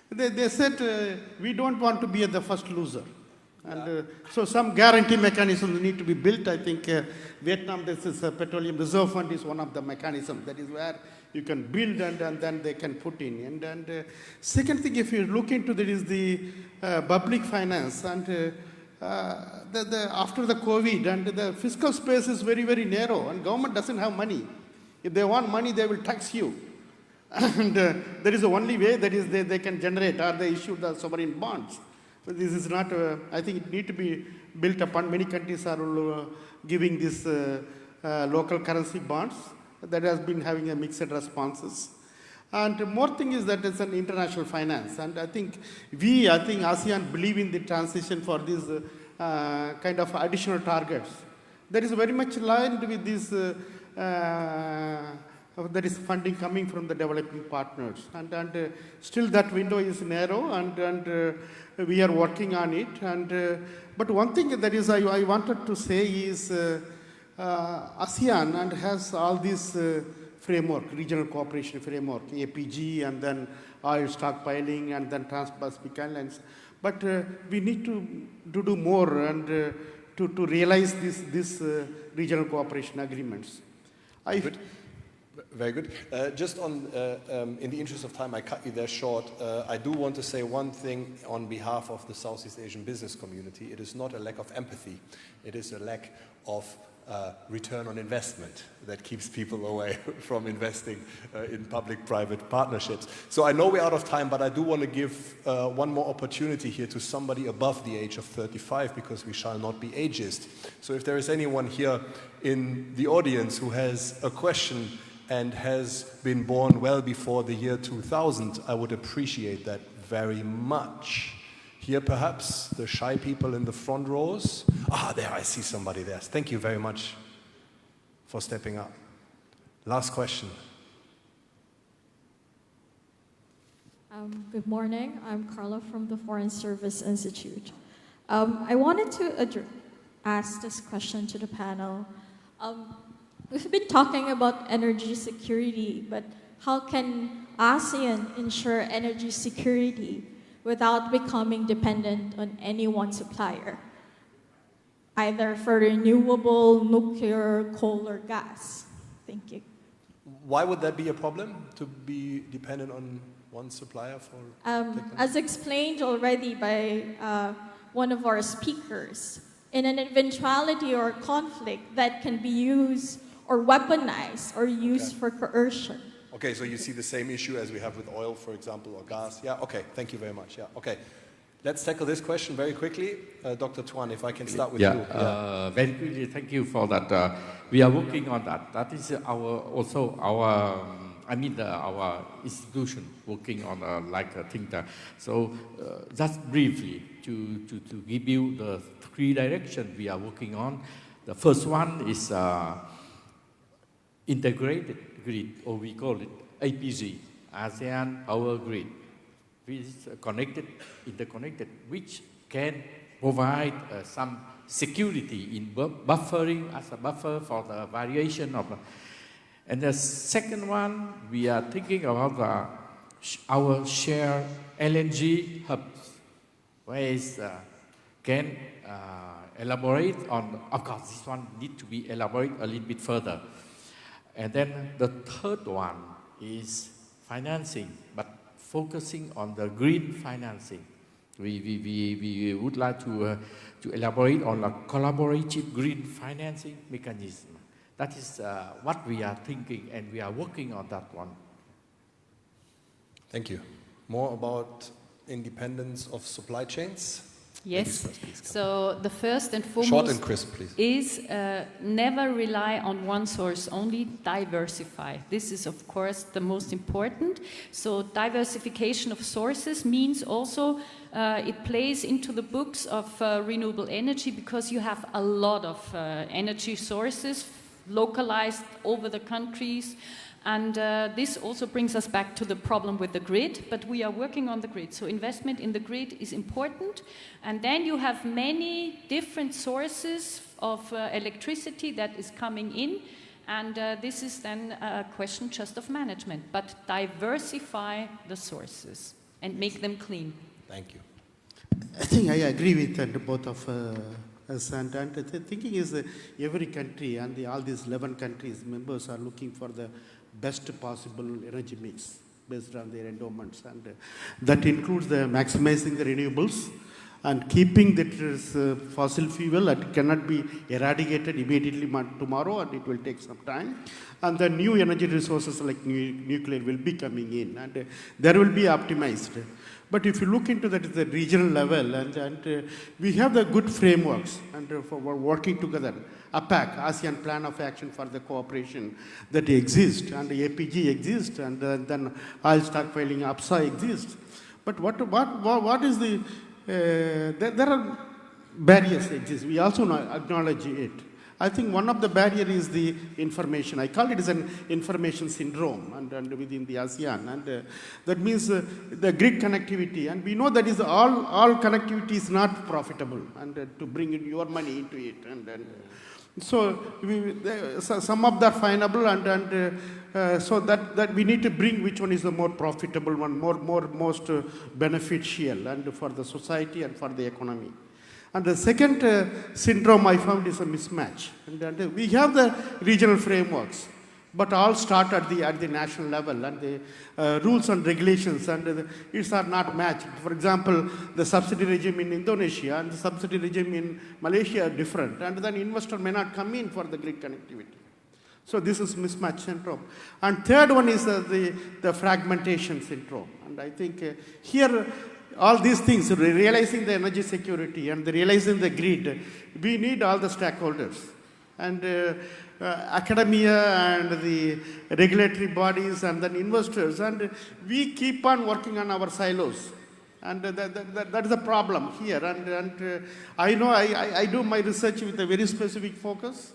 They said, we don't want to be the first loser. And so some guarantee mechanisms need to be built. I think Vietnam, this is a Petroleum Reserve Fund is one of the mechanisms. That is where you can build and then they can put in. And second thing, if you look into that is the public finance. And after the COVID, and the fiscal space is very, very narrow, and government doesn't have money. If they want money, they will tax you. And there is the only way that is they can generate, or they issue the sovereign bonds. But this is not, I think it need to be built upon. Many countries are giving this local currency bonds that has been having a mixed responses. And more thing is that it's an international finance. And I think ASEAN believe in the transition for these kind of additional targets. That is very much aligned with this, there is funding coming from the developing partners. And still that window is narrow, and we are working on it. And but one thing that is I wanted to say is ASEAN and has all these framework, regional cooperation framework, APG, and then oil stockpiling, and then Trans-Pacific Islands. But we need to do more and to realize this regional cooperation agreements. Good. Very good. Just on, in the interest of time, I cut you there short. I do want to say one thing on behalf of the Southeast Asian business community. It is not a lack of empathy. It is a lack of return on investment that keeps people away from investing in public-private partnerships. So I know we're out of time, but I do want to give one more opportunity here to somebody above the age of 35, because we shall not be ageist. So if there is anyone here in the audience who has a question and has been born well before the year 2000, I would appreciate that very much. Here, perhaps, the shy people in the front rows. There, I see somebody there. Thank you very much for stepping up. Last question. Good morning. I'm Carla from the Foreign Service Institute. I wanted to ask this question to the panel. We've been talking about energy security, but how can ASEAN ensure energy security without becoming dependent on any one supplier, either for renewable, nuclear, coal, or gas? Thank you. Why would that be a problem, to be dependent on one supplier for technology? As explained already by one of our speakers, in an eventuality or conflict that can be used or weaponized or used for coercion. Okay, so you see the same issue as we have with oil, for example, or gas. Yeah, okay, thank you very much. Yeah, okay. Let's tackle this question very quickly. Dr. Tuan, if I can start with you. Very quickly, thank you for that. We are working on that. That is our institution working on like a think tank. So just briefly to give you the three directions we are working on. The first one is integrated grid, or we call it APG, ASEAN Power Grid, which is interconnected, which can provide some security in buffering as a buffer for the variation of. And the second one, we are thinking about our shared LNG hubs, where can elaborate on. Of course, this one need to be elaborated a little bit further. And then the third one is financing, but focusing on the green financing. We would like to elaborate on a collaborative green financing mechanism. That is what we are thinking, and we are working on that one. Thank you. More about independence of supply chains? Yes. So the first and foremost short and crisp, please. Is never rely on one source, only diversify. This is, of course, the most important. So diversification of sources means also it plays into the books of renewable energy, because you have a lot of energy sources localized over the countries. And this also brings us back to the problem with the grid, but we are working on the grid. So investment in the grid is important. And then you have many different sources of electricity that is coming in. And this is then a question just of management. But diversify the sources and make them clean. Thank you. I think I agree with both of us. And the thinking is every country and all these 11 countries members are looking for the best possible energy mix based on their endowments. And that includes the maximizing the renewables and keeping the fossil fuel that cannot be eradicated immediately tomorrow, and it will take some time. And the new energy resources like nuclear will be coming in, and there will be optimized. But if you look into that at the regional level, and we have the good frameworks and for working together. APAC, ASEAN Plan of Action for the Cooperation, that exists, and the APG exists, and then oil stockpiling, APSA exists. But what is the, there are barriers exist. We also acknowledge it. I think one of the barriers is the information. I call it as an information syndrome and within the ASEAN. And that means the grid connectivity. And we know that is all connectivity is not profitable, and to bring in your money into it. So some of that findable, and so that we need to bring which one is the more profitable one, most beneficial, and for the society and for the economy. And the second syndrome I found is a mismatch. And we have the regional frameworks, but all start at the national level, and the rules and regulations and it's are not matched. For example, the subsidy regime in Indonesia and the subsidy regime in Malaysia are different, and then investor may not come in for the grid connectivity. So this is mismatch syndrome. And third one is the fragmentation syndrome. And I think here all these things, realizing the energy security and realizing the grid, we need all the stakeholders. And academia and the regulatory bodies and then investors, and we keep on working on our silos, and that is the problem here. And I know I do my research with a very specific focus,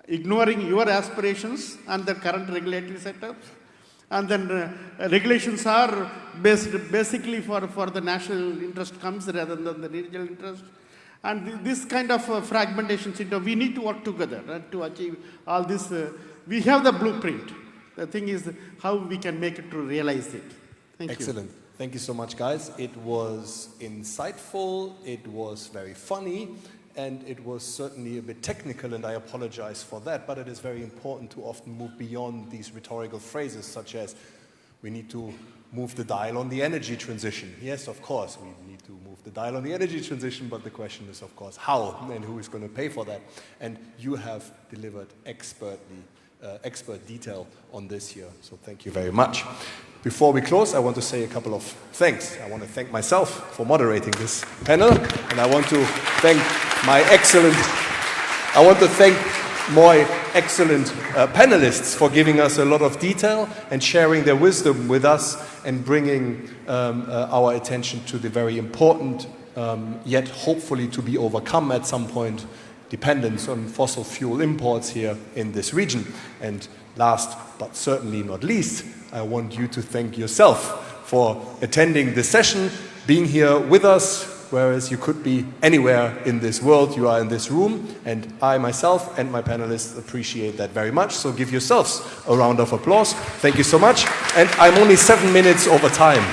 ignoring your aspirations and the current regulatory setups, and then regulations are basically for the national interest comes rather than the regional interest. And this kind of fragmentation syndrome, we need to work together to achieve all this. We have the blueprint. The thing is how we can make it to realize it. Thank you. Excellent. Thank you so much, guys. It was insightful, it was very funny, and it was certainly a bit technical, and I apologize for that, but it is very important to often move beyond these rhetorical phrases such as we need to move the dial on the energy transition. Yes, of course, we need to move the dial on the energy transition, but the question is, of course, how and who is going to pay for that? And you have delivered expert detail on this here, so thank you very much. Before we close, I want to say a couple of thanks. I want to thank myself for moderating this panel, and I want to thank my excellent panelists for giving us a lot of detail and sharing their wisdom with us and bringing our attention to the very important, yet hopefully to be overcome at some point, dependence on fossil fuel imports here in this region. And last but certainly not least, I want you to thank yourself for attending this session, being here with us, whereas you could be anywhere in this world. You are in this room, and I myself and my panelists appreciate that very much. So give yourselves a round of applause. Thank you so much. And I'm only 7 minutes over time.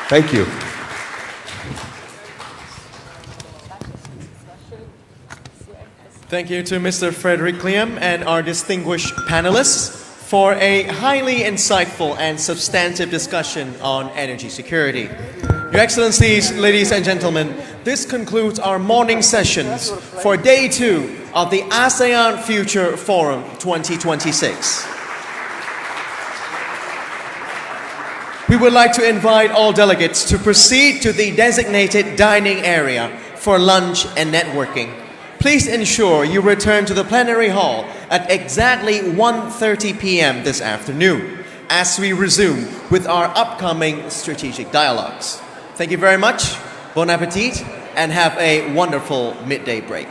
Thank you. Thank you to Mr. Frederick Liam and our distinguished panelists for a highly insightful and substantive discussion on energy security. Your Excellencies, ladies and gentlemen, this concludes our morning sessions for Day 2 of the ASEAN Future Forum 2026. We would like to invite all delegates to proceed to the designated dining area for lunch and networking. Please ensure you return to the plenary hall at exactly 1:30 p.m. this afternoon as we resume with our upcoming strategic dialogues. Thank you very much, bon appetit, and have a wonderful midday break.